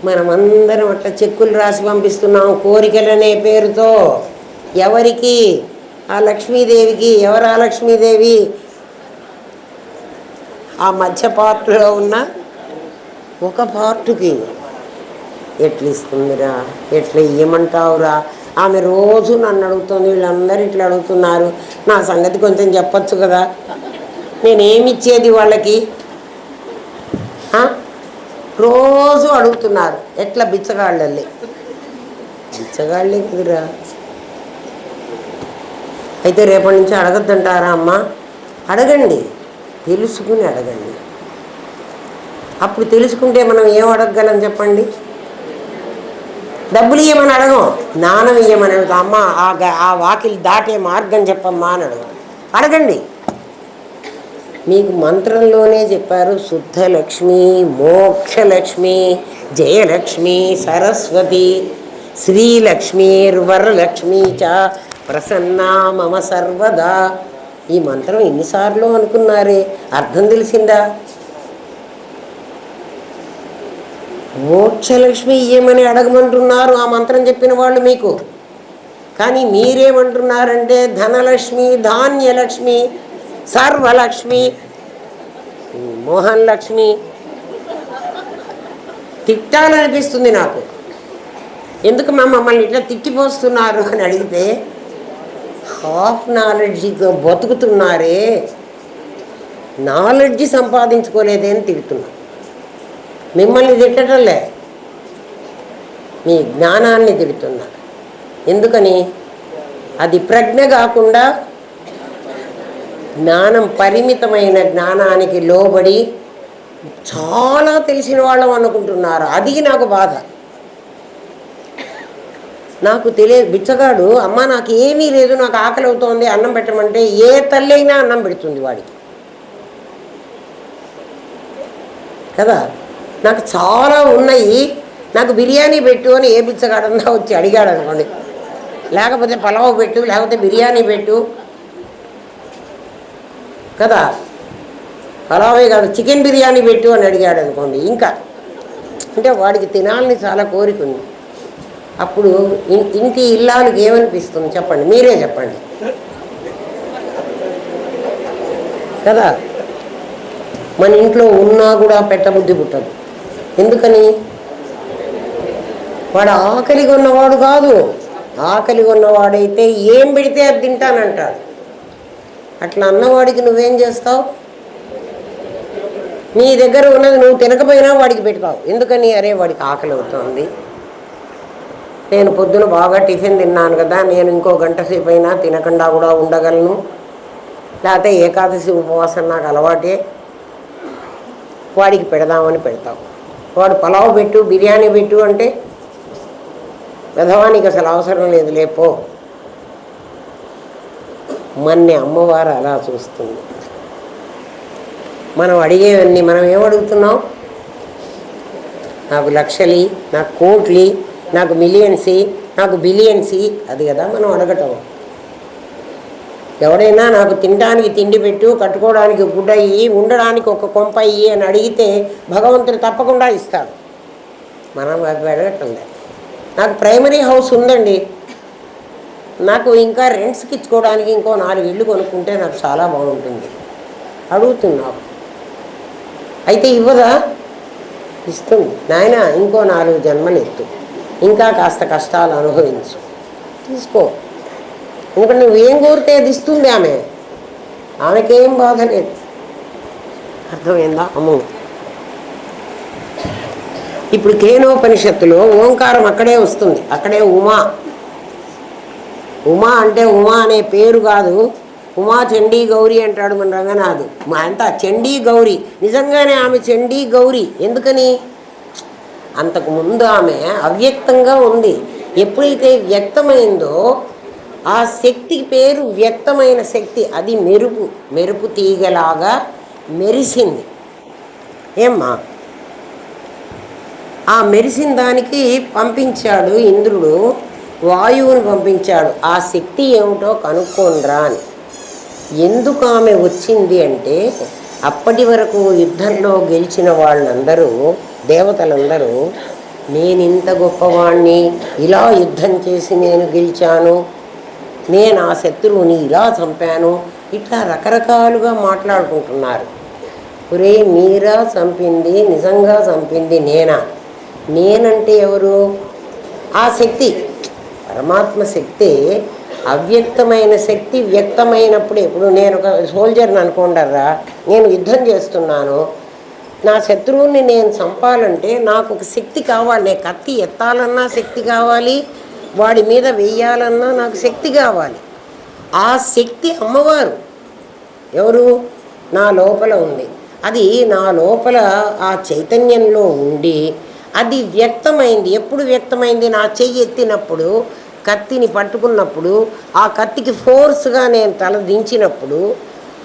మనమందరం అట్లా చెక్కులు రాసి పంపిస్తున్నాం కోరికలనే పేరుతో. ఎవరికి? ఆ లక్ష్మీదేవికి. ఎవరు ఆ లక్ష్మీదేవి? ఆ మధ్య పార్టులో ఉన్న ఒక పార్టుకి. ఎట్లా ఇస్తుందిరా, ఎట్లా ఇయ్యమంటావురా? ఆమె రోజు నన్ను అడుగుతుంది, వీళ్ళందరూ ఇట్లా అడుగుతున్నారు, నా సంగతి కొంచెం చెప్పచ్చు కదా. నేనేమిచ్చేది వాళ్ళకి? రోజు అడుగుతున్నారు. ఎట్లా? బిచ్చగాళ్ళే. బిచ్చగాళ్ళే కుదిరా. అయితే రేపటి నుంచి అడగద్దంటారా అమ్మ? అడగండి, తెలుసుకుని అడగండి. అప్పుడు తెలుసుకుంటే మనం ఏం అడగగలం చెప్పండి? డబ్బులు ఇవ్వమని అడగం, జ్ఞానం ఇవ్వమని అడుగుతాం. అమ్మ ఆ వాకిలి దాటే మార్గం చెప్పమ్మా అని అడగండి. మీకు మంత్రంలోనే చెప్పారు, శుద్ధలక్ష్మి, మోక్షలక్ష్మి, జయలక్ష్మి, సరస్వతి, శ్రీలక్ష్మీర్వరలక్ష్మీ చ ప్రసన్నా మమ సర్వదా. ఈ మంత్రం ఎన్నిసార్లు అనుకున్నారే, అర్థం తెలిసిందా? మోక్షలక్ష్మి ఇయ్యమని అడగమంటున్నారు ఆ మంత్రం చెప్పిన వాళ్ళు మీకు. కానీ మీరేమంటున్నారంటే ధనలక్ష్మి, ధాన్యలక్ష్మి, సర్వలక్ష్మి, మోహన్ లక్ష్మి. తిట్టాలనిపిస్తుంది నాకు. ఎందుకు మమ్మల్ని ఇట్లా తిట్టిపోస్తున్నారు అని అడిగితే, హాఫ్ నాలెడ్జితో బతుకుతున్నారే, నాలెడ్జి సంపాదించుకోలేదే అని తిడుతున్నా. మిమ్మల్ని తిట్టటంలే, మీ జ్ఞానాన్ని తిడుతున్నా. ఎందుకని? అది ప్రజ్ఞ కాకుండా జ్ఞానం, పరిమితమైన జ్ఞానానికి లోబడి చాలా తెలిసిన వాళ్ళం అనుకుంటున్నారు. అది నాకు బాధ. నాకు తెలియదు. బిచ్చగాడు అమ్మ నాకు ఏమీ లేదు, నాకు ఆకలి అవుతోంది, అన్నం పెట్టమంటే ఏ తల్లి అయినా అన్నం పెడుతుంది వాడికి కదా. నాకు చాలా ఉన్నాయి, నాకు బిర్యానీ పెట్టు అని ఏ బిచ్చగాడన్నా వచ్చి అడిగాడు అనుకోండి, లేకపోతే పలావ్ పెట్టు, లేకపోతే బిర్యానీ పెట్టు కదా. పలావే కాదు, చికెన్ బిర్యానీ పెట్టు అని అడిగాడు అనుకోండి, ఇంకా అంటే వాడికి తినాలని చాలా కోరిక ఉంది. అప్పుడు ఇంటి ఇల్లాలకు ఏమనిపిస్తుంది చెప్పండి? మీరే చెప్పండి కదా. మన ఇంట్లో ఉన్నా కూడా పెట్టబుద్ధి పుట్టదు. ఎందుకని? వాడు ఆకలిగా ఉన్నవాడు కాదు. ఆకలిగా ఉన్నవాడైతే ఏం పెడితే అది తింటానంటాడు. అట్లా అన్నవాడికి నువ్వేం చేస్తావు? నీ దగ్గర ఉన్నది నువ్వు తినకపోయినా వాడికి పెడతావు. ఎందుకని? అరే వాడికి ఆకలి అవుతుంది, నేను పొద్దున బాగా టిఫిన్ తిన్నాను కదా, నేను ఇంకో గంట సేపు అయినా తినకుండా కూడా ఉండగలను, లేకపోతే ఏకాదశి ఉపవాసం నాకు అలవాటే, వాడికి పెడదామని పెడతావు. వాడు పలావ్ పెట్టు, బిర్యానీ పెట్టు అంటే వెధవానికి అసలు అవసరం లేదు, లేపో. మన్ని అమ్మవారు అలా చూస్తుంది. మనం అడిగేవన్నీ మనం ఏమడుగుతున్నాం? నాకు లక్షలి, నాకు కోట్లి, నాకు మిలియన్సి, నాకు బిలియన్సి, అది కదా మనం అడగటం. ఎవడైనా నాకు తినడానికి తిండి పెట్టు, కట్టుకోవడానికి గుడ్డ అయ్యి, ఉండడానికి ఒక కొంప అయ్యి అని అడిగితే భగవంతుడు తప్పకుండా ఇస్తాడు. మనం అవి అడగటం లేదు. నాకు ప్రైమరీ హౌస్ ఉందండి, నాకు ఇంకా రెంట్స్కి ఇచ్చుకోవడానికి ఇంకో 4 ఇళ్ళు కొనుక్కుంటే నాకు చాలా బాగుంటుంది అడుగుతున్నావు. అయితే ఇవ్వదా? ఇస్తుంది. నాయన ఇంకో 4 జన్మలు ఎత్తు, ఇంకా కాస్త కష్టాలు అనుభవించు, తీసుకో. ఎందుకంటే నువ్వేం కోరితే అది ఇస్తుంది ఆమె. ఆమెకేం బాధ లేదు. అర్థమైందా? అమ్మో, ఇప్పుడు కేనోపనిషత్తులో ఓంకారం అక్కడే వస్తుంది. అక్కడే ఉమా. ఉమా అంటే ఉమా అనే పేరు కాదు, ఉమా చండీ గౌరీ అంటాడు మన రంగనాథు. అంతా చండీ గౌరీ. నిజంగానే ఆమె చండీ గౌరీ. ఎందుకని? అంతకుముందు ఆమె అవ్యక్తంగా ఉంది. ఎప్పుడైతే వ్యక్తమైందో ఆ శక్తి పేరు వ్యక్తమైన శక్తి. అది మెరుపు, మెరుపు తీగలాగా మెరిసింది. ఏమ్మా? ఆ మెరిసిన దానికి పంపించాడు ఇంద్రుడు, వాయువుని పంపించాడు. ఆ శక్తి ఏమిటో కనుక్కోండ్రా అని. ఎందుకు ఆమె వచ్చింది అంటే, అప్పటి వరకు యుద్ధంలో గెలిచిన వాళ్ళందరూ, దేవతలందరూ, నేను ఇంత గొప్పవాణ్ణి, ఇలా యుద్ధం చేసి నేను గెలిచాను, నేను ఆ శత్రువుని ఇలా చంపాను, ఇట్లా రకరకాలుగా మాట్లాడుకుంటున్నారు. ఒరే, మీరా చంపింది, నిజంగా చంపింది నేనా? నేనంటే ఎవరు? ఆ శక్తి, పరమాత్మ శక్తి. అవ్యక్తమైన శక్తి వ్యక్తమైనప్పుడు, ఎప్పుడు నేను ఒక సోల్జర్ని అనుకోండర్రా, నేను యుద్ధం చేస్తున్నాను, నా శత్రువుని నేను చంపాలంటే నాకు ఒక శక్తి కావాలి. నేను కత్తి ఎత్తాలన్నా శక్తి కావాలి, వాడి మీద వెయ్యాలన్నా నాకు శక్తి కావాలి. ఆ శక్తి అమ్మవారు. ఎవరు? నా లోపల ఉంది. అది నా లోపల ఆ చైతన్యంలో ఉండి అది వ్యక్తమైంది. ఎప్పుడు వ్యక్తమైంది? నా చెయ్యి ఎత్తినప్పుడు, కత్తిని పట్టుకున్నప్పుడు, ఆ కత్తికి ఫోర్స్గా నేను తల దించినప్పుడు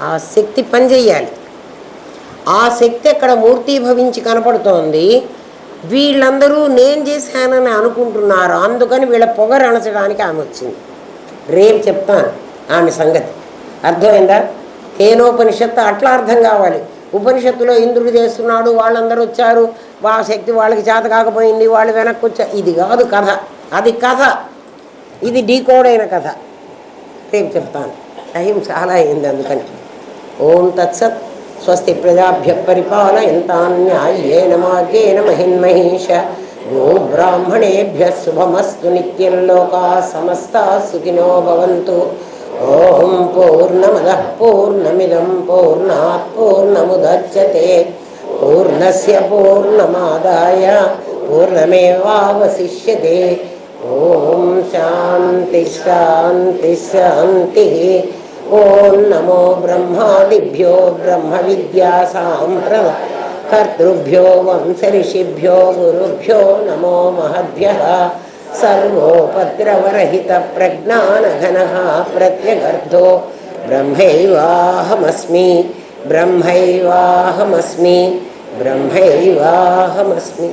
ఆ శక్తి పనిచేయాలి. ఆ శక్తి అక్కడ మూర్తీభవించి కనపడుతోంది. వీళ్ళందరూ నేను చేశానని అనుకుంటున్నారు. అందుకని వీళ్ళ పొగరు అణచడానికి ఆమె వచ్చింది. రేపు చెప్తాను ఆమె సంగతి. అర్థమైందా? కేనోపనిషత్తు అట్లా అర్థం కావాలి. ఉపనిషత్తులో ఇంద్రుడు చేస్తున్నాడు, వాళ్ళందరూ వచ్చారు, ఆ శక్తి వాళ్ళకి చేత కాకపోయింది, వాళ్ళు వెనక్కి వచ్చారు. ఇది కాదు కథ. అది కథ, ఇది డీకోడ్ అయిన కథ. రేపు చెప్తాను. టైం చాలా అయింది, అందుకని. ఓం తత్సత్. స్వస్తి ప్రజాభ్య పరిపాలయంతాం న్యాయేన మార్గేణ మహిన్మహేష. గో బ్రాహ్మణేభ్య శుభమస్తు నిత్యం. లోకా సమస్తా సుఖినో భవంతు. ఓం పూర్ణమదః పూర్ణమిదం పూర్ణాత్ పూర్ణముదచ్యతే పూర్ణస్య పూర్ణమాదాయ పూర్ణమేవావశిష్యతే. ఓం శాంతి శాంతి శాంతి. ఓం నమో బ్రహ్మాదిభ్యో బ్రహ్మ విద్యా సాంప్రదాయకర్తృభ్యో వంశ-ఋషిభ్యో గురుభ్యో నమో మహద్భ్యః. సర్వోపద్రవరహిత ప్రజ్ఞానఘనః ప్రత్యగర్ధో బ్రహ్మైవాహమస్మి బ్రహ్మైవాహమస్మి బ్రహ్మైవాహమస్మి.